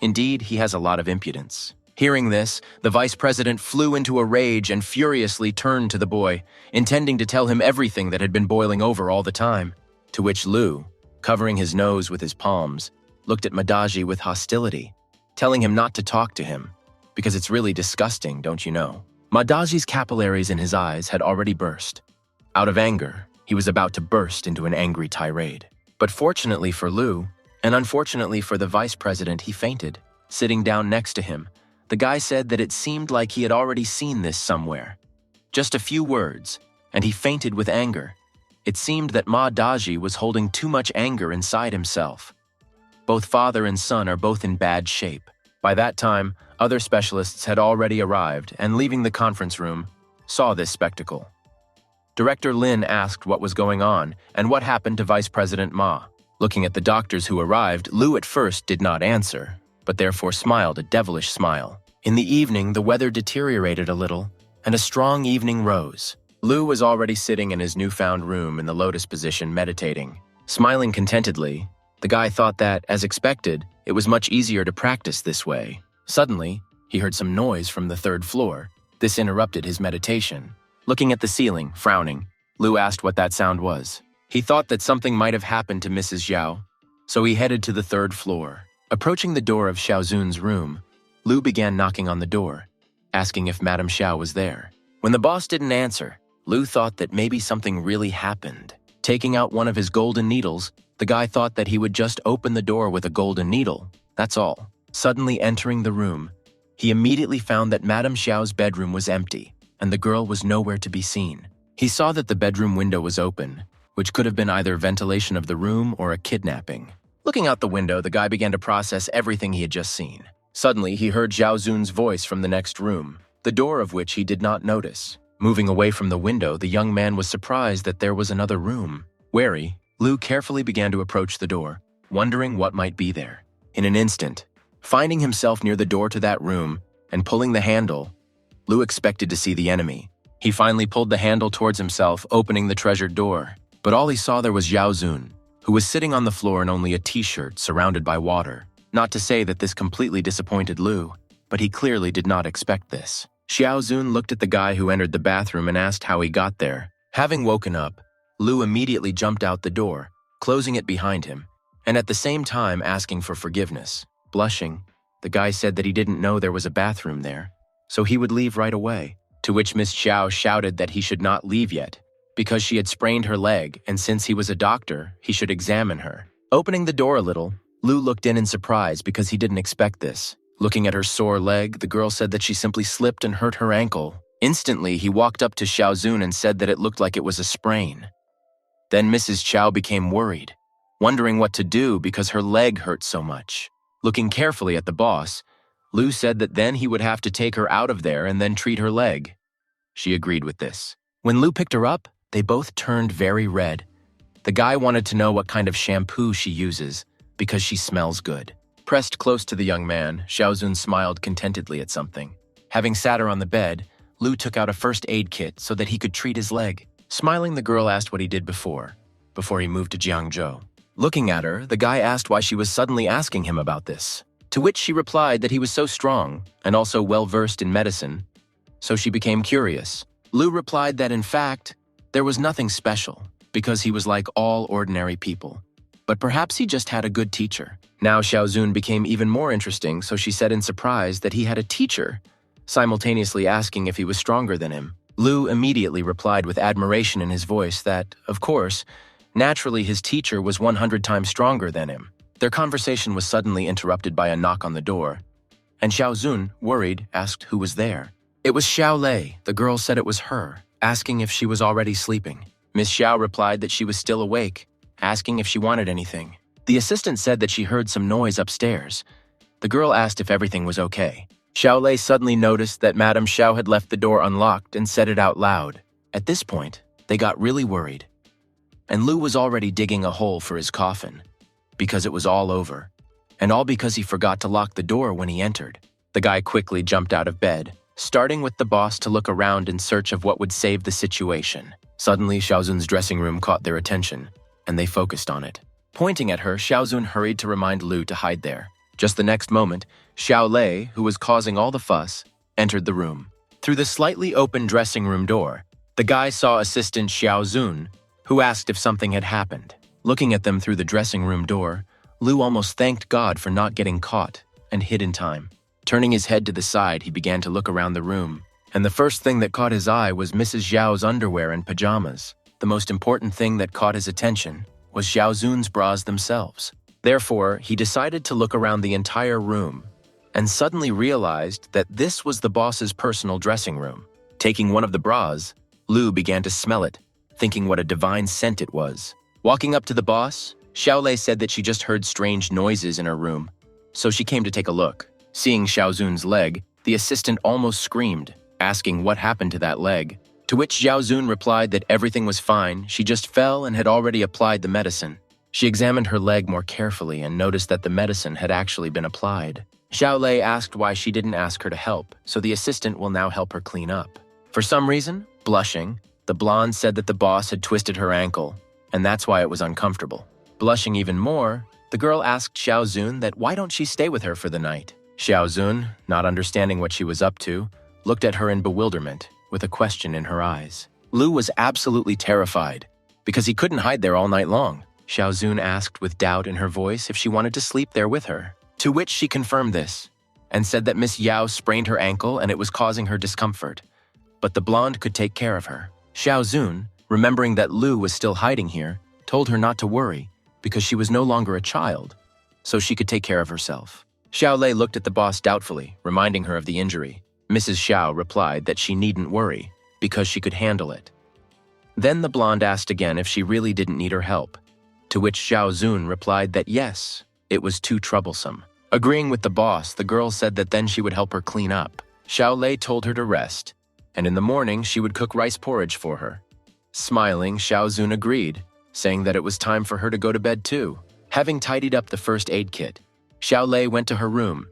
Indeed, he has a lot of impudence. Hearing this, the vice president flew into a rage and furiously turned to the boy, intending to tell him everything that had been boiling over all the time, to which Lu, covering his nose with his palms, looked at Madaji with hostility, telling him not to talk to him, because it's really disgusting, don't you know? Madaji's capillaries in his eyes had already burst. Out of anger, he was about to burst into an angry tirade. But fortunately for Lu, and unfortunately for the vice president, he fainted. Sitting down next to him, the guy said that it seemed like he had already seen this somewhere. Just a few words, and he fainted with anger. It seemed that Madaji was holding too much anger inside himself. Both father and son are both in bad shape. By that time, other specialists had already arrived and, leaving the conference room, saw this spectacle. Director Lin asked what was going on and what happened to Vice President Ma. Looking at the doctors who arrived, Lu at first did not answer, but therefore smiled a devilish smile. In the evening, the weather deteriorated a little, and a strong evening rose. Lu was already sitting in his newfound room in the lotus position meditating. Smiling contentedly, the guy thought that, as expected, it was much easier to practice this way. Suddenly, he heard some noise from the third floor. This interrupted his meditation. Looking at the ceiling, frowning, Lu asked what that sound was. He thought that something might have happened to Mrs. Xiao, so he headed to the third floor. Approaching the door of Xiao Zun's room, Lu began knocking on the door, asking if Madame Xiao was there. When the boss didn't answer, Lu thought that maybe something really happened. Taking out one of his golden needles, the guy thought that he would just open the door with a golden needle. That's all. Suddenly entering the room, he immediately found that Madame Xiao's bedroom was empty, and the girl was nowhere to be seen. He saw that the bedroom window was open, which could have been either ventilation of the room or a kidnapping. Looking out the window, the guy began to process everything he had just seen. Suddenly, he heard Xiao Zun's voice from the next room, the door of which he did not notice. Moving away from the window, the young man was surprised that there was another room. Wary, Lu carefully began to approach the door, wondering what might be there. In an instant, finding himself near the door to that room and pulling the handle, Lu expected to see the enemy. He finally pulled the handle towards himself, opening the treasured door. But all he saw there was Xiao Zun, who was sitting on the floor in only a t-shirt surrounded by water. Not to say that this completely disappointed Lu, but he clearly did not expect this. Xiao Zun looked at the guy who entered the bathroom and asked how he got there. Having woken up, Lu immediately jumped out the door, closing it behind him, and at the same time asking for forgiveness. Blushing, the guy said that he didn't know there was a bathroom there, so he would leave right away, to which Miss Xiao shouted that he should not leave yet, because she had sprained her leg, and since he was a doctor, he should examine her. Opening the door a little, Lu looked in surprise because he didn't expect this. Looking at her sore leg, the girl said that she simply slipped and hurt her ankle. Instantly, he walked up to Xiao Zun and said that it looked like it was a sprain. Then Mrs. Xiao became worried, wondering what to do because her leg hurt so much. Looking carefully at the boss, Lu said that then he would have to take her out of there and then treat her leg. She agreed with this. When Lu picked her up, they both turned very red. The guy wanted to know what kind of shampoo she uses, because she smells good. Pressed close to the young man, Xiao Zun smiled contentedly at something. Having sat her on the bed, Lu took out a first aid kit so that he could treat his leg. Smiling, the girl asked what he did before he moved to Jiangzhou. Looking at her, the guy asked why she was suddenly asking him about this, to which she replied that he was so strong and also well-versed in medicine, so she became curious. Lu replied that in fact, there was nothing special, because he was like all ordinary people. But perhaps he just had a good teacher. Now Xiao Zun became even more interesting, so she said in surprise that he had a teacher, simultaneously asking if he was stronger than him. Lu immediately replied with admiration in his voice that, of course, naturally his teacher was 100 times stronger than him. Their conversation was suddenly interrupted by a knock on the door, and Xiao Zun, worried, asked who was there. It was Xiao Lei. The girl said it was her, asking if she was already sleeping. Miss Xiao replied that she was still awake, asking if she wanted anything. The assistant said that she heard some noise upstairs. The girl asked if everything was okay. Xiao Lei suddenly noticed that Madame Xiao had left the door unlocked and said it out loud. At this point, they got really worried. And Lu was already digging a hole for his coffin, because it was all over, and all because he forgot to lock the door when he entered. The guy quickly jumped out of bed, starting with the boss to look around in search of what would save the situation. Suddenly, Xiao Zun's dressing room caught their attention, and they focused on it. Pointing at her, Xiao Zun hurried to remind Lu to hide there. Just the next moment, Xiao Lei, who was causing all the fuss, entered the room. Through the slightly open dressing room door, the guy saw assistant Xiao Zun, who asked if something had happened. Looking at them through the dressing room door, Lu almost thanked God for not getting caught and hid in time. Turning his head to the side, he began to look around the room, and the first thing that caught his eye was Mrs. Xiao's underwear and pajamas. The most important thing that caught his attention was Xiao Zun's bras themselves. Therefore, he decided to look around the entire room and suddenly realized that this was the boss's personal dressing room. Taking one of the bras, Lu began to smell it, thinking what a divine scent it was. Walking up to the boss, Xiao Lei said that she just heard strange noises in her room, so she came to take a look. Seeing Xiao Zun's leg, the assistant almost screamed, asking what happened to that leg, To which Xiao Zun replied that everything was fine, she just fell and had already applied the medicine. She examined her leg more carefully and noticed that the medicine had actually been applied. Xiao Lei asked why she didn't ask her to help, so the assistant will now help her clean up. For some reason, blushing, the blonde said that the boss had twisted her ankle, and that's why it was uncomfortable. Blushing even more, the girl asked Xiao Zun that why don't she stay with her for the night. Xiao Zun, not understanding what she was up to, looked at her in bewilderment, with a question in her eyes. Lu was absolutely terrified, because he couldn't hide there all night long. Xiao Zun asked with doubt in her voice if she wanted to sleep there with her, to which she confirmed this, and said that Miss Yao sprained her ankle and it was causing her discomfort, but the blonde could take care of her. Xiao Zun, remembering that Lu was still hiding here, told her not to worry, because she was no longer a child, so she could take care of herself. Xiao Lei looked at the boss doubtfully, reminding her of the injury. Mrs. Xiao replied that she needn't worry, because she could handle it. Then the blonde asked again if she really didn't need her help, to which Xiao Zun replied that yes, it was too troublesome. Agreeing with the boss, the girl said that then she would help her clean up. Xiao Lei told her to rest, and in the morning she would cook rice porridge for her. Smiling, Xiao Zun agreed, saying that it was time for her to go to bed too. Having tidied up the first aid kit, Xiao Lei went to her room,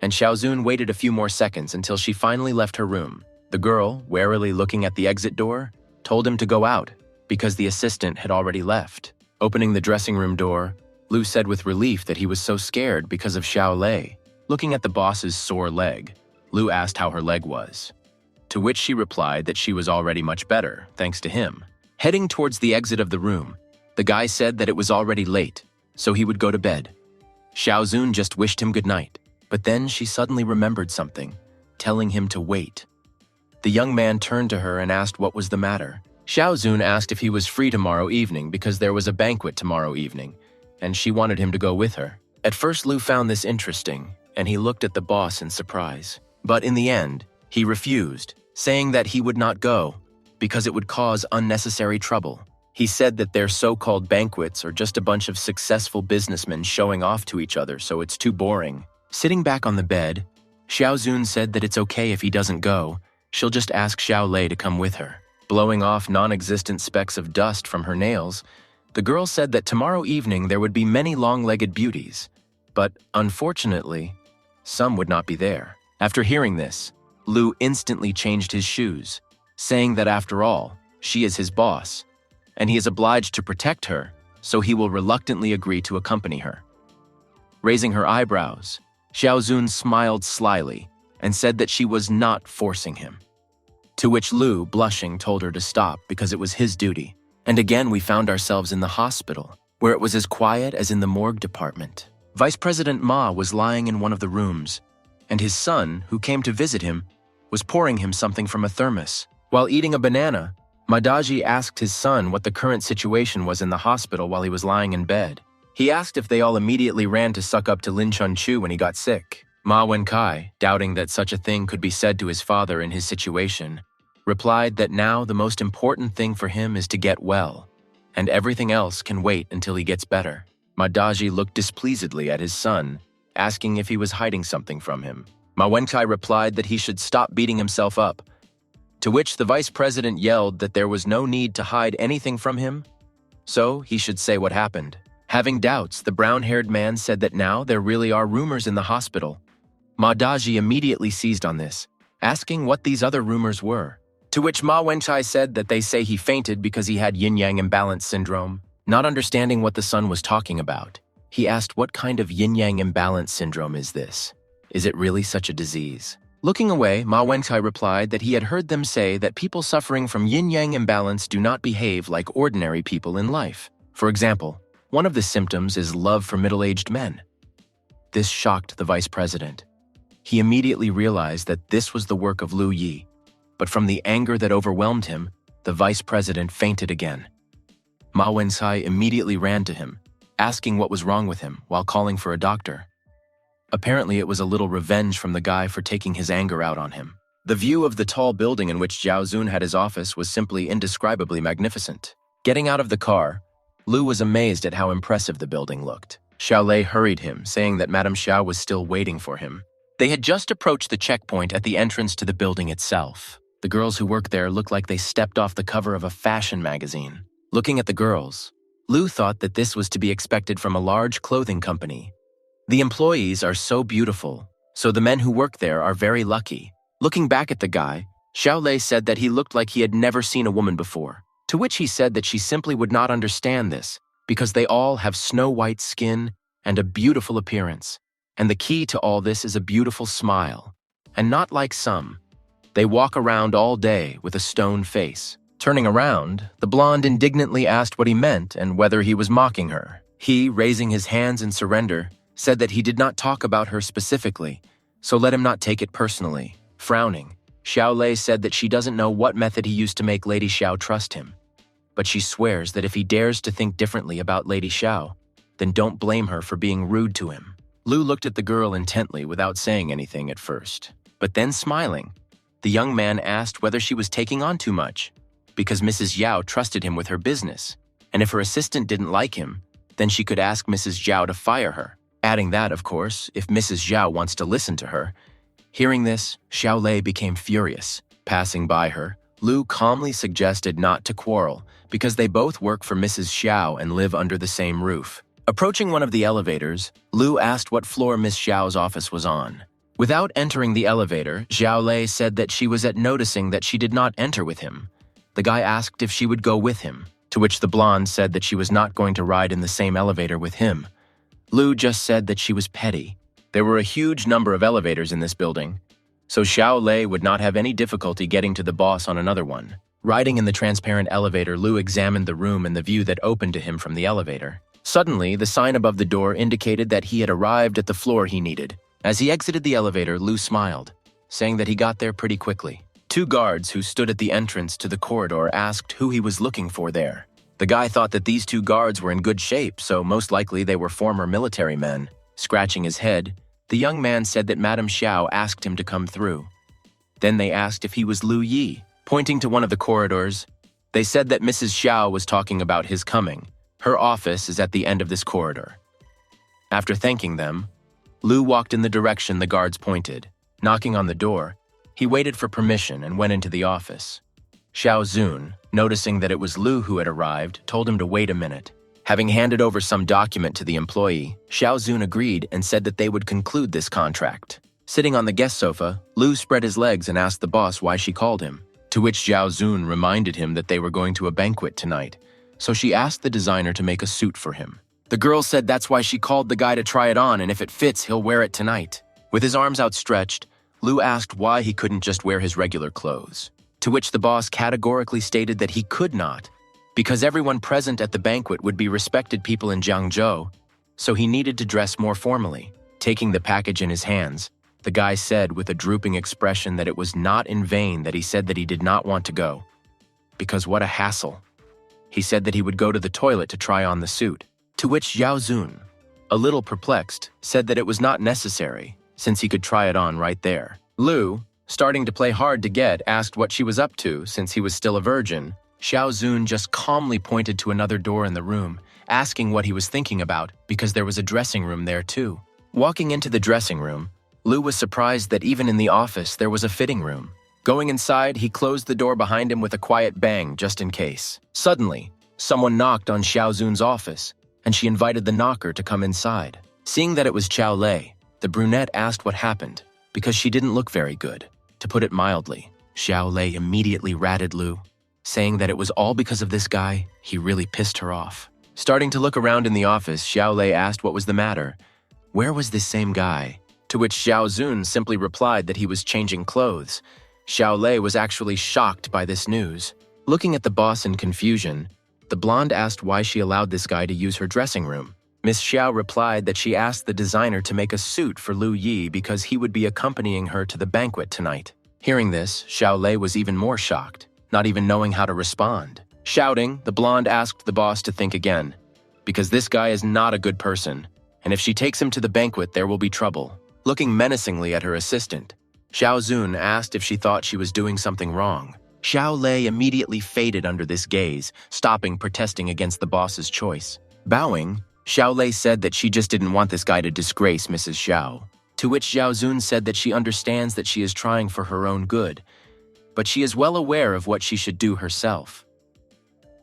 and Xiao Zun waited a few more seconds until she finally left her room. The girl, warily looking at the exit door, told him to go out, because the assistant had already left. Opening the dressing room door, Lu said with relief that he was so scared because of Xiao Lei. Looking at the boss's sore leg, Lu asked how her leg was, to which she replied that she was already much better, thanks to him. Heading towards the exit of the room, the guy said that it was already late, so he would go to bed. Xiao Zun just wished him good night, but then she suddenly remembered something, telling him to wait. The young man turned to her and asked what was the matter. Xiao Zun asked if he was free tomorrow evening because there was a banquet tomorrow evening, and she wanted him to go with her. At first, Lu found this interesting, and he looked at the boss in surprise. But in the end, he refused, saying that he would not go because it would cause unnecessary trouble. He said that their so-called banquets are just a bunch of successful businessmen showing off to each other, so it's too boring. Sitting back on the bed, Xiao Zun said that it's okay if he doesn't go, she'll just ask Xiao Lei to come with her. Blowing off non-existent specks of dust from her nails, the girl said that tomorrow evening there would be many long-legged beauties, but unfortunately, some would not be there. After hearing this, Lu instantly changed his shoes, saying that after all, she is his boss, and he is obliged to protect her, so he will reluctantly agree to accompany her. Raising her eyebrows, Xiao Zun smiled slyly and said that she was not forcing him. To which Lu, blushing, told her to stop because it was his duty. And again we found ourselves in the hospital, where it was as quiet as in the morgue department. Vice President Ma was lying in one of the rooms, and his son, who came to visit him, was pouring him something from a thermos. While eating a banana, Madaji asked his son what the current situation was in the hospital while he was lying in bed. He asked if they all immediately ran to suck up to Lin Chun-chu when he got sick. Ma Wenkai, doubting that such a thing could be said to his father in his situation, replied that now the most important thing for him is to get well, and everything else can wait until he gets better. Madaji looked displeasedly at his son, asking if he was hiding something from him. Ma Wenkai replied that he should stop beating himself up, to which the vice president yelled that there was no need to hide anything from him, so he should say what happened. Having doubts, the brown-haired man said that now there really are rumors in the hospital. Madaji immediately seized on this, asking what these other rumors were, to which Ma Wenchai said that they say he fainted because he had yin-yang imbalance syndrome. Not understanding what the son was talking about, he asked what kind of yin-yang imbalance syndrome is this? Is it really such a disease? Looking away, Ma Wenchai replied that he had heard them say that people suffering from yin-yang imbalance do not behave like ordinary people in life. For example, one of the symptoms is love for middle-aged men. This shocked the vice president. He immediately realized that this was the work of Lu Yi, but from the anger that overwhelmed him, the vice president fainted again. Ma Wenchai immediately ran to him, asking what was wrong with him while calling for a doctor. Apparently it was a little revenge from the guy for taking his anger out on him. The view of the tall building in which Xiao Zun had his office was simply indescribably magnificent. Getting out of the car, Lu was amazed at how impressive the building looked. Xiao Lei hurried him, saying that Madame Xiao was still waiting for him. They had just approached the checkpoint at the entrance to the building itself. The girls who worked there looked like they stepped off the cover of a fashion magazine. Looking at the girls, Lu thought that this was to be expected from a large clothing company. The employees are so beautiful, so the men who work there are very lucky. Looking back at the guy, Xiao Lei said that he looked like he had never seen a woman before, to which he said that she simply would not understand this because they all have snow-white skin and a beautiful appearance, and the key to all this is a beautiful smile, and not like some. They walk around all day with a stone face. Turning around, the blonde indignantly asked what he meant and whether he was mocking her. He, raising his hands in surrender, said that he did not talk about her specifically, so let him not take it personally. Frowning, Xiao Lei said that she doesn't know what method he used to make Lady Xiao trust him, but she swears that if he dares to think differently about Lady Xiao, then don't blame her for being rude to him. Lu looked at the girl intently without saying anything at first, but then smiling, the young man asked whether she was taking on too much, because Mrs. Yao trusted him with her business, and if her assistant didn't like him, then she could ask Mrs. Zhao to fire her, adding that, of course, if Mrs. Zhao wants to listen to her. Hearing this, Xiao Lei became furious. Passing by her, Lu calmly suggested not to quarrel because they both work for Mrs. Xiao and live under the same roof. Approaching one of the elevators, Lu asked what floor Miss Xiao's office was on. Without entering the elevator, Xiao Lei said that she was at noticing that she did not enter with him. The guy asked if she would go with him, to which the blonde said that she was not going to ride in the same elevator with him. Lu just said that she was petty. There were a huge number of elevators in this building, so Xiao Lei would not have any difficulty getting to the boss on another one. Riding in the transparent elevator, Lu examined the room and the view that opened to him from the elevator. Suddenly, the sign above the door indicated that he had arrived at the floor he needed. As he exited the elevator, Lu smiled, saying that he got there pretty quickly. Two guards who stood at the entrance to the corridor asked who he was looking for there. The guy thought that these two guards were in good shape, so most likely they were former military men. Scratching his head, the young man said that Madame Xiao asked him to come through. Then they asked if he was Lu Yi. Pointing to one of the corridors, they said that Mrs. Xiao was talking about his coming. Her office is at the end of this corridor. After thanking them, Lu walked in the direction the guards pointed. Knocking on the door, he waited for permission and went into the office. Xiao Zun, noticing that it was Lu who had arrived, told him to wait a minute. Having handed over some document to the employee, Xiao Zun agreed and said that they would conclude this contract. Sitting on the guest sofa, Lu spread his legs and asked the boss why she called him, to which Xiao Zun reminded him that they were going to a banquet tonight, so she asked the designer to make a suit for him. The girl said that's why she called the guy to try it on, and if it fits, he'll wear it tonight. With his arms outstretched, Lu asked why he couldn't just wear his regular clothes, to which the boss categorically stated that he could not, because everyone present at the banquet would be respected people in Jiangzhou, so he needed to dress more formally. Taking the package in his hands, the guy said with a drooping expression that it was not in vain that he said that he did not want to go, because what a hassle. He said that he would go to the toilet to try on the suit, to which Xiao Zun, a little perplexed, said that it was not necessary, since he could try it on right there. Lu, starting to play hard to get, asked what she was up to since he was still a virgin. Xiao Zun just calmly pointed to another door in the room, asking what he was thinking about because there was a dressing room there too. Walking into the dressing room, Lu was surprised that even in the office there was a fitting room. Going inside, he closed the door behind him with a quiet bang just in case. Suddenly, someone knocked on Xiao Zun's office, and she invited the knocker to come inside. Seeing that it was Xiao Lei, the brunette asked what happened, because she didn't look very good. To put it mildly, Xiao Lei immediately ratted Lu, saying that it was all because of this guy. He really pissed her off. Starting to look around in the office, Xiao Lei asked what was the matter. Where was this same guy? To which Xiao Zun simply replied that he was changing clothes. Xiao Lei was actually shocked by this news. Looking at the boss in confusion, the blonde asked why she allowed this guy to use her dressing room. Miss Xiao replied that she asked the designer to make a suit for Lu Yi because he would be accompanying her to the banquet tonight. Hearing this, Xiao Lei was even more shocked, not even knowing how to respond. Shouting, the blonde asked the boss to think again, because this guy is not a good person, and if she takes him to the banquet, there will be trouble. Looking menacingly at her assistant, Xiao Zun asked if she thought she was doing something wrong. Xiao Lei immediately faded under this gaze, stopping protesting against the boss's choice. Bowing, Xiao Lei said that she just didn't want this guy to disgrace Mrs. Xiao, to which Xiao Zun said that she understands that she is trying for her own good, but she is well aware of what she should do herself.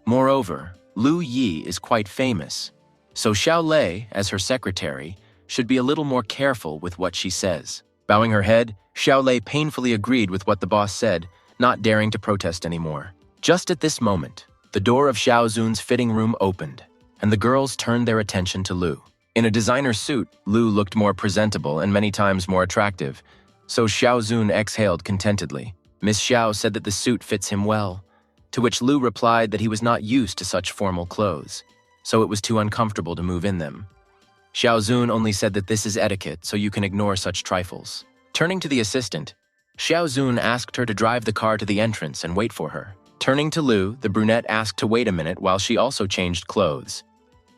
Moreover, Lu Yi is quite famous, so Xiao Lei, as her secretary, should be a little more careful with what she says. Bowing her head, Xiao Lei painfully agreed with what the boss said, not daring to protest anymore. Just at this moment, the door of Xiao Zun's fitting room opened, and the girls turned their attention to Lu. In a designer suit, Lu looked more presentable and many times more attractive, so Xiao Zun exhaled contentedly. Miss Xiao said that the suit fits him well, to which Lu replied that he was not used to such formal clothes, so it was too uncomfortable to move in them. Xiao Zun only said that this is etiquette, so you can ignore such trifles. Turning to the assistant, Xiao Zun asked her to drive the car to the entrance and wait for her. Turning to Lu, the brunette asked to wait a minute while she also changed clothes.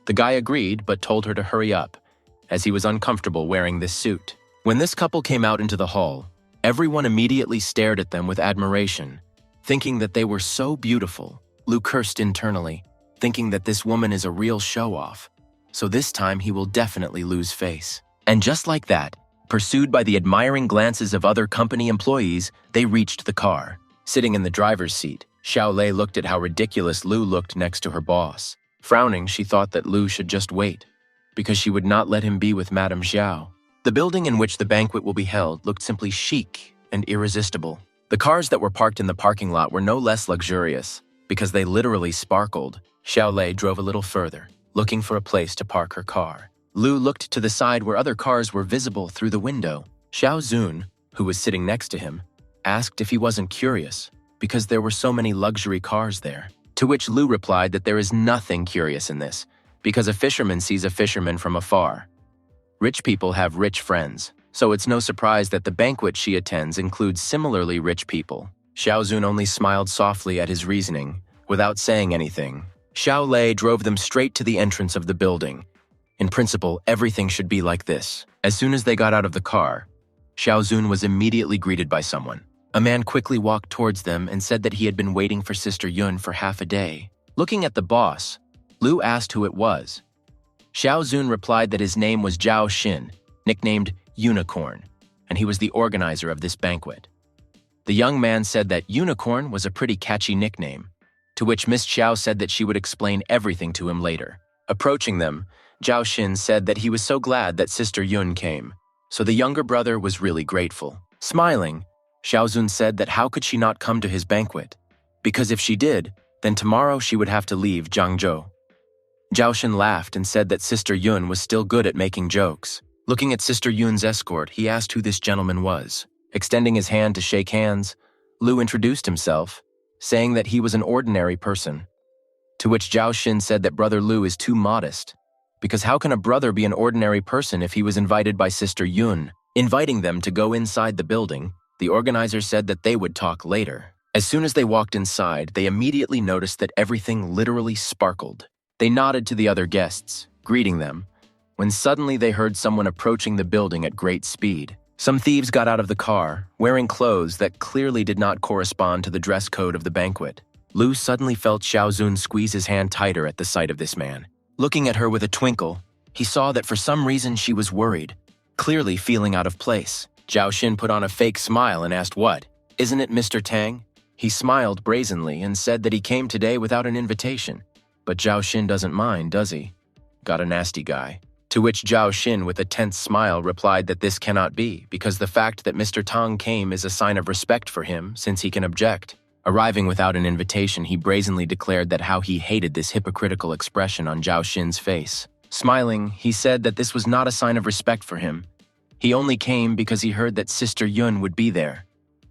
The guy agreed but told her to hurry up, as he was uncomfortable wearing this suit. When this couple came out into the hall, everyone immediately stared at them with admiration, thinking that they were so beautiful. Lu cursed internally, thinking that this woman is a real show-off, so this time he will definitely lose face. And just like that, pursued by the admiring glances of other company employees, they reached the car. Sitting in the driver's seat, Xiao Lei looked at how ridiculous Lu looked next to her boss. Frowning, she thought that Lu should just wait, because she would not let him be with Madame Xiao. The building in which the banquet will be held looked simply chic and irresistible. The cars that were parked in the parking lot were no less luxurious, because they literally sparkled. Xiao Lei drove a little further, looking for a place to park her car. Lu looked to the side where other cars were visible through the window. Xiao Zun, who was sitting next to him, asked if he wasn't curious, because there were so many luxury cars there. To which Lu replied that there is nothing curious in this, because a fisherman sees a fisherman from afar. Rich people have rich friends, so it's no surprise that the banquet she attends includes similarly rich people. Xiao Zun only smiled softly at his reasoning, without saying anything. Xiao Lei drove them straight to the entrance of the building. In principle, everything should be like this. As soon as they got out of the car, Xiao Zun was immediately greeted by someone. A man quickly walked towards them and said that he had been waiting for Sister Yun for half a day. Looking at the boss, Lu asked who it was. Xiao Zun replied that his name was Zhao Xin, nicknamed Unicorn, and he was the organizer of this banquet. The young man said that Unicorn was a pretty catchy nickname, to which Miss Xiao said that she would explain everything to him later. Approaching them, Zhao Xin said that he was so glad that Sister Yun came, so the younger brother was really grateful. Smiling, Xiao Zun said that how could she not come to his banquet, because if she did, then tomorrow she would have to leave Jiangzhou. Zhao Xin laughed and said that Sister Yun was still good at making jokes. Looking at Sister Yun's escort, he asked who this gentleman was. Extending his hand to shake hands, Lu introduced himself, saying that he was an ordinary person. To which Zhao Xin said that Brother Lu is too modest, because how can a brother be an ordinary person if he was invited by Sister Yun? Inviting them to go inside the building, the organizer said that they would talk later. As soon as they walked inside, they immediately noticed that everything literally sparkled. They nodded to the other guests, greeting them, when suddenly they heard someone approaching the building at great speed. Some thieves got out of the car, wearing clothes that clearly did not correspond to the dress code of the banquet. Lu suddenly felt Xiao Zun squeeze his hand tighter at the sight of this man. Looking at her with a twinkle, he saw that for some reason she was worried, clearly feeling out of place. Zhao Xin put on a fake smile and asked, "What? Isn't it Mr. Tang?" He smiled brazenly and said that he came today without an invitation. But Zhao Xin doesn't mind, does he? Got a nasty guy. To which Zhao Xin, with a tense smile, replied that this cannot be, because the fact that Mr. Tang came is a sign of respect for him, since he can object. Arriving without an invitation, he brazenly declared that how he hated this hypocritical expression on Zhao Xin's face. Smiling, he said that this was not a sign of respect for him. He only came because he heard that Sister Yun would be there.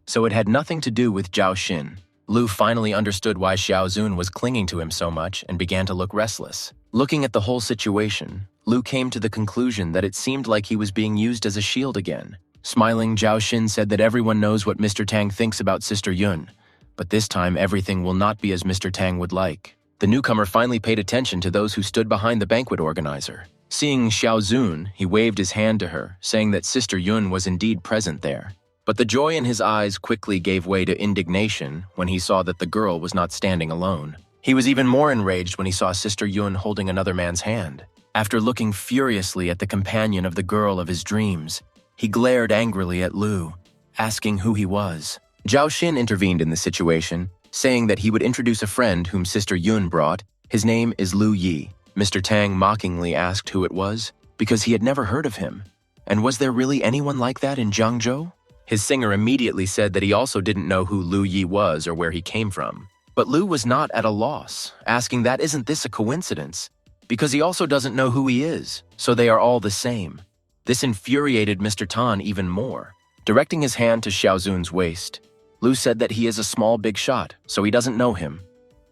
So it had nothing to do with Zhao Xin. Lu finally understood why Xiao Zun was clinging to him so much and began to look restless. Looking at the whole situation, Lu came to the conclusion that it seemed like he was being used as a shield again. Smiling, Zhao Xin said that everyone knows what Mr. Tang thinks about Sister Yun, but this time everything will not be as Mr. Tang would like. The newcomer finally paid attention to those who stood behind the banquet organizer. Seeing Xiao Zun, he waved his hand to her, saying that Sister Yun was indeed present there. But the joy in his eyes quickly gave way to indignation when he saw that the girl was not standing alone. He was even more enraged when he saw Sister Yun holding another man's hand. After looking furiously at the companion of the girl of his dreams, he glared angrily at Lu, asking who he was. Zhao Xin intervened in the situation, saying that he would introduce a friend whom Sister Yun brought. His name is Lu Yi. Mr. Tang mockingly asked who it was, because he had never heard of him. And was there really anyone like that in Jiangzhou? His singer immediately said that he also didn't know who Lu Yi was or where he came from. But Lu was not at a loss, asking that isn't this a coincidence? Because he also doesn't know who he is, so they are all the same. This infuriated Mr. Tan even more. Directing his hand to Xiao Zun's waist, Lu said that he is a small big shot, so he doesn't know him.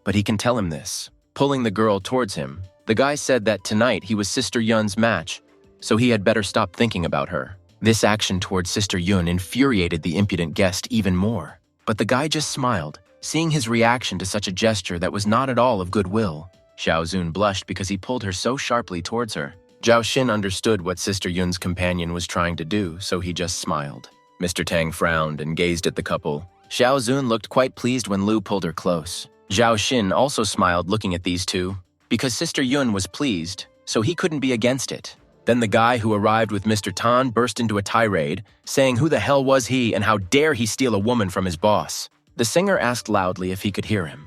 But he can tell him this. Pulling the girl towards him, the guy said that tonight he was Sister Yun's match, so he had better stop thinking about her. This action towards Sister Yun infuriated the impudent guest even more. But the guy just smiled, seeing his reaction to such a gesture that was not at all of goodwill. Xiao Zun blushed because he pulled her so sharply towards her. Zhao Xin understood what Sister Yun's companion was trying to do, so he just smiled. Mr. Tang frowned and gazed at the couple. Xiao Zun looked quite pleased when Lu pulled her close. Zhao Xin also smiled looking at these two, because Sister Yun was pleased, so he couldn't be against it. Then the guy who arrived with Mr. Tan burst into a tirade, saying who the hell was he and how dare he steal a woman from his boss. The singer asked loudly if he could hear him,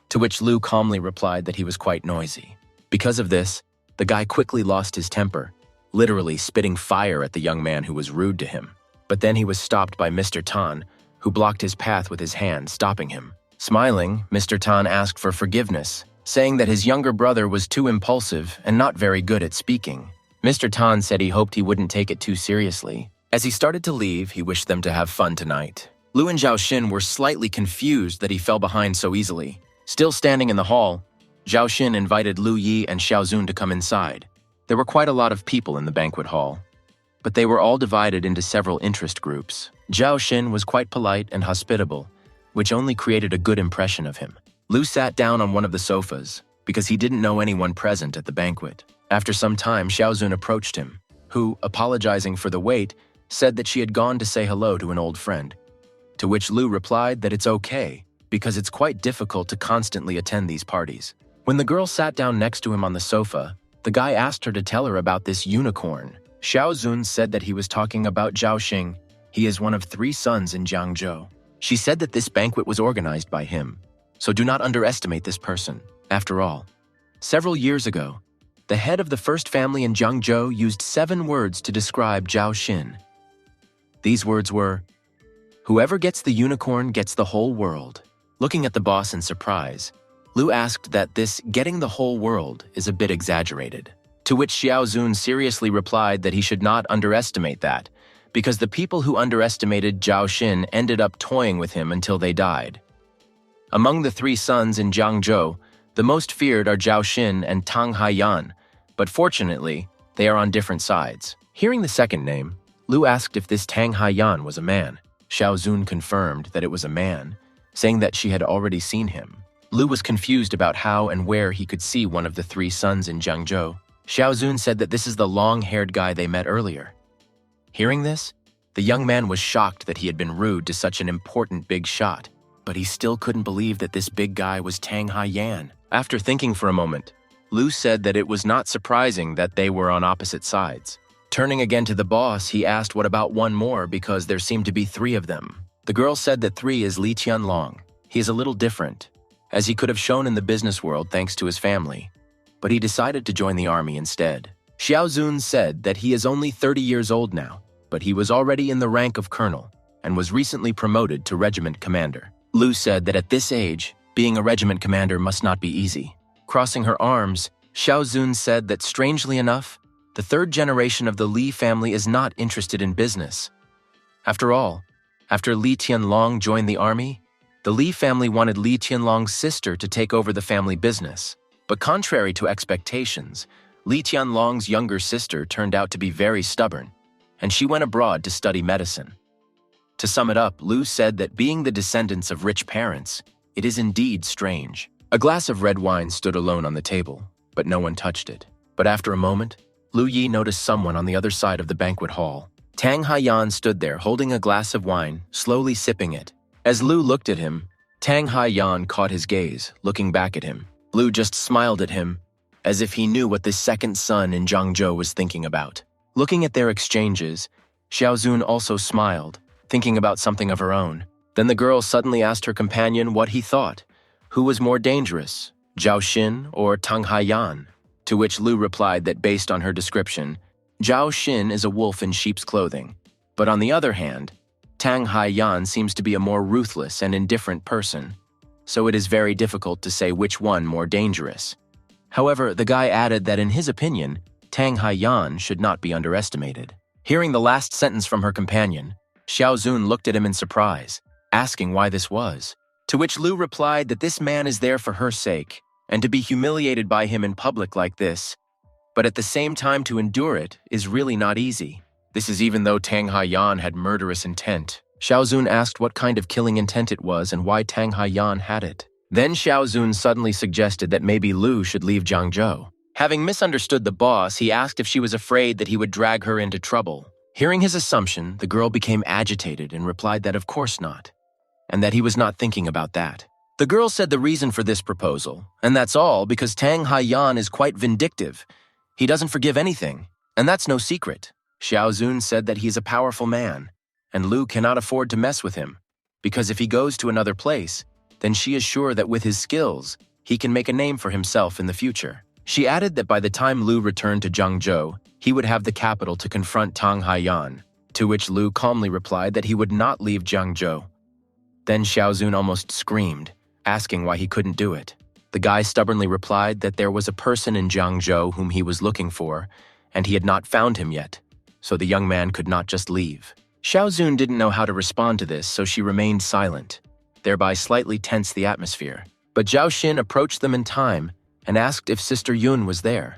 to which Lu calmly replied that he was quite noisy. Because of this, the guy quickly lost his temper, literally spitting fire at the young man who was rude to him. But then he was stopped by Mr. Tan, who blocked his path with his hand, stopping him. Smiling, Mr. Tan asked for forgiveness, saying that his younger brother was too impulsive and not very good at speaking. Mr. Tan said he hoped he wouldn't take it too seriously. As he started to leave, he wished them to have fun tonight. Lu and Zhao Xin were slightly confused that he fell behind so easily. Still standing in the hall, Zhao Xin invited Lu Yi and Xiao Zun to come inside. There were quite a lot of people in the banquet hall, but they were all divided into several interest groups. Zhao Xin was quite polite and hospitable, which only created a good impression of him. Lu sat down on one of the sofas because he didn't know anyone present at the banquet. After some time, Xiao Zun approached him, who, apologizing for the wait, said that she had gone to say hello to an old friend. To which Lu replied that it's okay, because it's quite difficult to constantly attend these parties. When the girl sat down next to him on the sofa, the guy asked her to tell her about this unicorn. Xiao Zun said that he was talking about Zhao Xing. He is one of 3 sons in Jiangzhou. She said that this banquet was organized by him, so do not underestimate this person. After all, several years ago, the head of the first family in Jiangzhou used 7 words to describe Zhao Xin. These words were, "Whoever gets the unicorn gets the whole world." Looking at the boss in surprise, Lu asked that this "getting the whole world" is a bit exaggerated. To which Xiao Zun seriously replied that he should not underestimate that, because the people who underestimated Zhao Xin ended up toying with him until they died. Among the 3 sons in Jiangzhou, the most feared are Zhao Xin and Tang Haiyan, but fortunately, they are on different sides. Hearing the second name, Lu asked if this Tang Haiyan was a man. Xiao Zun confirmed that it was a man, saying that she had already seen him. Lu was confused about how and where he could see one of the 3 sons in Jiangzhou. Xiao Zun said that this is the long-haired guy they met earlier. Hearing this, the young man was shocked that he had been rude to such an important big shot, but he still couldn't believe that this big guy was Tang Haiyan. After thinking for a moment, Lu said that it was not surprising that they were on opposite sides. Turning again to the boss, he asked what about one more because there seemed to be 3 of them. The girl said that 3 is Li Tianlong. He is a little different, as he could have shown in the business world thanks to his family, but he decided to join the army instead. Xiao Zun said that he is only 30 years old now, but he was already in the rank of colonel and was recently promoted to regiment commander. Lu said that at this age, being a regiment commander must not be easy. Crossing her arms, Xiao Zun said that strangely enough, the 3rd generation of the Li family is not interested in business. After all, after Li Tianlong joined the army, the Li family wanted Li Tianlong's sister to take over the family business. But contrary to expectations, Li Tianlong's younger sister turned out to be very stubborn, and she went abroad to study medicine. To sum it up, Lu said that being the descendants of rich parents, it is indeed strange. A glass of red wine stood alone on the table, but no one touched it. But after a moment, Lu Yi noticed someone on the other side of the banquet hall. Tang Haiyan stood there holding a glass of wine, slowly sipping it. As Lu looked at him, Tang Haiyan caught his gaze, looking back at him. Lu just smiled at him, as if he knew what this second son in Jiangzhou was thinking about. Looking at their exchanges, Xiao Zun also smiled, thinking about something of her own. Then the girl suddenly asked her companion what he thought. Who was more dangerous, Zhao Xin or Tang Haiyan? To which Lu replied that based on her description, Zhao Xin is a wolf in sheep's clothing. But on the other hand, Tang Haiyan seems to be a more ruthless and indifferent person, so it is very difficult to say which one more dangerous. However, the guy added that in his opinion, Tang Haiyan should not be underestimated. Hearing the last sentence from her companion, Xiao Zun looked at him in surprise, asking why this was. To which Lu replied that this man is there for her sake, and to be humiliated by him in public like this, but at the same time to endure it, is really not easy. This is even though Tang Haiyan had murderous intent. Xiao Zun asked what kind of killing intent it was and why Tang Haiyan had it. Then Xiao Zun suddenly suggested that maybe Lu should leave Jiangzhou. Having misunderstood the boss, he asked if she was afraid that he would drag her into trouble. Hearing his assumption, the girl became agitated and replied that of course not, and that he was not thinking about that. The girl said the reason for this proposal, and that's all because Tang Haiyan is quite vindictive. He doesn't forgive anything, and that's no secret. Xiao Zun said that he is a powerful man, and Lu cannot afford to mess with him, because if he goes to another place, then she is sure that with his skills, he can make a name for himself in the future. She added that by the time Lu returned to Jiangzhou, he would have the capital to confront Tang Haiyan, to which Lu calmly replied that he would not leave Jiangzhou. Then Xiao Zun almost screamed, asking why he couldn't do it. The guy stubbornly replied that there was a person in Jiangzhou whom he was looking for, and he had not found him yet, so the young man could not just leave. Xiao Zun didn't know how to respond to this, so she remained silent, thereby slightly tensed the atmosphere. But Zhao Xin approached them in time and asked if Sister Yun was there.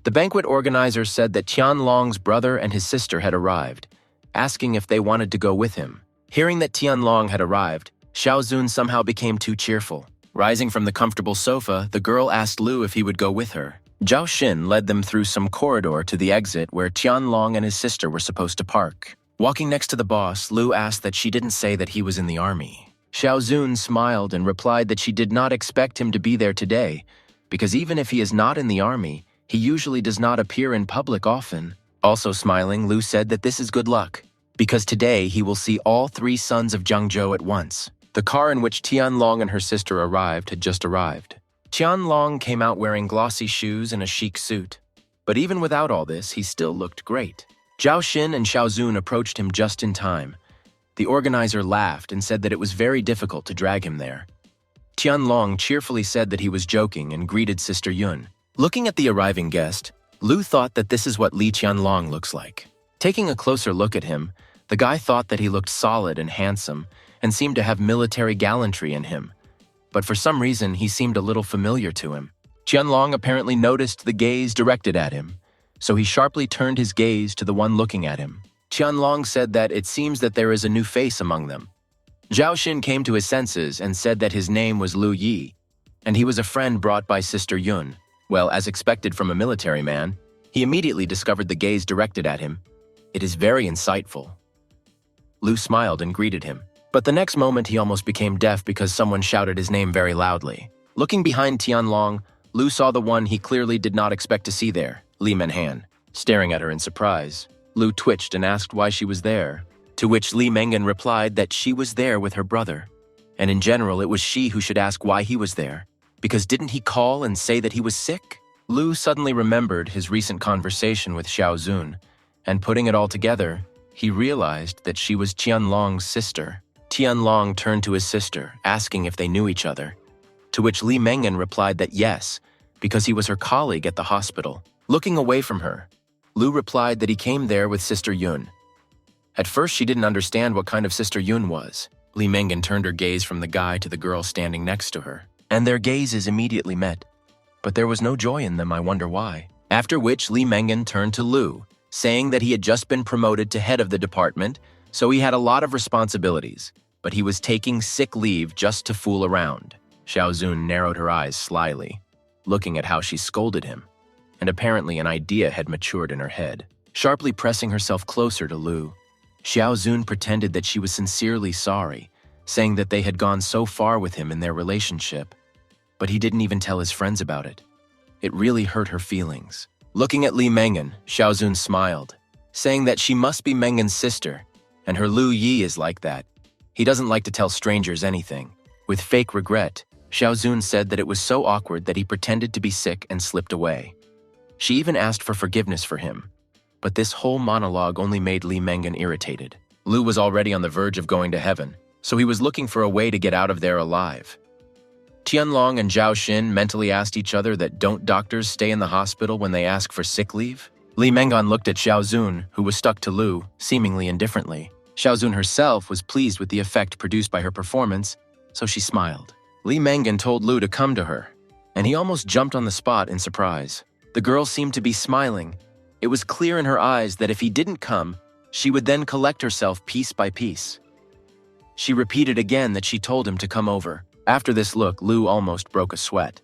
The banquet organizer said that Tianlong's brother and his sister had arrived, asking if they wanted to go with him. Hearing that Tianlong had arrived, Xiao Zun somehow became too cheerful. Rising from the comfortable sofa, the girl asked Lu if he would go with her. Zhao Xin led them through some corridor to the exit where Tianlong and his sister were supposed to park. Walking next to the boss, Lu asked that she didn't say that he was in the army. Xiao Zun smiled and replied that she did not expect him to be there today, because even if he is not in the army, he usually does not appear in public often. Also smiling, Lu said that this is good luck, because today he will see all three sons of Jiangzhou at once. The car in which Tianlong and her sister arrived had just arrived. Tianlong came out wearing glossy shoes and a chic suit, but even without all this, he still looked great. Zhao Xin and Xiao Zun approached him just in time. The organizer laughed and said that it was very difficult to drag him there. Tianlong cheerfully said that he was joking and greeted Sister Yun. Looking at the arriving guest, Lu thought that this is what Li Tianlong looks like. Taking a closer look at him, the guy thought that he looked solid and handsome and seemed to have military gallantry in him. But for some reason, he seemed a little familiar to him. Tianlong apparently noticed the gaze directed at him, so he sharply turned his gaze to the one looking at him. Tianlong said that it seems that there is a new face among them. Zhao Xin came to his senses and said that his name was Lu Yi, and he was a friend brought by Sister Yun. Well, as expected from a military man, he immediately discovered the gaze directed at him. It is very insightful. Lu smiled and greeted him, but the next moment he almost became deaf because someone shouted his name very loudly. Looking behind Tianlong, Lu saw the one he clearly did not expect to see there, Li Manhan. Staring at her in surprise, Lu twitched and asked why she was there, to which Li Mengan replied that she was there with her brother, and in general it was she who should ask why he was there, because didn't he call and say that he was sick? Lu suddenly remembered his recent conversation with Xiao Zun, and putting it all together, he realized that she was Tianlong's sister. Tianlong turned to his sister, asking if they knew each other, to which Li Mengan replied that yes, because he was her colleague at the hospital. Looking away from her, Lu replied that he came there with Sister Yun. At first, she didn't understand what kind of Sister Yun was. Li Mengan turned her gaze from the guy to the girl standing next to her, and their gazes immediately met. But there was no joy in them, I wonder why. After which, Li Mengan turned to Lu, saying that he had just been promoted to head of the department, so he had a lot of responsibilities, but he was taking sick leave just to fool around. Xiao Zun narrowed her eyes slyly, looking at how she scolded him, and apparently an idea had matured in her head. Sharply pressing herself closer to Lu, Xiao Zun pretended that she was sincerely sorry, saying that they had gone so far with him in their relationship, but he didn't even tell his friends about it. It really hurt her feelings. Looking at Li Mengan, Xiao Zun smiled, saying that she must be Mengan's sister, and her Lu Yi is like that. He doesn't like to tell strangers anything. With fake regret, Xiao Zun said that it was so awkward that he pretended to be sick and slipped away. She even asked for forgiveness for him. But this whole monologue only made Li Mengan irritated. Lu was already on the verge of going to heaven, so he was looking for a way to get out of there alive. Tianlong and Zhao Xin mentally asked each other that don't doctors stay in the hospital when they ask for sick leave? Li Mengan looked at Xiao Zun, who was stuck to Lu, seemingly indifferently. Xiao Zun herself was pleased with the effect produced by her performance, so she smiled. Li Mengan told Lu to come to her, and he almost jumped on the spot in surprise. The girl seemed to be smiling. It was clear in her eyes that if he didn't come, she would then collect herself piece by piece. She repeated again that she told him to come over. After this look, Lu almost broke a sweat.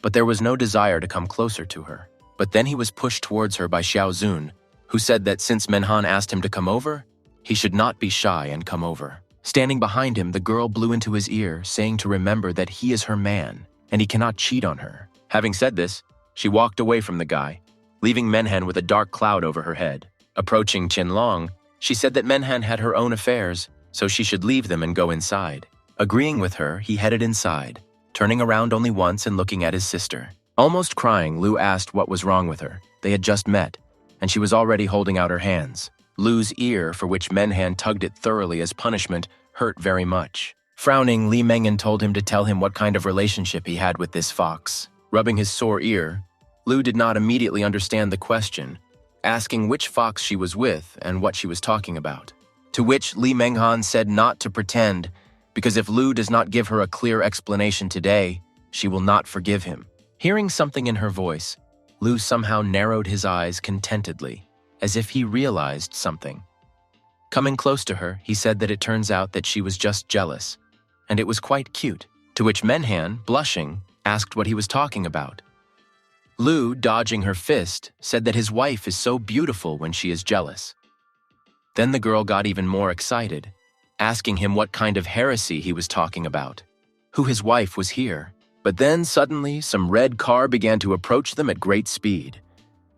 But there was no desire to come closer to her. But then he was pushed towards her by Xiao Zun, who said that since Manhan asked him to come over, he should not be shy and come over. Standing behind him, the girl blew into his ear, saying to remember that he is her man, and he cannot cheat on her. Having said this, she walked away from the guy, leaving Manhan with a dark cloud over her head. Approaching Tianlong, she said that Manhan had her own affairs, so she should leave them and go inside. Agreeing with her, he headed inside, turning around only once and looking at his sister. Almost crying, Lu asked what was wrong with her. They had just met, and she was already holding out her hands. Lu's ear, for which Manhan tugged it thoroughly as punishment, hurt very much. Frowning, Li Mengan told him to tell him what kind of relationship he had with this fox. Rubbing his sore ear, Lu did not immediately understand the question, asking which fox she was with and what she was talking about. To which Li Mengan said not to pretend, because if Lu does not give her a clear explanation today, she will not forgive him. Hearing something in her voice, Lu somehow narrowed his eyes contentedly, as if he realized something. Coming close to her, he said that it turns out that she was just jealous, and it was quite cute, to which Manhan, blushing, asked what he was talking about. Lu, dodging her fist, said that his wife is so beautiful when she is jealous. Then the girl got even more excited, asking him what kind of heresy he was talking about, who his wife was here. But then suddenly some red car began to approach them at great speed.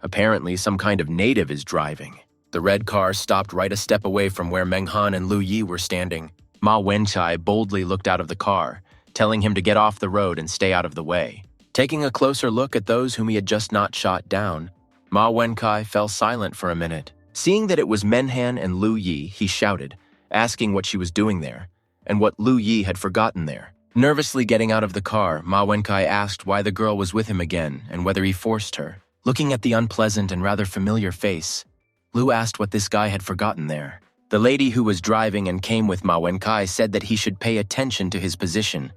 Apparently some kind of native is driving. The red car stopped right a step away from where Menghan and Lu Yi were standing. Ma Wenchai boldly looked out of the car, telling him to get off the road and stay out of the way. Taking a closer look at those whom he had just not shot down, Ma Wenchai fell silent for a minute. Seeing that it was Manhan and Lu Yi, he shouted, asking what she was doing there, and what Lu Yi had forgotten there. Nervously getting out of the car, Ma Wenchai asked why the girl was with him again and whether he forced her. Looking at the unpleasant and rather familiar face, Lu asked what this guy had forgotten there. The lady who was driving and came with Ma Wenchai said that he should pay attention to his position,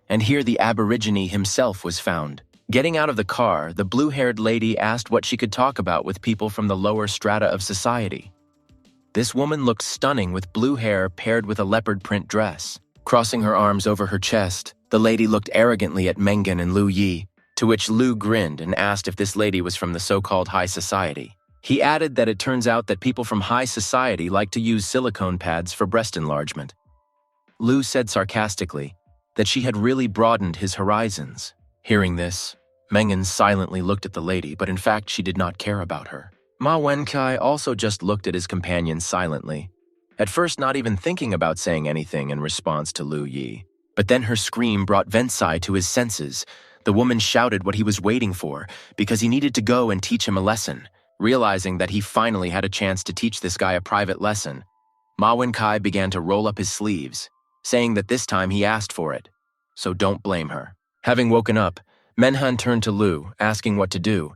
and here the aborigine himself was found. Getting out of the car, the blue-haired lady asked what she could talk about with people from the lower strata of society. This woman looked stunning with blue hair paired with a leopard print dress. Crossing her arms over her chest, the lady looked arrogantly at Mengan and Lu Yi, to which Lu grinned and asked if this lady was from the so-called high society. He added that it turns out that people from high society like to use silicone pads for breast enlargement. Lu said sarcastically that she had really broadened his horizons. Hearing this, Mengan silently looked at the lady, but in fact she did not care about her. Ma Wenchai also just looked at his companion silently, at first not even thinking about saying anything in response to Lu Yi. But then her scream brought Vensai to his senses. The woman shouted what he was waiting for, because he needed to go and teach him a lesson. Realizing that he finally had a chance to teach this guy a private lesson, Ma Wenchai began to roll up his sleeves, saying that this time he asked for it, so don't blame her. Having woken up, Manhan turned to Lu, asking what to do,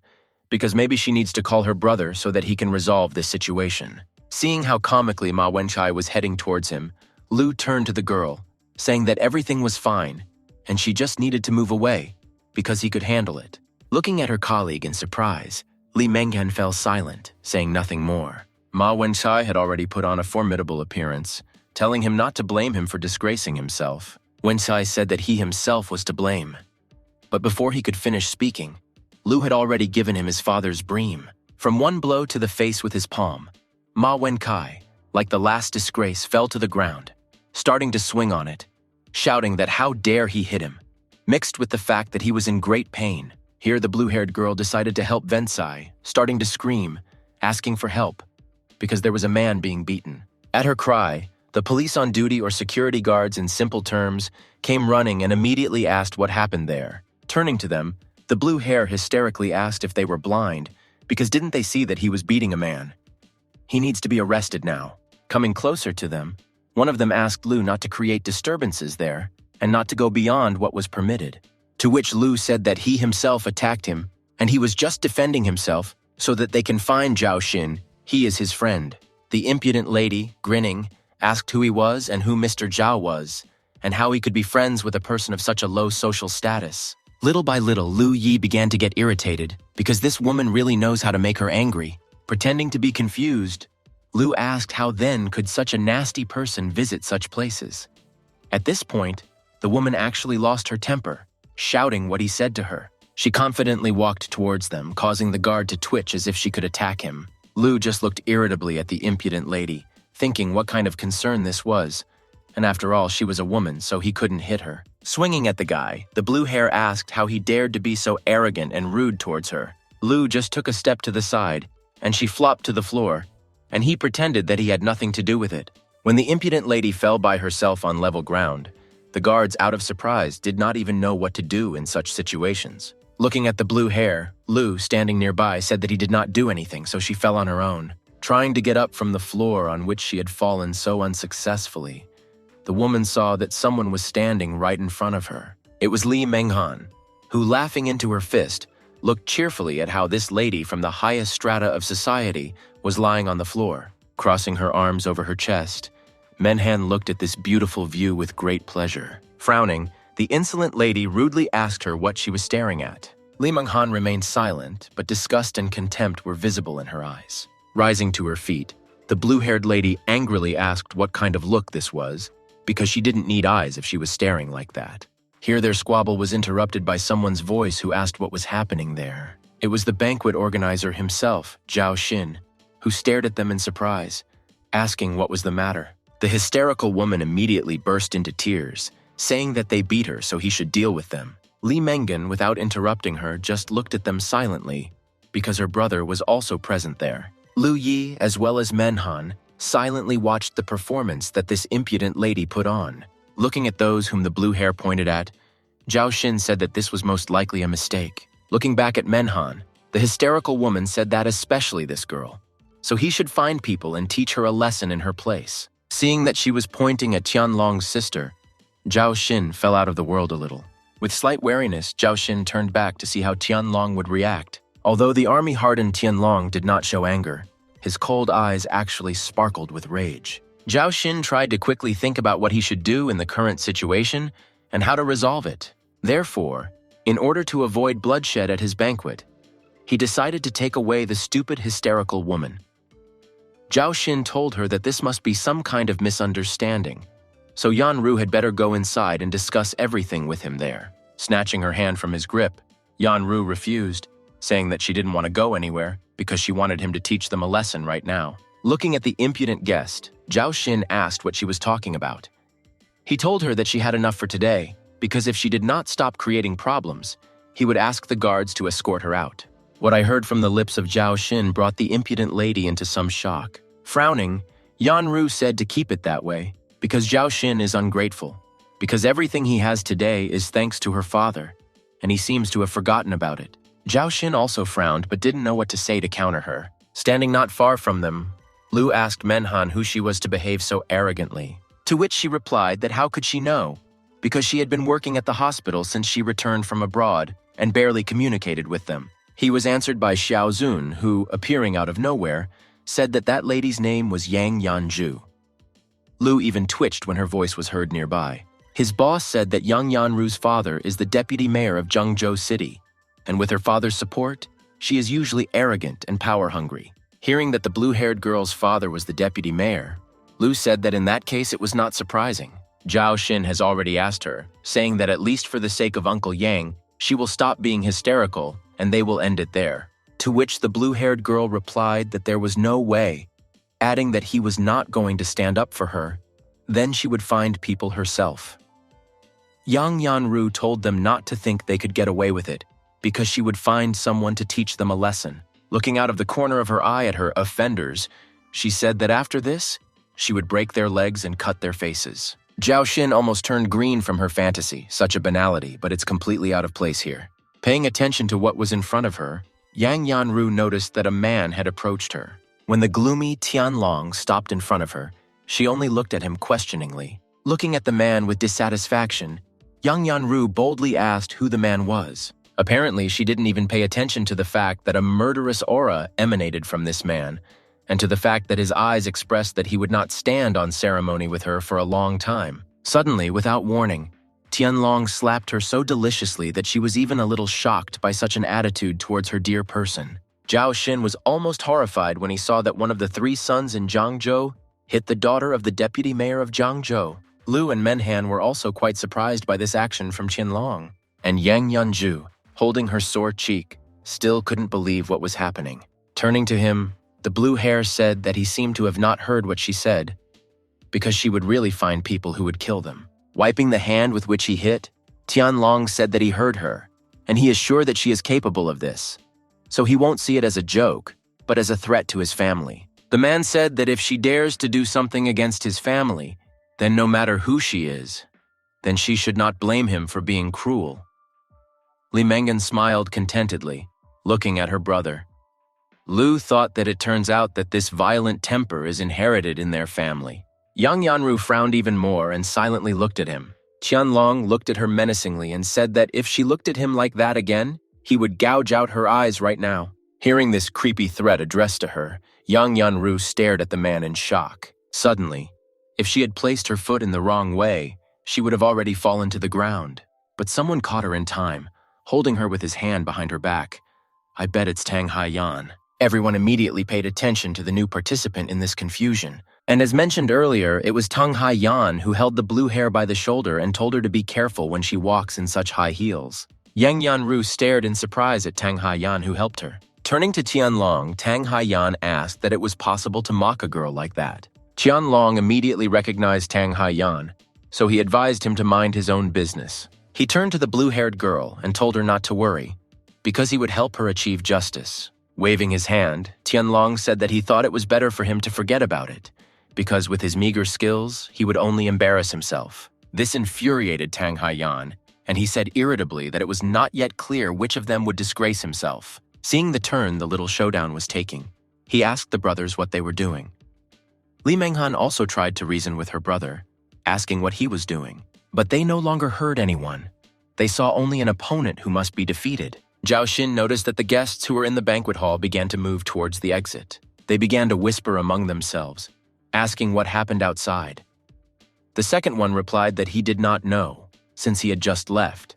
because maybe she needs to call her brother so that he can resolve this situation. Seeing how comically Ma Wenchai was heading towards him, Lu turned to the girl, saying that everything was fine, and she just needed to move away, because he could handle it. Looking at her colleague in surprise, Li Mengan fell silent, saying nothing more. Ma Wenchai had already put on a formidable appearance, telling him not to blame him for disgracing himself. Wenchai said that he himself was to blame. But before he could finish speaking, Lu had already given him his father's bream. From one blow to the face with his palm, Ma Wenchai, like the last disgrace, fell to the ground, starting to swing on it, shouting that how dare he hit him, mixed with the fact that he was in great pain. Here the blue-haired girl decided to help Vensai, starting to scream, asking for help, because there was a man being beaten. At her cry, The police on duty or security guards, in simple terms, came running and immediately asked what happened there. Turning to them, the blue hair hysterically asked if they were blind, because didn't they see that he was beating a man? He needs to be arrested now. Coming closer to them, one of them asked Lu not to create disturbances there and not to go beyond what was permitted. To which Lu said that he himself attacked him and he was just defending himself so that they can find Zhao Xin. He is his friend. The impudent lady, grinning, asked who he was and who Mr. Zhao was, and how he could be friends with a person of such a low social status. Little by little, Lu Yi began to get irritated because this woman really knows how to make her angry. Pretending to be confused, Lu asked how then could such a nasty person visit such places. At this point, the woman actually lost her temper, shouting what he said to her. She confidently walked towards them, causing the guard to twitch as if she could attack him. Lu just looked irritably at the impudent lady, thinking what kind of concern this was. And after all, she was a woman, so he couldn't hit her. Swinging at the guy, the blue hair asked how he dared to be so arrogant and rude towards her. Lu just took a step to the side, and she flopped to the floor, and he pretended that he had nothing to do with it. When the impudent lady fell by herself on level ground, the guards, out of surprise, did not even know what to do in such situations. Looking at the blue hair, Lu, standing nearby, said that he did not do anything, so she fell on her own. Trying to get up from the floor on which she had fallen so unsuccessfully, the woman saw that someone was standing right in front of her. It was Manhan, who, laughing into her fist, looked cheerfully at how this lady from the highest strata of society was lying on the floor. Crossing her arms over her chest, Manhan looked at this beautiful view with great pleasure. Frowning, the insolent lady rudely asked her what she was staring at. Manhan remained silent, but disgust and contempt were visible in her eyes. Rising to her feet, the blue-haired lady angrily asked what kind of look this was, because she didn't need eyes if she was staring like that. Here their squabble was interrupted by someone's voice who asked what was happening there. It was the banquet organizer himself, Zhao Xin, who stared at them in surprise, asking what was the matter. The hysterical woman immediately burst into tears, saying that they beat her so he should deal with them. Li Mengan, without interrupting her, just looked at them silently, because her brother was also present there. Lu Yi, as well as Manhan, silently watched the performance that this impudent lady put on. Looking at those whom the blue hair pointed at, Zhao Xin said that this was most likely a mistake. Looking back at Manhan, the hysterical woman said that especially this girl, so he should find people and teach her a lesson in her place. Seeing that she was pointing at Tianlong's sister, Zhao Xin fell out of the world a little. With slight wariness, Zhao Xin turned back to see how Tianlong would react. Although the army-hardened Tianlong did not show anger, his cold eyes actually sparkled with rage. Zhao Xin tried to quickly think about what he should do in the current situation and how to resolve it. Therefore, in order to avoid bloodshed at his banquet, he decided to take away the stupid, hysterical woman. Zhao Xin told her that this must be some kind of misunderstanding, so Yan Ru had better go inside and discuss everything with him there. Snatching her hand from his grip, Yan Ru refused, saying that she didn't want to go anywhere because she wanted him to teach them a lesson right now. Looking at the impudent guest, Zhao Xin asked what she was talking about. He told her that she had enough for today, because if she did not stop creating problems, he would ask the guards to escort her out. What I heard from the lips of Zhao Xin brought the impudent lady into some shock. Frowning, Yan Ru said to keep it that way, because Zhao Xin is ungrateful, because everything he has today is thanks to her father, and he seems to have forgotten about it. Zhao Xin also frowned but didn't know what to say to counter her. Standing not far from them, Lu asked Manhan who she was to behave so arrogantly, to which she replied that how could she know, because she had been working at the hospital since she returned from abroad and barely communicated with them. He was answered by Xiao Zun, who, appearing out of nowhere, said that that lady's name was Yang Yanzhu. Lu even twitched when her voice was heard nearby. His boss said that Yang Yanru's father is the deputy mayor of Zhengzhou City, and with her father's support, she is usually arrogant and power-hungry. Hearing that the blue-haired girl's father was the deputy mayor, Lu said that in that case it was not surprising. Zhao Xin has already asked her, saying that at least for the sake of Uncle Yang, she will stop being hysterical and they will end it there. To which the blue-haired girl replied that there was no way, adding that he was not going to stand up for her, then she would find people herself. Yang Yanru told them not to think they could get away with it, because she would find someone to teach them a lesson. Looking out of the corner of her eye at her offenders, she said that after this, she would break their legs and cut their faces. Zhao Xin almost turned green from her fantasy, such a banality, but it's completely out of place here. Paying attention to what was in front of her, Yang Yanru noticed that a man had approached her. When the gloomy Tianlong stopped in front of her, she only looked at him questioningly. Looking at the man with dissatisfaction, Yang Yanru boldly asked who the man was. Apparently, she didn't even pay attention to the fact that a murderous aura emanated from this man, and to the fact that his eyes expressed that he would not stand on ceremony with her for a long time. Suddenly, without warning, Tianlong slapped her so deliciously that she was even a little shocked by such an attitude towards her dear person. Zhao Xin was almost horrified when he saw that one of the 3 sons in Jiangzhou hit the daughter of the deputy mayor of Jiangzhou. Lu and Manhan were also quite surprised by this action from Qianlong, and Yang Yanju, holding her sore cheek, still couldn't believe what was happening. Turning to him, the blue hair said that he seemed to have not heard what she said, because she would really find people who would kill them. Wiping the hand with which he hit, Tianlong said that he heard her, and he is sure that she is capable of this, so he won't see it as a joke, but as a threat to his family. The man said that if she dares to do something against his family, then no matter who she is, then she should not blame him for being cruel. Li Mengan smiled contentedly, looking at her brother. Lu thought that it turns out that this violent temper is inherited in their family. Yang Yanru frowned even more and silently looked at him. Qianlong looked at her menacingly and said that if she looked at him like that again, he would gouge out her eyes right now. Hearing this creepy threat addressed to her, Yang Yanru stared at the man in shock. Suddenly, if she had placed her foot in the wrong way, she would have already fallen to the ground. But someone caught her in time, holding her with his hand behind her back. I bet it's Tang Haiyan. Everyone immediately paid attention to the new participant in this confusion. And as mentioned earlier, it was Tang Haiyan who held the blue hair by the shoulder and told her to be careful when she walks in such high heels. Yang Yanru stared in surprise at Tang Haiyan who helped her. Turning to Tianlong, Tang Haiyan asked that it was possible to mock a girl like that. Tianlong immediately recognized Tang Haiyan, so he advised him to mind his own business. He turned to the blue-haired girl and told her not to worry, because he would help her achieve justice. Waving his hand, Tianlong said that he thought it was better for him to forget about it, because with his meager skills, he would only embarrass himself. This infuriated Tang Haiyan, and he said irritably that it was not yet clear which of them would disgrace himself. Seeing the turn the little showdown was taking, he asked the brothers what they were doing. Li Menghan also tried to reason with her brother, asking what he was doing, but they no longer heard anyone. They saw only an opponent who must be defeated. Zhao Xin noticed that the guests who were in the banquet hall began to move towards the exit. They began to whisper among themselves, asking what happened outside. The second one replied that he did not know, since he had just left.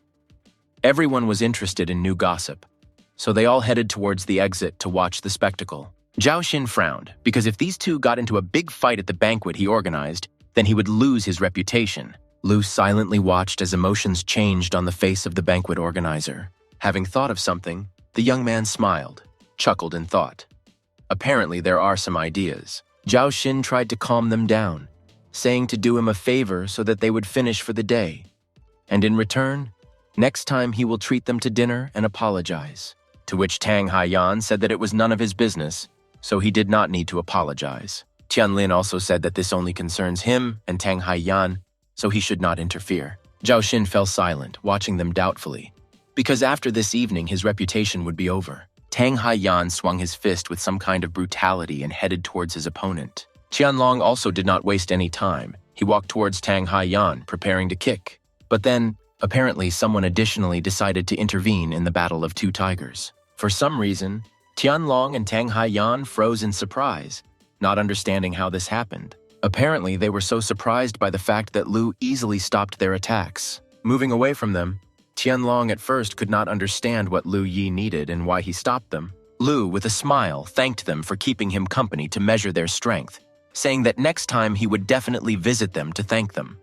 Everyone was interested in new gossip, so they all headed towards the exit to watch the spectacle. Zhao Xin frowned, because if these two got into a big fight at the banquet he organized, then he would lose his reputation. Lu silently watched as emotions changed on the face of the banquet organizer. Having thought of something, the young man smiled, chuckled in thought. Apparently there are some ideas. Zhao Xin tried to calm them down, saying to do him a favor so that they would finish for the day. And in return, next time he will treat them to dinner and apologize. To which Tang Haiyan said that it was none of his business, so he did not need to apologize. Tianlin also said that this only concerns him and Tang Haiyan, so he should not interfere. Zhao Xin fell silent, watching them doubtfully, because after this evening his reputation would be over. Tang Haiyan swung his fist with some kind of brutality and headed towards his opponent. Qianlong also did not waste any time. He walked towards Tang Haiyan, preparing to kick. But then, apparently someone additionally decided to intervene in the battle of two tigers. For some reason, Tianlong and Tang Haiyan froze in surprise, not understanding how this happened. Apparently, they were so surprised by the fact that Lu easily stopped their attacks. Moving away from them, Tianlong at first could not understand what Lu Yi needed and why he stopped them. Lu, with a smile, thanked them for keeping him company to measure their strength, saying that next time he would definitely visit them to thank them.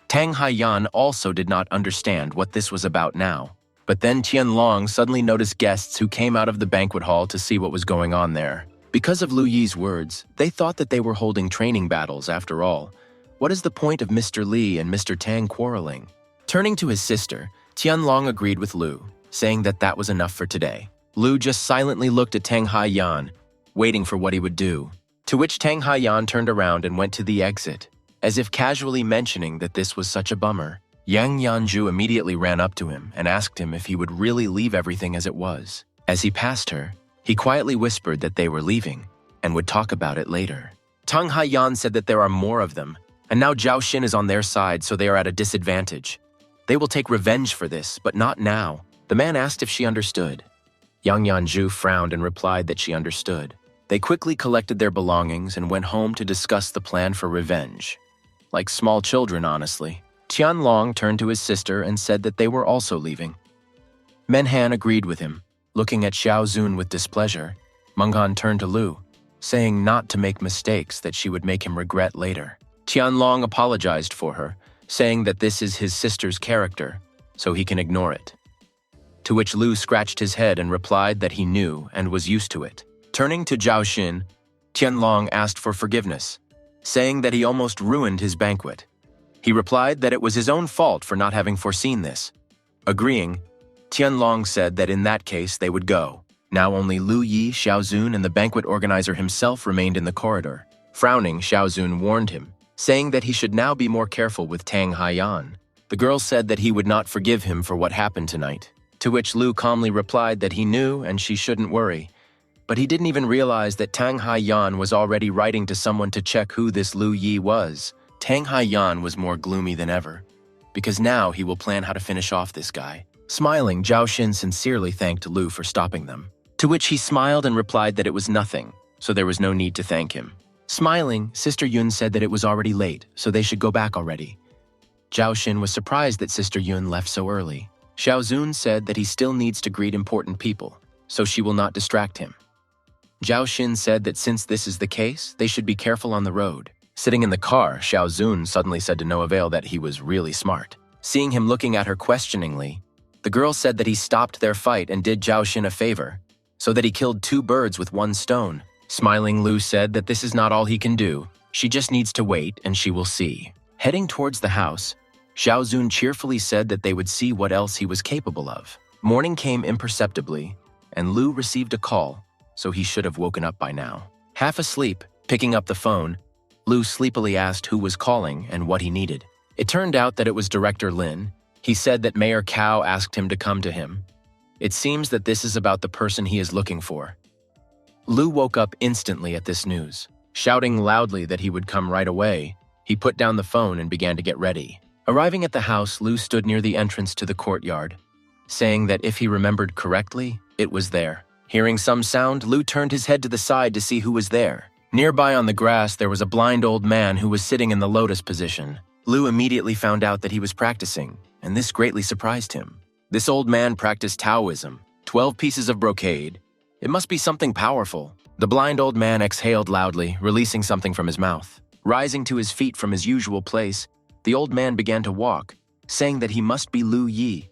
Tang Haiyan also did not understand what this was about now. But then Tianlong suddenly noticed guests who came out of the banquet hall to see what was going on there. Because of Lu Yi's words, they thought that they were holding training battles after all. What is the point of Mr. Li and Mr. Tang quarreling? Turning to his sister, Tianlong agreed with Lu, saying that that was enough for today. Lu just silently looked at Tang Haiyan, waiting for what he would do. To which Tang Haiyan turned around and went to the exit, as if casually mentioning that this was such a bummer. Yang Yanju immediately ran up to him and asked him if he would really leave everything as it was. As he passed her, he quietly whispered that they were leaving and would talk about it later. Tang Haiyan said that there are more of them, and now Zhao Xin is on their side, so they are at a disadvantage. They will take revenge for this, but not now. The man asked if she understood. Yang Yanju frowned and replied that she understood. They quickly collected their belongings and went home to discuss the plan for revenge. Like small children, honestly. Tianlong turned to his sister and said that they were also leaving. Manhan agreed with him. Looking at Xiao Zun with displeasure, Mangan turned to Lu, saying not to make mistakes that she would make him regret later. Tianlong apologized for her, saying that this is his sister's character, so he can ignore it. To which Lu scratched his head and replied that he knew and was used to it. Turning to Zhao Xin, Tianlong asked for forgiveness, saying that he almost ruined his banquet. He replied that it was his own fault for not having foreseen this. Agreeing, Tianlong said that in that case they would go. Now only Lu Yi, Xiao Zun, and the banquet organizer himself remained in the corridor. Frowning, Xiao Zun warned him, saying that he should now be more careful with Tang Haiyan. The girl said that he would not forgive him for what happened tonight, to which Lu calmly replied that he knew and she shouldn't worry. But he didn't even realize that Tang Haiyan was already writing to someone to check who this Lu Yi was. Tang Haiyan was more gloomy than ever, because now he will plan how to finish off this guy. Smiling, Zhao Xin sincerely thanked Lu for stopping them, to which he smiled and replied that it was nothing, so there was no need to thank him. Smiling, Sister Yun said that it was already late, so they should go back already. Zhao Xin was surprised that Sister Yun left so early. Xiao Zun said that he still needs to greet important people, so she will not distract him. Zhao Xin said that since this is the case, they should be careful on the road. Sitting in the car, Xiao Zun suddenly said to no avail that he was really smart. Seeing him looking at her questioningly, the girl said that he stopped their fight and did Zhao Xin a favor, so that he killed 2 birds with 1 stone. Smiling, Lu said that this is not all he can do. She just needs to wait and she will see. Heading towards the house, Xiao Zun cheerfully said that they would see what else he was capable of. Morning came imperceptibly, and Lu received a call, so he should have woken up by now. Half asleep, picking up the phone, Lu sleepily asked who was calling and what he needed. It turned out that it was Director Lin. He said that Mayor Cao asked him to come to him. It seems that this is about the person he is looking for. Lu woke up instantly at this news. Shouting loudly that he would come right away, he put down the phone and began to get ready. Arriving at the house, Lu stood near the entrance to the courtyard, saying that if he remembered correctly, it was there. Hearing some sound, Lu turned his head to the side to see who was there. Nearby on the grass, there was a blind old man who was sitting in the lotus position. Lu immediately found out that he was practicing, and this greatly surprised him. This old man practiced Taoism, 12 pieces of brocade. It must be something powerful. The blind old man exhaled loudly, releasing something from his mouth. Rising to his feet from his usual place, the old man began to walk, saying that he must be Lu Yi.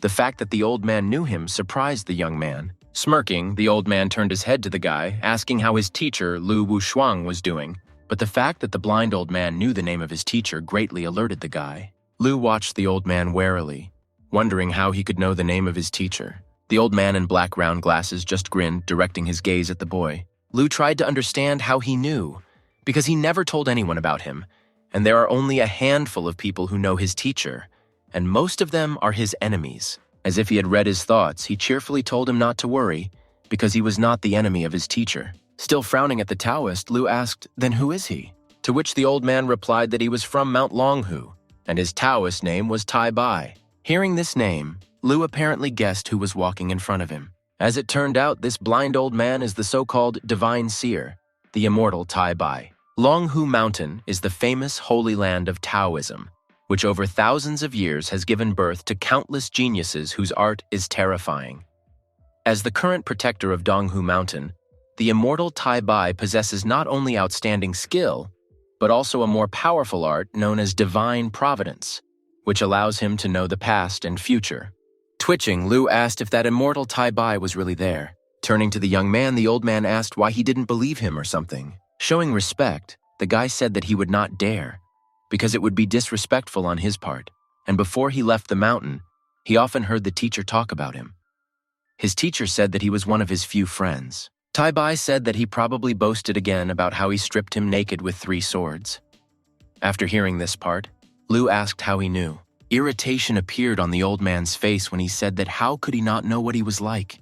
The fact that the old man knew him surprised the young man. Smirking, the old man turned his head to the guy, asking how his teacher, Lu Wushuang, was doing. But the fact that the blind old man knew the name of his teacher greatly alerted the guy. Lu watched the old man warily, wondering how he could know the name of his teacher. The old man in black round glasses just grinned, directing his gaze at the boy. Lu tried to understand how he knew, because he never told anyone about him, and there are only a handful of people who know his teacher, and most of them are his enemies. As if he had read his thoughts, he cheerfully told him not to worry, because he was not the enemy of his teacher. Still frowning at the Taoist, Lu asked, "Then who is he?" To which the old man replied that he was from Mount Longhu, and his Taoist name was Tai Bai. Hearing this name, Lu apparently guessed who was walking in front of him. As it turned out, this blind old man is the so-called divine seer, the immortal Tai Bai. Longhu Mountain is the famous holy land of Taoism, which over thousands of years has given birth to countless geniuses whose art is terrifying. As the current protector of Donghu Mountain, the immortal Tai Bai possesses not only outstanding skill, but also a more powerful art known as divine providence, which allows him to know the past and future. Twitching, Lu asked if that immortal Tai Bai was really there. Turning to the young man, the old man asked why he didn't believe him or something. Showing respect, the guy said that he would not dare, because it would be disrespectful on his part, and before he left the mountain, he often heard the teacher talk about him. His teacher said that he was one of his few friends. Tai Bai said that he probably boasted again about how he stripped him naked with 3 swords. After hearing this part, Lu asked how he knew. Irritation appeared on the old man's face when he said that how could he not know what he was like?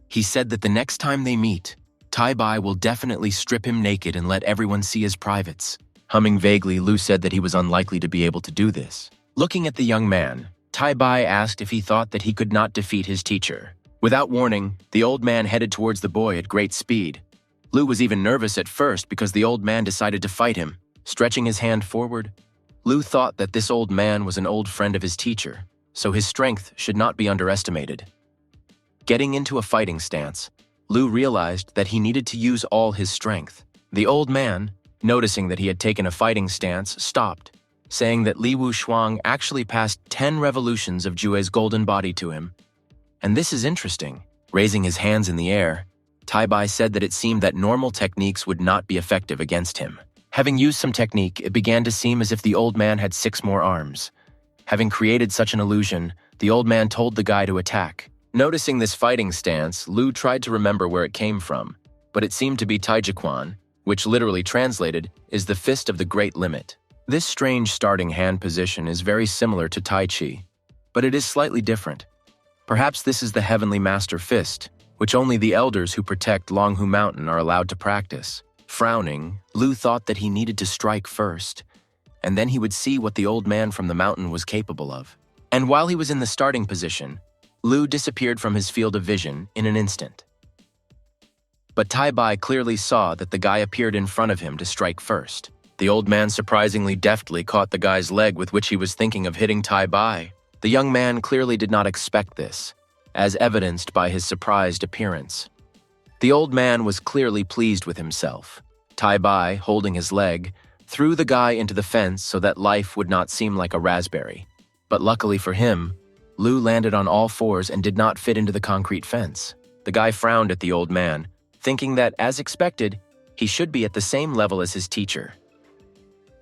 He said that the next time they meet, Tai Bai will definitely strip him naked and let everyone see his privates. Humming vaguely, Lu said that he was unlikely to be able to do this. Looking at the young man, Tai Bai asked if he thought that he could not defeat his teacher. Without warning, the old man headed towards the boy at great speed. Lu was even nervous at first because the old man decided to fight him. Stretching his hand forward, Lu thought that this old man was an old friend of his teacher, so his strength should not be underestimated. Getting into a fighting stance, Lu realized that he needed to use all his strength. The old man, noticing that he had taken a fighting stance, stopped, saying that Li Wushuang actually passed 10 revolutions of Jue's golden body to him. And this is interesting. Raising his hands in the air, Tai Bai said that it seemed that normal techniques would not be effective against him. Having used some technique, it began to seem as if the old man had 6 more arms. Having created such an illusion, the old man told the guy to attack. Noticing this fighting stance, Lu tried to remember where it came from, but it seemed to be Taijiquan, which literally translated is the fist of the great limit. This strange starting hand position is very similar to Tai Chi, but it is slightly different. Perhaps this is the Heavenly Master Fist, which only the elders who protect Longhu Mountain are allowed to practice. Frowning, Lu thought that he needed to strike first, and then he would see what the old man from the mountain was capable of. And while he was in the starting position, Lu disappeared from his field of vision in an instant. But Tai Bai clearly saw that the guy appeared in front of him to strike first. The old man surprisingly deftly caught the guy's leg with which he was thinking of hitting Tai Bai. The young man clearly did not expect this, as evidenced by his surprised appearance. The old man was clearly pleased with himself. Tai Bai, holding his leg, threw the guy into the fence so that life would not seem like a raspberry. But luckily for him, Lu landed on all 4s and did not fit into the concrete fence. The guy frowned at the old man, thinking that, as expected, he should be at the same level as his teacher.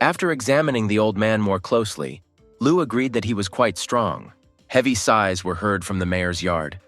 After examining the old man more closely, Lu agreed that he was quite strong. Heavy sighs were heard from the mayor's yard.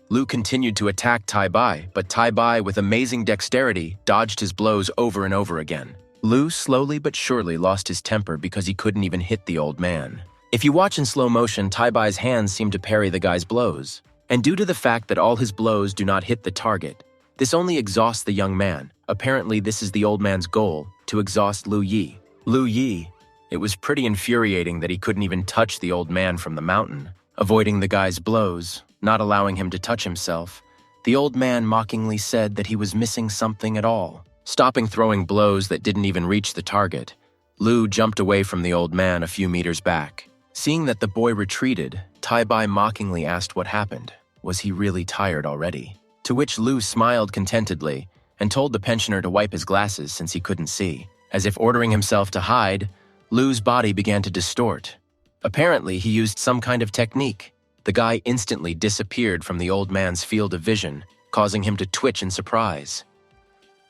Lu continued to attack Tai Bai, but Tai Bai, with amazing dexterity, dodged his blows over and over again. Lu slowly but surely lost his temper because he couldn't even hit the old man. If you watch in slow motion, Tai Bai's hands seem to parry the guy's blows. And due to the fact that all his blows do not hit the target, this only exhausts the young man. Apparently, this is the old man's goal, to exhaust Lu Yi. Lu Yi, it was pretty infuriating that he couldn't even touch the old man from the mountain. Avoiding the guy's blows, not allowing him to touch himself, the old man mockingly said that he was missing something at all. Stopping throwing blows that didn't even reach the target, Lu jumped away from the old man a few meters back. Seeing that the boy retreated, Tai Bai mockingly asked what happened. Was he really tired already? To which Lu smiled contentedly and told the pensioner to wipe his glasses since he couldn't see. As if ordering himself to hide, Lu's body began to distort. Apparently, he used some kind of technique. The guy instantly disappeared from the old man's field of vision, causing him to twitch in surprise.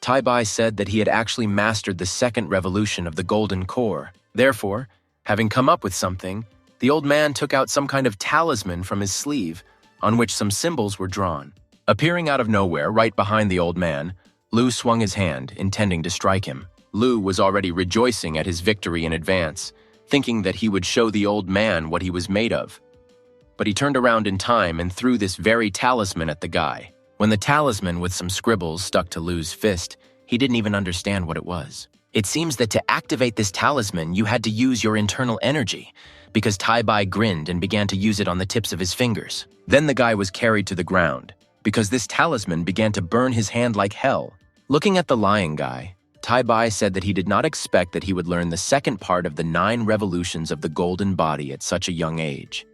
Tai Bai said that he had actually mastered the 2nd revolution of the golden core. Therefore, having come up with something, the old man took out some kind of talisman from his sleeve, on which some symbols were drawn. Appearing out of nowhere, right behind the old man, Lu swung his hand, intending to strike him. Lu was already rejoicing at his victory in advance, thinking that he would show the old man what he was made of. But he turned around in time and threw this very talisman at the guy. When the talisman with some scribbles stuck to Lu's fist, he didn't even understand what it was. It seems that to activate this talisman, you had to use your internal energy, because Tai Bai grinned and began to use it on the tips of his fingers. Then the guy was carried to the ground, because this talisman began to burn his hand like hell. Looking at the lying guy, Tai Bai said that he did not expect that he would learn the 2nd part of the 9 revolutions of the golden body at such a young age.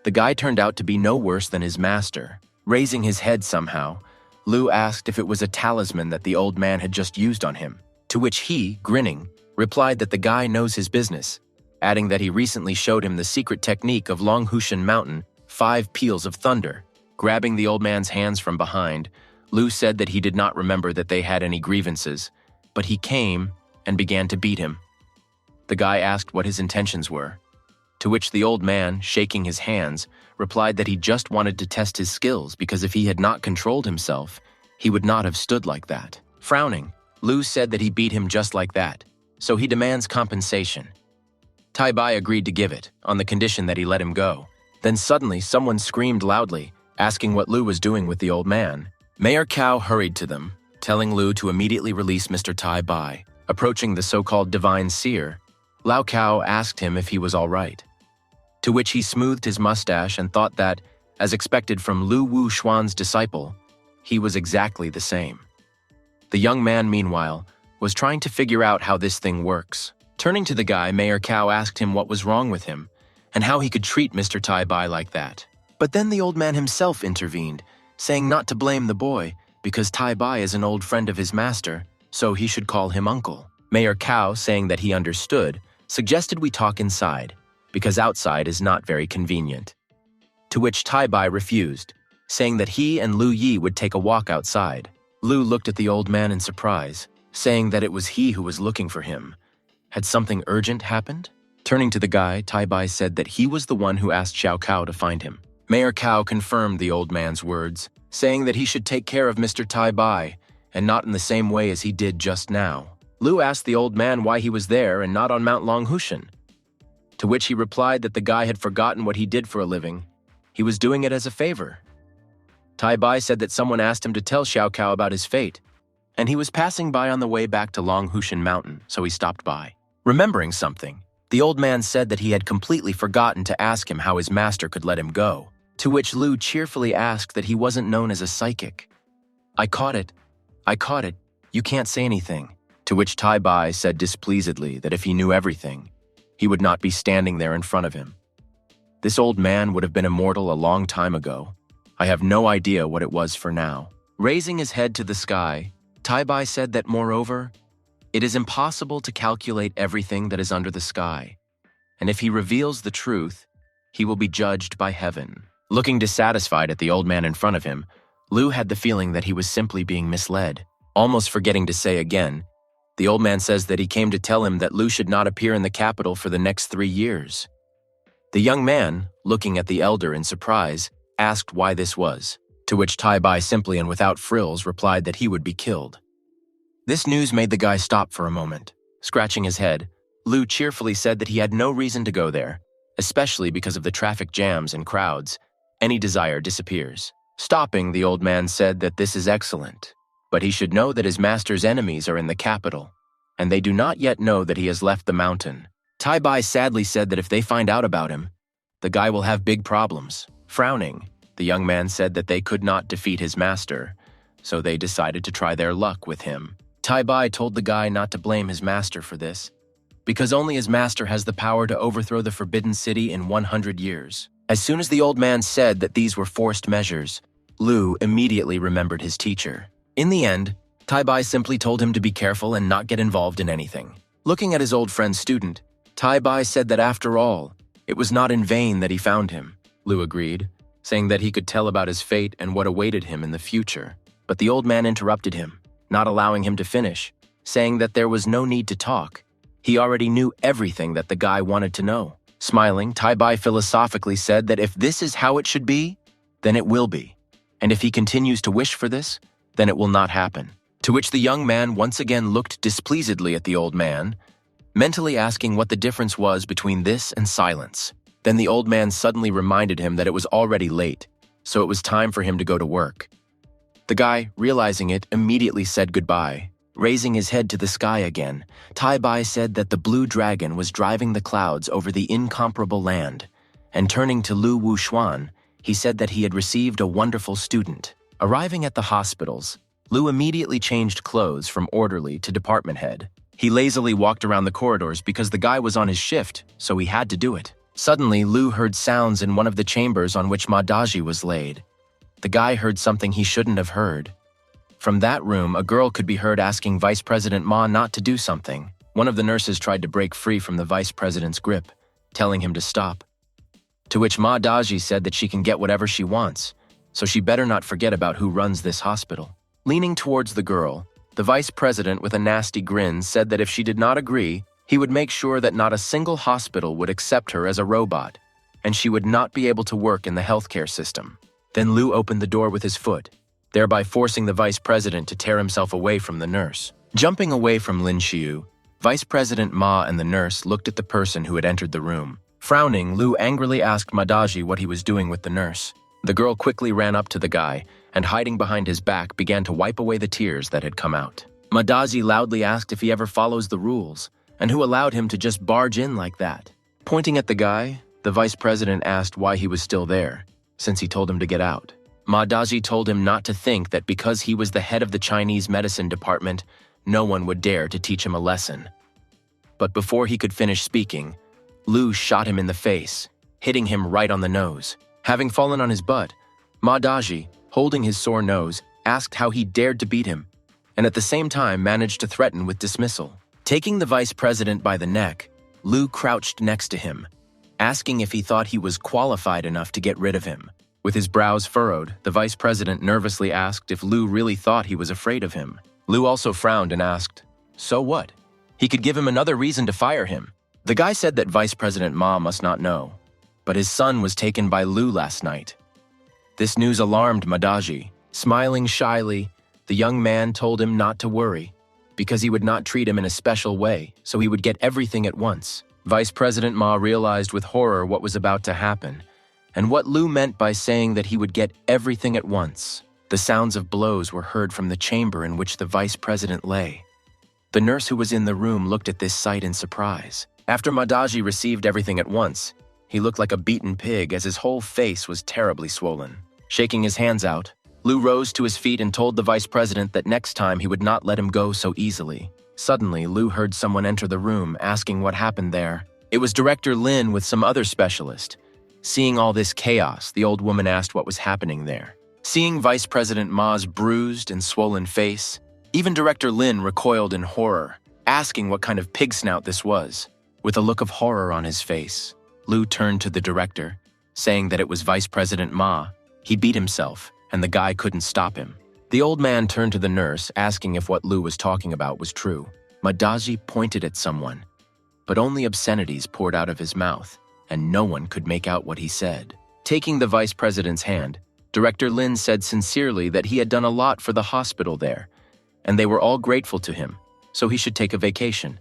The guy turned out to be no worse than his master. Raising his head somehow, Lu asked if it was a talisman that the old man had just used on him, to which he, grinning, replied that the guy knows his business, adding that he recently showed him the secret technique of Longhushan Mountain, 5 peals of thunder. Grabbing the old man's hands from behind, Lu said that he did not remember that they had any grievances, but he came and began to beat him. The guy asked what his intentions were, to which the old man, shaking his hands, replied that he just wanted to test his skills because if he had not controlled himself, he would not have stood like that. Frowning, Lu said that he beat him just like that, so he demands compensation. Tai Bai agreed to give it, on the condition that he let him go. Then suddenly someone screamed loudly, asking what Lu was doing with the old man. Mayor Cao hurried to them, telling Lu to immediately release Mr. Tai Bai. Approaching the so-called divine seer, Lao Cao asked him if he was all right. To which he smoothed his mustache and thought that, as expected from Lu Wu Xuan's disciple, he was exactly the same. The young man, meanwhile, was trying to figure out how this thing works. Turning to the guy, Mayor Cao asked him what was wrong with him, and how he could treat Mr. Tai Bai like that. But then the old man himself intervened, saying not to blame the boy, because Tai Bai is an old friend of his master, so he should call him uncle. Mayor Cao, saying that he understood, suggested we talk inside, because outside is not very convenient. To which Tai Bai refused, saying that he and Lu Yi would take a walk outside. Lu looked at the old man in surprise, saying that it was he who was looking for him. Had something urgent happened? Turning to the guy, Tai Bai said that he was the one who asked Xiao Cao to find him. Mayor Cao confirmed the old man's words, saying that he should take care of Mr. Tai Bai, and not in the same way as he did just now. Lu asked the old man why he was there and not on Mount Longhushan, to which he replied that the guy had forgotten what he did for a living. He was doing it as a favor. Tai Bai said that someone asked him to tell Xiao Cao about his fate, and he was passing by on the way back to Longhushan Mountain, so he stopped by. Remembering something, the old man said that he had completely forgotten to ask him how his master could let him go, to which Lu cheerfully asked that he wasn't known as a psychic. I caught it. You can't say anything. To which Tai Bai said displeasedly that if he knew everything, he would not be standing there in front of him. This old man would have been immortal a long time ago. I have no idea what it was for now. Raising his head to the sky, Tai Bai said that, moreover, it is impossible to calculate everything that is under the sky, and if he reveals the truth, he will be judged by heaven. Looking dissatisfied at the old man in front of him, Lu had the feeling that he was simply being misled. Almost forgetting to say again, the old man says that he came to tell him that Lu should not appear in the capital for the next 3 years. The young man, looking at the elder in surprise, asked why this was, to which Tai Bai simply and without frills replied that he would be killed. This news made the guy stop for a moment. Scratching his head, Lu cheerfully said that he had no reason to go there, especially because of the traffic jams and crowds. Any desire disappears. Stopping, the old man said that this is excellent, but he should know that his master's enemies are in the capital, and they do not yet know that he has left the mountain. Tai Bai sadly said that if they find out about him, the guy will have big problems. Frowning, the young man said that they could not defeat his master, so they decided to try their luck with him. Tai Bai told the guy not to blame his master for this, because only his master has the power to overthrow the Forbidden City in 100 years. As soon as the old man said that these were forced measures, Lu immediately remembered his teacher. In the end, Tai Bai simply told him to be careful and not get involved in anything. Looking at his old friend's student, Tai Bai said that after all, it was not in vain that he found him. Lu agreed, saying that he could tell about his fate and what awaited him in the future. But the old man interrupted him, not allowing him to finish, saying that there was no need to talk. He already knew everything that the guy wanted to know. Smiling, Tai Bai philosophically said that if this is how it should be, then it will be. And if he continues to wish for this, then it will not happen. To which the young man once again looked displeasedly at the old man, mentally asking what the difference was between this and silence. Then the old man suddenly reminded him that it was already late, so it was time for him to go to work. The guy, realizing it, immediately said goodbye. Raising his head to the sky again, Tai Bai said that the blue dragon was driving the clouds over the incomparable land, and turning to Lu Wu Xuan, he said that he had received a wonderful student. Arriving at the hospitals, Lu immediately changed clothes from orderly to department head. He lazily walked around the corridors because the guy was on his shift, so he had to do it. Suddenly, Lu heard sounds in one of the chambers on which Ma Daji was laid. The guy heard something he shouldn't have heard. From that room, a girl could be heard asking Vice President Ma not to do something. One of the nurses tried to break free from the Vice President's grip, telling him to stop. To which Ma Daji said that she can get whatever she wants, so she better not forget about who runs this hospital. Leaning towards the girl, the Vice President with a nasty grin said that if she did not agree, he would make sure that not a single hospital would accept her as a robot, and she would not be able to work in the healthcare system. Then Lu opened the door with his foot, thereby forcing the vice president to tear himself away from the nurse. Jumping away from Lin Xiu, Vice President Ma and the nurse looked at the person who had entered the room. Frowning, Lu angrily asked Madaji what he was doing with the nurse. The girl quickly ran up to the guy and, hiding behind his back, began to wipe away the tears that had come out. Madaji loudly asked if he ever follows the rules, and who allowed him to just barge in like that. Pointing at the guy, the vice president asked why he was still there, since he told him to get out. Madaji told him not to think that because he was the head of the Chinese medicine department, no one would dare to teach him a lesson. But before he could finish speaking, Lu shot him in the face, hitting him right on the nose. Having fallen on his butt, Madaji, holding his sore nose, asked how he dared to beat him, and at the same time managed to threaten with dismissal. Taking the vice president by the neck, Lu crouched next to him, asking if he thought he was qualified enough to get rid of him. With his brows furrowed, the vice president nervously asked if Lu really thought he was afraid of him. Lu also frowned and asked, "So what? He could give him another reason to fire him." The guy said that Vice President Ma must not know, but his son was taken by Lu last night. This news alarmed Madaji. Smiling shyly, the young man told him not to worry, because he would not treat him in a special way, so he would get everything at once. Vice President Ma realized with horror what was about to happen, and what Lu meant by saying that he would get everything at once. The sounds of blows were heard from the chamber in which the vice president lay. The nurse who was in the room looked at this sight in surprise. After Madaji received everything at once, he looked like a beaten pig as his whole face was terribly swollen. Shaking his hands out, Lu rose to his feet and told the vice president that next time he would not let him go so easily. Suddenly, Lu heard someone enter the room, asking what happened there. It was Director Lin with some other specialist. Seeing all this chaos, the old woman asked what was happening there. Seeing Vice President Ma's bruised and swollen face, even Director Lin recoiled in horror, asking what kind of pig snout this was. With a look of horror on his face, Lu turned to the director, saying that it was Vice President Ma. He beat himself, and the guy couldn't stop him. The old man turned to the nurse, asking if what Lu was talking about was true. Madaji pointed at someone, but only obscenities poured out of his mouth, and no one could make out what he said. Taking the vice president's hand, Director Lin said sincerely that he had done a lot for the hospital there, and they were all grateful to him, so he should take a vacation.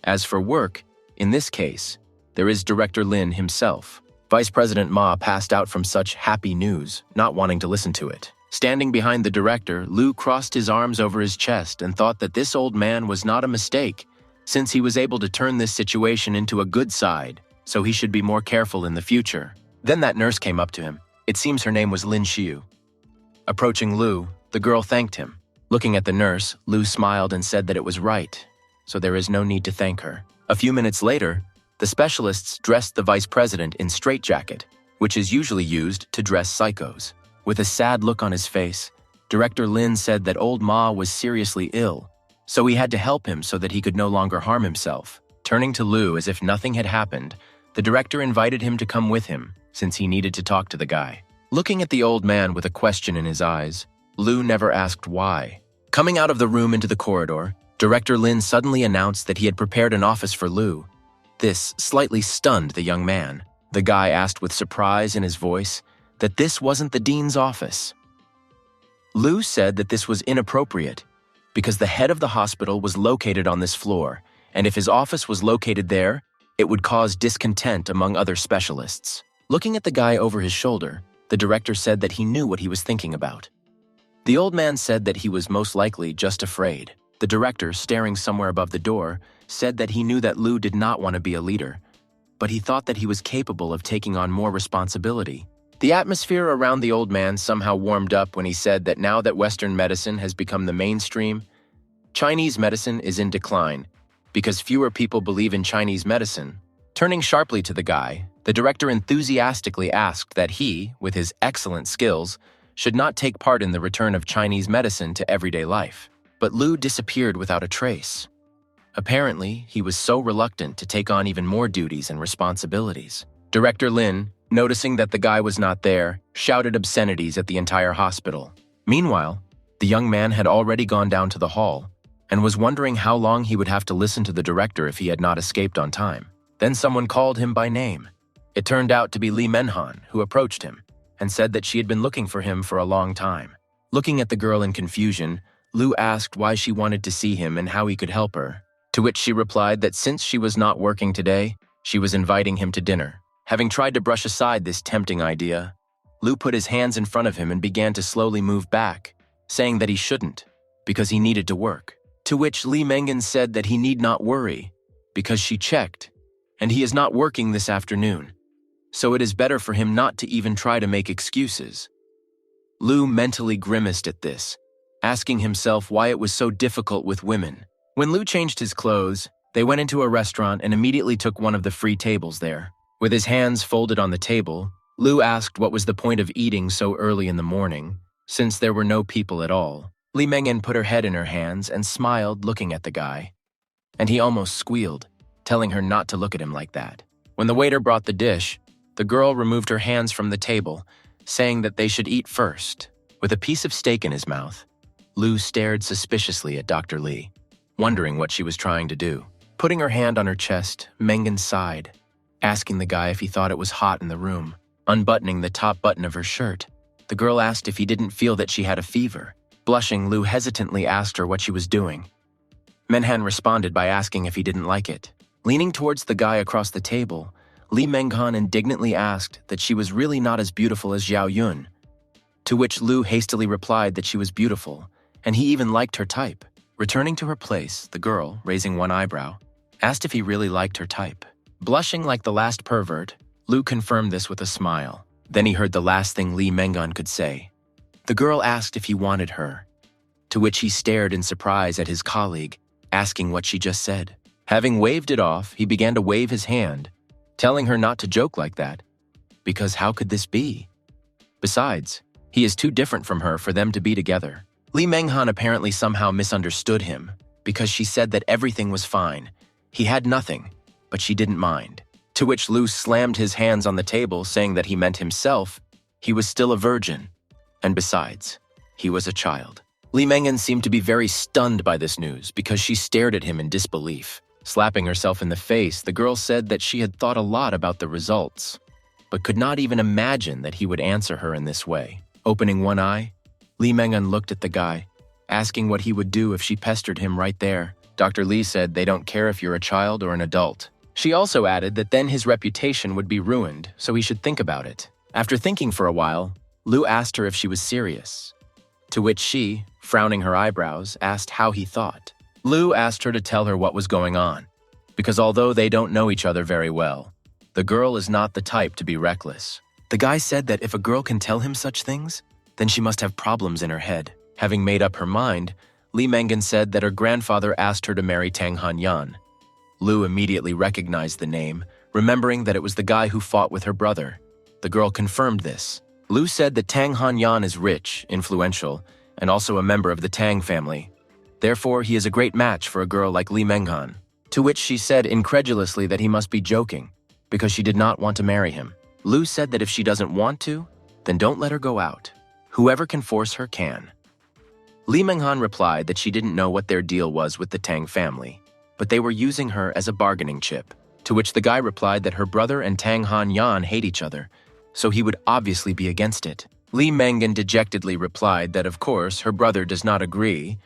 As for work, in this case, there is Director Lin himself. Vice President Ma passed out from such happy news, not wanting to listen to it. Standing behind the director, Lu crossed his arms over his chest and thought that this old man was not a mistake, since he was able to turn this situation into a good side, so he should be more careful in the future. Then that nurse came up to him. It seems her name was Lin Xiu. Approaching Lu, the girl thanked him. Looking at the nurse, Lu smiled and said that it was right, so there is no need to thank her. A few minutes later, the specialists dressed the vice president in straitjacket, which is usually used to dress psychos. With a sad look on his face, Director Lin said that old Ma was seriously ill, so he had to help him so that he could no longer harm himself. Turning to Lu as if nothing had happened, the director invited him to come with him, since he needed to talk to the guy. Looking at the old man with a question in his eyes, Lu never asked why. Coming out of the room into the corridor, Director Lin suddenly announced that he had prepared an office for Lu. This slightly stunned the young man. The guy asked with surprise in his voice that this wasn't the dean's office. Lu said that this was inappropriate because the head of the hospital was located on this floor, and if his office was located there, it would cause discontent among other specialists. Looking at the guy over his shoulder, the director said that he knew what he was thinking about. The old man said that he was most likely just afraid. The director, staring somewhere above the door, said that he knew that Lu did not want to be a leader, but he thought that he was capable of taking on more responsibility. The atmosphere around the old man somehow warmed up when he said that now that Western medicine has become the mainstream, Chinese medicine is in decline because fewer people believe in Chinese medicine. Turning sharply to the guy, the director enthusiastically asked that he, with his excellent skills, should not take part in the return of Chinese medicine to everyday life. But Lu disappeared without a trace. Apparently, he was so reluctant to take on even more duties and responsibilities. Director Lin, noticing that the guy was not there, shouted obscenities at the entire hospital. Meanwhile, the young man had already gone down to the hall and was wondering how long he would have to listen to the director if he had not escaped on time. Then someone called him by name. It turned out to be Manhan, who approached him and said that she had been looking for him for a long time. Looking at the girl in confusion, Lu asked why she wanted to see him and how he could help her, to which she replied that since she was not working today, she was inviting him to dinner. Having tried to brush aside this tempting idea, Lu put his hands in front of him and began to slowly move back, saying that he shouldn't, because he needed to work. To which Li Mengan said that he need not worry, because she checked, and he is not working this afternoon, so it is better for him not to even try to make excuses. Lu mentally grimaced at this, asking himself why it was so difficult with women. When Lu changed his clothes, they went into a restaurant and immediately took one of the free tables there. With his hands folded on the table, Lu asked what was the point of eating so early in the morning, since there were no people at all. Li Mengan put her head in her hands and smiled, looking at the guy. And he almost squealed, telling her not to look at him like that. When the waiter brought the dish, the girl removed her hands from the table, saying that they should eat first. With a piece of steak in his mouth, Lu stared suspiciously at Dr. Li, wondering what she was trying to do. Putting her hand on her chest, Mengan sighed, asking the guy if he thought it was hot in the room. Unbuttoning the top button of her shirt, the girl asked if he didn't feel that she had a fever. Blushing, Lu hesitantly asked her what she was doing. Manhan responded by asking if he didn't like it. Leaning towards the guy across the table, Li Mengan indignantly asked that she was really not as beautiful as Xiao Zun, to which Lu hastily replied that she was beautiful, and he even liked her type. Returning to her place, the girl, raising one eyebrow, asked if he really liked her type. Blushing like the last pervert, Lu confirmed this with a smile. Then he heard the last thing Li Mengan could say. The girl asked if he wanted her, to which he stared in surprise at his colleague, asking what she just said. Having waved it off, he began to wave his hand, telling her not to joke like that, because how could this be? Besides, he is too different from her for them to be together. Li Mengan apparently somehow misunderstood him, because she said that everything was fine. He had nothing, but she didn't mind. To which Lu slammed his hands on the table, saying that he meant himself. He was still a virgin, and besides, he was a child. Li Mengan seemed to be very stunned by this news because she stared at him in disbelief. Slapping herself in the face, the girl said that she had thought a lot about the results, but could not even imagine that he would answer her in this way. Opening one eye, Li Mengan looked at the guy, asking what he would do if she pestered him right there. Dr. Li said they don't care if you're a child or an adult. She also added that then his reputation would be ruined, so he should think about it. After thinking for a while, Lu asked her if she was serious, to which she, frowning her eyebrows, asked how he thought. Lu asked her to tell her what was going on, because although they don't know each other very well, the girl is not the type to be reckless. The guy said that if a girl can tell him such things, then she must have problems in her head. Having made up her mind, Li Mengan said that her grandfather asked her to marry Tang Han. Lu immediately recognized the name, remembering that it was the guy who fought with her brother. The girl confirmed this. Lu said that Tang Han is rich, influential, and also a member of the Tang family. Therefore, he is a great match for a girl like Li Mengan. To which she said incredulously that he must be joking, because she did not want to marry him. Lu said that if she doesn't want to, then don't let her go out. Whoever can force her can. Li Mengan replied that she didn't know what their deal was with the Tang family, but they were using her as a bargaining chip, to which the guy replied that her brother and Tang Han hate each other, so he would obviously be against it. Li Mengan dejectedly replied that of course her brother does not agree,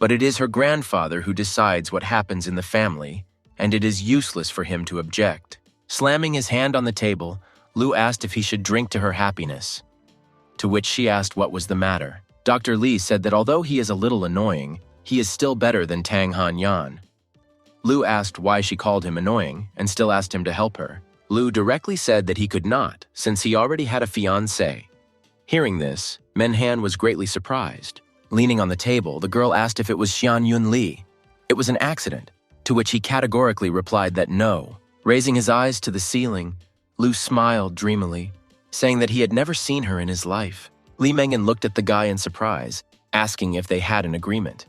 but it is her grandfather who decides what happens in the family, and it is useless for him to object. Slamming his hand on the table, Lu asked if he should drink to her happiness, to which she asked what was the matter. Dr. Li said that although he is a little annoying, he is still better than Tang Han. Lu asked why she called him annoying and still asked him to help her. Lu directly said that he could not, since he already had a fiancée. Hearing this, Manhan was greatly surprised. Leaning on the table, the girl asked if it was Xianyun Li. It was an accident, to which he categorically replied that no. Raising his eyes to the ceiling, Lu smiled dreamily, saying that he had never seen her in his life. Li Mengan looked at the guy in surprise, asking if they had an agreement.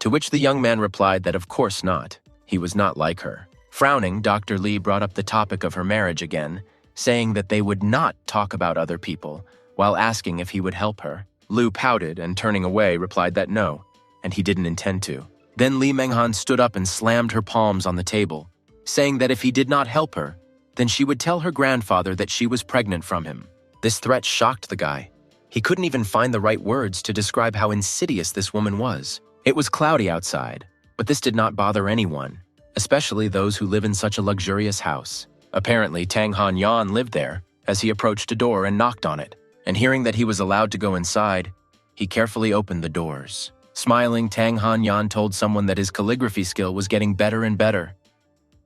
To which the young man replied that of course not. He was not like her. Frowning, Dr. Li brought up the topic of her marriage again, saying that they would not talk about other people, while asking if he would help her. Lu pouted and turning away replied that no, and he didn't intend to. Then Li Mengan stood up and slammed her palms on the table, saying that if he did not help her, then she would tell her grandfather that she was pregnant from him. This threat shocked the guy. He couldn't even find the right words to describe how insidious this woman was. It was cloudy outside, but this did not bother anyone, especially those who live in such a luxurious house. Apparently, Tang Han lived there, as he approached a door and knocked on it, and hearing that he was allowed to go inside, he carefully opened the doors. Smiling, Tang Han told someone that his calligraphy skill was getting better and better.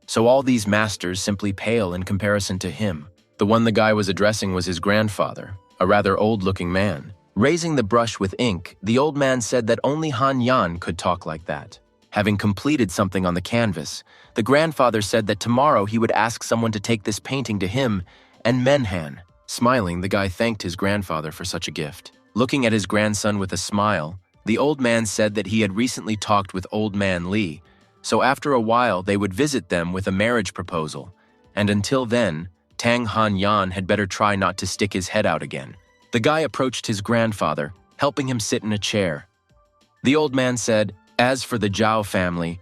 So all these masters simply pale in comparison to him. The one the guy was addressing was his grandfather, a rather old-looking man. Raising the brush with ink, the old man said that only Han Yan could talk like that. Having completed something on the canvas, the grandfather said that tomorrow he would ask someone to take this painting to him and Manhan. Smiling, the guy thanked his grandfather for such a gift. Looking at his grandson with a smile, the old man said that he had recently talked with Old Man Li, so after a while they would visit them with a marriage proposal, and until then, Tang Han had better try not to stick his head out again. The guy approached his grandfather, helping him sit in a chair. The old man said, as for the Zhao family,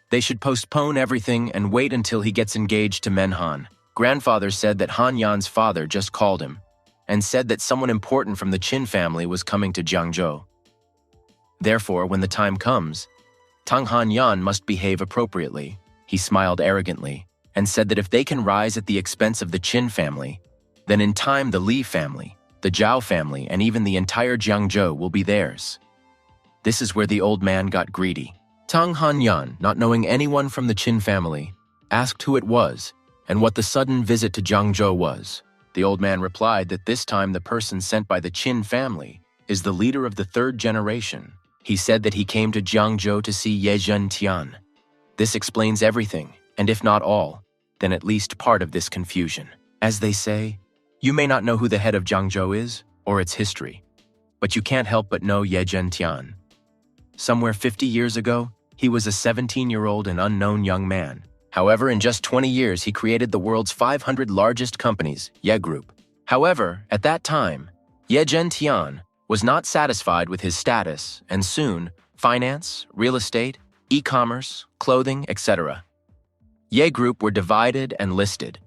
they should postpone everything and wait until he gets engaged to Manhan. Grandfather said that Han Yan's father just called him and said that someone important from the Qin family was coming to Jiangzhou. Therefore, when the time comes, Tang Han must behave appropriately. He smiled arrogantly and said that if they can rise at the expense of the Qin family, then in time the Li family, the Zhao family, and even the entire Jiangzhou will be theirs. This is where the old man got greedy. Tang Han, not knowing anyone from the Qin family, asked who it was and what the sudden visit to Jiangzhou was. The old man replied that this time the person sent by the Qin family is the leader of the third generation. He said that he came to Jiangzhou to see Ye Zhentian. This explains everything, and if not all, then at least part of this confusion. As they say, you may not know who the head of Jiangzhou is, or its history, but you can't help but know Ye Zhentian. Somewhere 50 years ago, he was a 17-year-old and unknown young man. However, in just 20 years, he created the world's 500 largest companies, Ye Group. However, at that time, Ye Zhentian was not satisfied with his status, and soon, finance, real estate, e-commerce, clothing, etc. Ye Group were divided and listed.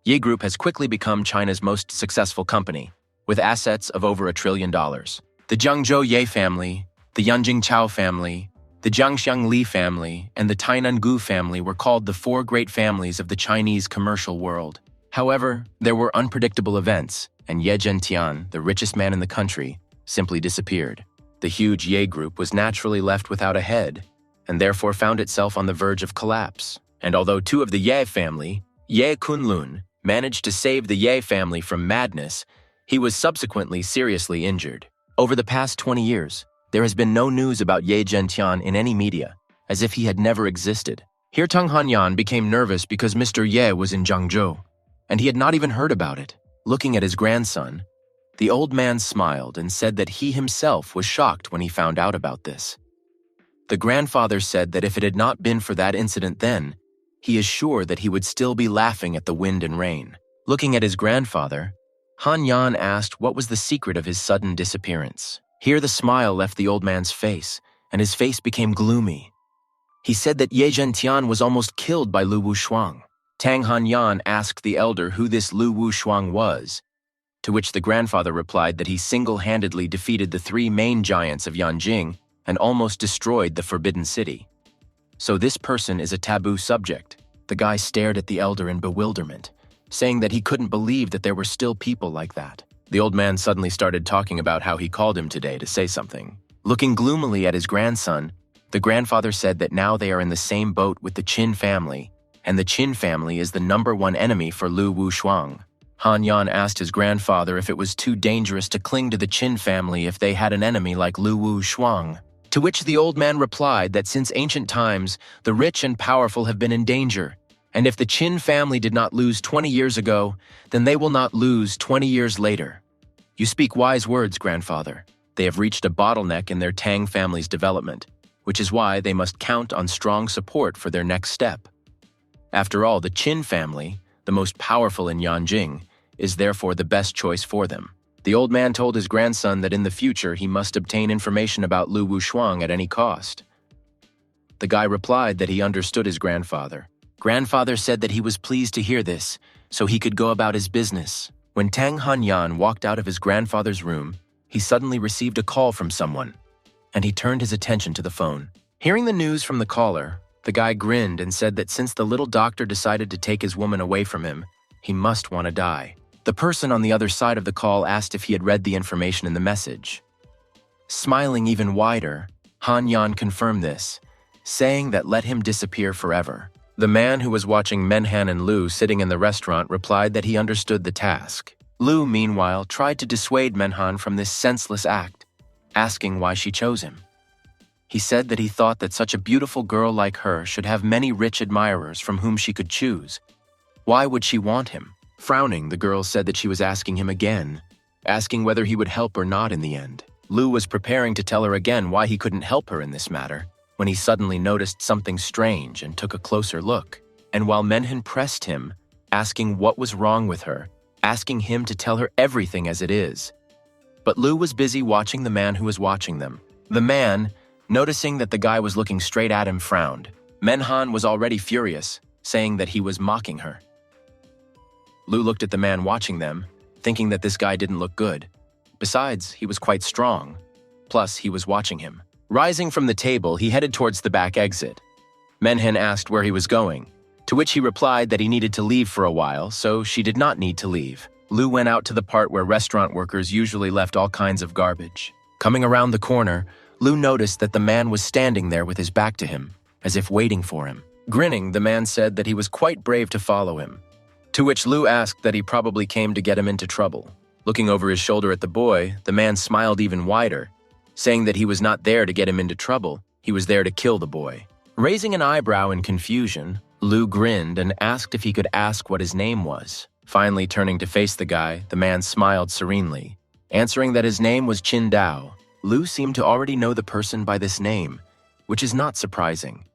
Ye Group has quickly become China's most successful company, with assets of over $1 trillion. The Jiangzhou Ye family, the Yanjing Chao family, the Jiangxiang Li family, and the Tainan Gu family were called the four great families of the Chinese commercial world. However, there were unpredictable events, and Ye Zhentian, the richest man in the country, simply disappeared. The huge Ye Group was naturally left without a head, and therefore found itself on the verge of collapse. And although two of the Ye family, Ye Kunlun, managed to save the Ye family from madness, he was subsequently seriously injured. Over the past 20 years, there has been no news about Ye Zhentian in any media, as if he had never existed. Here Tang Han became nervous because Mr. Ye was in Jiangzhou, and he had not even heard about it. Looking at his grandson, the old man smiled and said that he himself was shocked when he found out about this. The grandfather said that if it had not been for that incident then, he is sure that he would still be laughing at the wind and rain. Looking at his grandfather, Han Yan asked what was the secret of his sudden disappearance. Here the smile left the old man's face, and his face became gloomy. He said that Ye Zhentian was almost killed by Lu Wushuang. Tang Han asked the elder who this Lu Wushuang was, to which the grandfather replied that he single-handedly defeated the three main giants of Yanjing and almost destroyed the Forbidden City. So this person is a taboo subject. The guy stared at the elder in bewilderment, saying that he couldn't believe that there were still people like that. The old man suddenly started talking about how he called him today to say something. Looking gloomily at his grandson, the grandfather said that now they are in the same boat with the Qin family, and the Qin family is the #1 enemy for Lu Wushuang. Han Yan asked his grandfather if it was too dangerous to cling to the Qin family if they had an enemy like Lu Wushuang, to which the old man replied that since ancient times, the rich and powerful have been in danger, and if the Qin family did not lose 20 years ago, then they will not lose 20 years later. You speak wise words, grandfather. They have reached a bottleneck in their Tang family's development, which is why they must count on strong support for their next step. After all, the Qin family, the most powerful in Yanjing, is therefore the best choice for them. The old man told his grandson that in the future he must obtain information about Lu Wushuang at any cost. The guy replied that he understood his grandfather. Grandfather said that he was pleased to hear this, so he could go about his business. When Tang Han walked out of his grandfather's room, he suddenly received a call from someone, and he turned his attention to the phone. Hearing the news from the caller, the guy grinned and said that since the little doctor decided to take his woman away from him, he must want to die. The person on the other side of the call asked if he had read the information in the message. Smiling even wider, Han Yan confirmed this, saying that let him disappear forever. The man who was watching Manhan and Lu sitting in the restaurant replied that he understood the task. Lu, meanwhile, tried to dissuade Manhan from this senseless act, asking why she chose him. He said that he thought that such a beautiful girl like her should have many rich admirers from whom she could choose. Why would she want him? Frowning, the girl said that she was asking him again, asking whether he would help or not in the end. Lu was preparing to tell her again why he couldn't help her in this matter, when he suddenly noticed something strange and took a closer look. And while Manhan pressed him, asking what was wrong with her, asking him to tell her everything as it is. But Lu was busy watching the man who was watching them. The man, noticing that the guy was looking straight at him, frowned. Manhan was already furious, saying that he was mocking her. Lu looked at the man watching them, thinking that this guy didn't look good. Besides, he was quite strong. Plus, he was watching him. Rising from the table, he headed towards the back exit. Manhan asked where he was going, to which he replied that he needed to leave for a while, so she did not need to leave. Lu went out to the part where restaurant workers usually left all kinds of garbage. Coming around the corner, Lu noticed that the man was standing there with his back to him, as if waiting for him. Grinning, the man said that he was quite brave to follow him, to which Lu asked that he probably came to get him into trouble. Looking over his shoulder at the boy, the man smiled even wider, saying that he was not there to get him into trouble, he was there to kill the boy. Raising an eyebrow in confusion, Lu grinned and asked if he could ask what his name was. Finally turning to face the guy, the man smiled serenely, answering that his name was Qin Dao. Lu seemed to already know the person by this name, which is not surprising.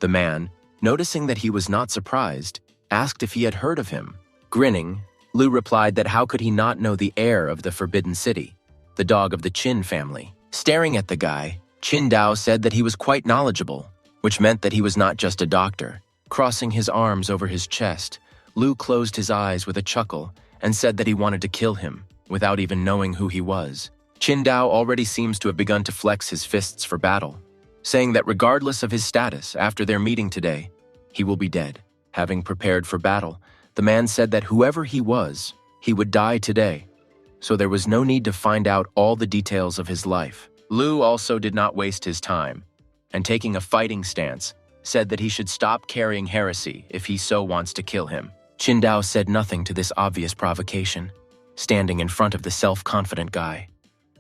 The man, noticing that he was not surprised, asked if he had heard of him. Grinning, Lu replied that how could he not know the heir of the Forbidden City, the dog of the Qin family. Staring at the guy, Qin Dao said that he was quite knowledgeable, which meant that he was not just a doctor. Crossing his arms over his chest, Lu closed his eyes with a chuckle and said that he wanted to kill him, without even knowing who he was. Qin Dao already seems to have begun to flex his fists for battle, saying that regardless of his status after their meeting today, he will be dead. Having prepared for battle, the man said that whoever he was, he would die today, so there was no need to find out all the details of his life. Lu also did not waste his time, and taking a fighting stance, said that he should stop carrying heresy if he so wants to kill him. Qin Dao said nothing to this obvious provocation, standing in front of the self-confident guy.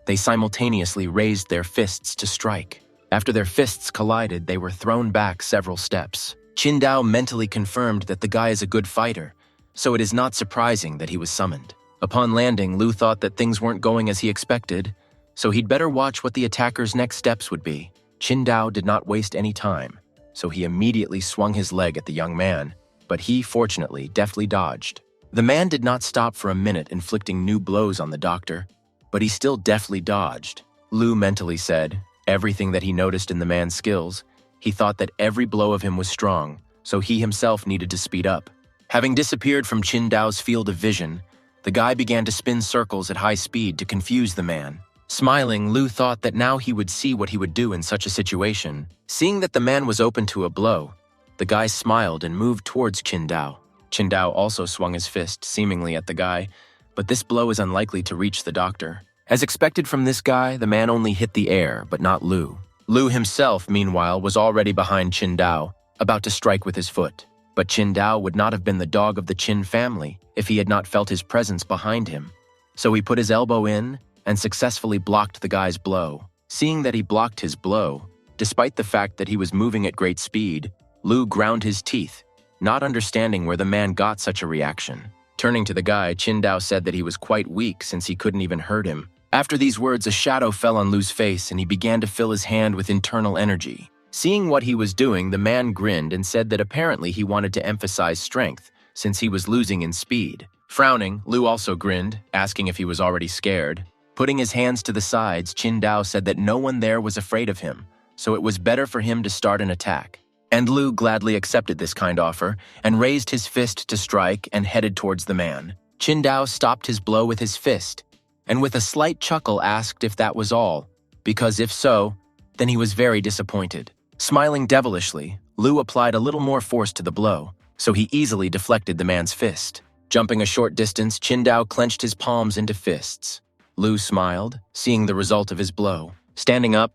They simultaneously raised their fists to strike. After their fists collided, they were thrown back several steps. Qin Dao mentally confirmed that the guy is a good fighter, so it is not surprising that he was summoned. Upon landing, Lu thought that things weren't going as he expected, so he'd better watch what the attacker's next steps would be. Qin Dao did not waste any time, so he immediately swung his leg at the young man, but he, fortunately, deftly dodged. The man did not stop for a minute inflicting new blows on the doctor, but he still deftly dodged. Lu mentally said, everything that he noticed in the man's skills, he thought that every blow of him was strong, so he himself needed to speed up. Having disappeared from Qin Dao's field of vision, the guy began to spin circles at high speed to confuse the man. Smiling, Lu thought that now he would see what he would do in such a situation. Seeing that the man was open to a blow, the guy smiled and moved towards Qin Dao. Qin Dao also swung his fist, seemingly at the guy, but this blow is unlikely to reach the doctor. As expected from this guy, the man only hit the air, but not Lu. Lu himself, meanwhile, was already behind Qin Dao, about to strike with his foot. But Qin Dao would not have been the dog of the Qin family if he had not felt his presence behind him. So he put his elbow in and successfully blocked the guy's blow. Seeing that he blocked his blow, despite the fact that he was moving at great speed, Lu ground his teeth, not understanding where the man got such a reaction. Turning to the guy, Qin Dao said that he was quite weak since he couldn't even hurt him. After these words, a shadow fell on Lu's face and he began to fill his hand with internal energy. Seeing what he was doing, the man grinned and said that apparently he wanted to emphasize strength since he was losing in speed. Frowning, Lu also grinned, asking if he was already scared. Putting his hands to the sides, Qin Dao said that no one there was afraid of him, so it was better for him to start an attack. And Lu gladly accepted this kind offer and raised his fist to strike and headed towards the man. Qin Dao stopped his blow with his fist, and with a slight chuckle asked if that was all, because if so, then he was very disappointed. Smiling devilishly, Lu applied a little more force to the blow, so he easily deflected the man's fist. Jumping a short distance, Qingdao clenched his palms into fists. Lu smiled, seeing the result of his blow. Standing up,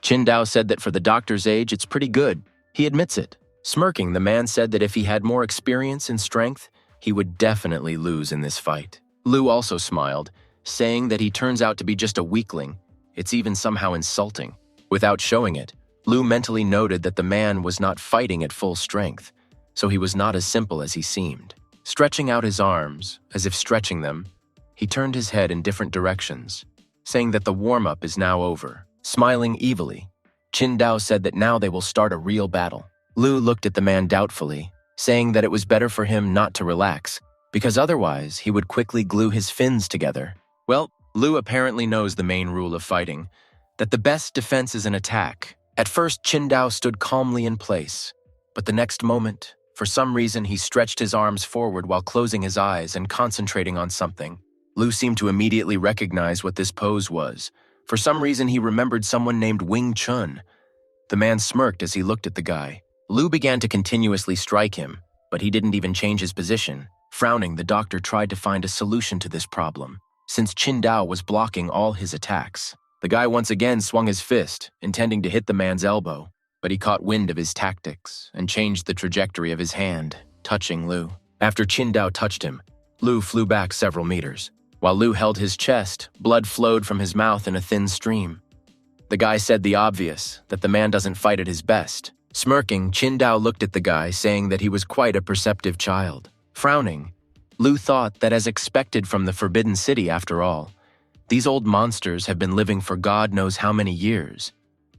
Qingdao said that for the doctor's age, it's pretty good. He admits it. Smirking, the man said that if he had more experience and strength, he would definitely lose in this fight. Lu also smiled, saying that he turns out to be just a weakling. It's even somehow insulting. Without showing it, Lu mentally noted that the man was not fighting at full strength, so he was not as simple as he seemed. Stretching out his arms, as if stretching them, he turned his head in different directions, saying that the warm-up is now over. Smiling evilly, Qingdao said that now they will start a real battle. Lu looked at the man doubtfully, saying that it was better for him not to relax, because otherwise he would quickly glue his fins together. Well, Lu apparently knows the main rule of fighting, that the best defense is an attack. At first, Qingdao stood calmly in place, but the next moment, for some reason, he stretched his arms forward while closing his eyes and concentrating on something. Lu seemed to immediately recognize what this pose was. For some reason, he remembered someone named Wing Chun. The man smirked as he looked at the guy. Lu began to continuously strike him, but he didn't even change his position. Frowning, the doctor tried to find a solution to this problem, since Qingdao was blocking all his attacks. The guy once again swung his fist, intending to hit the man's elbow, but he caught wind of his tactics and changed the trajectory of his hand, touching Lu. After Qingdao touched him, Lu flew back several meters. While Lu held his chest, blood flowed from his mouth in a thin stream. The guy said the obvious, that the man doesn't fight at his best. Smirking, Qingdao looked at the guy, saying that he was quite a perceptive child. Frowning, Lu thought that as expected from the Forbidden City after all, these old monsters have been living for God knows how many years.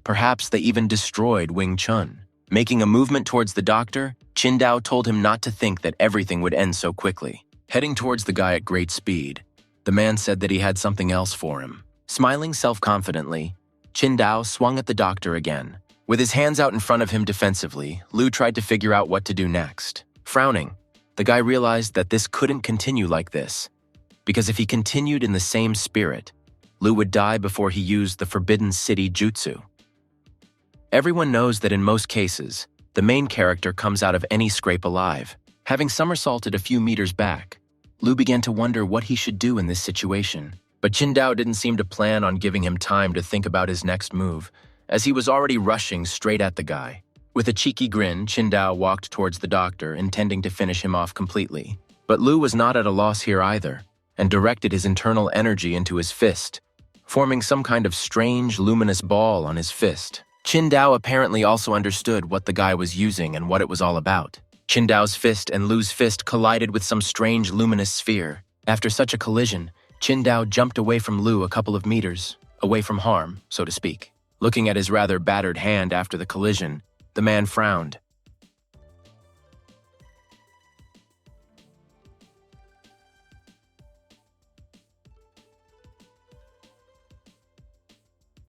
Perhaps they even destroyed Wing Chun. Making a movement towards the doctor, Qingdao told him not to think that everything would end so quickly. Heading towards the guy at great speed, the man said that he had something else for him. Smiling self-confidently, Qingdao swung at the doctor again. With his hands out in front of him defensively, Lu tried to figure out what to do next. Frowning, the guy realized that this couldn't continue like this, because if he continued in the same spirit, Lu would die before he used the Forbidden City Jutsu. Everyone knows that in most cases, the main character comes out of any scrape alive. Having somersaulted a few meters back, Lu began to wonder what he should do in this situation. But Qingdao didn't seem to plan on giving him time to think about his next move, as he was already rushing straight at the guy. With a cheeky grin, Qingdao walked towards the doctor, intending to finish him off completely. But Lu was not at a loss here either, and directed his internal energy into his fist, forming some kind of strange, luminous ball on his fist. Qingdao apparently also understood what the guy was using and what it was all about. Qingdao's fist and Lu's fist collided with some strange luminous sphere. After such a collision, Qingdao jumped away from Lu a couple of meters, away from harm, so to speak. Looking at his rather battered hand after the collision, the man frowned.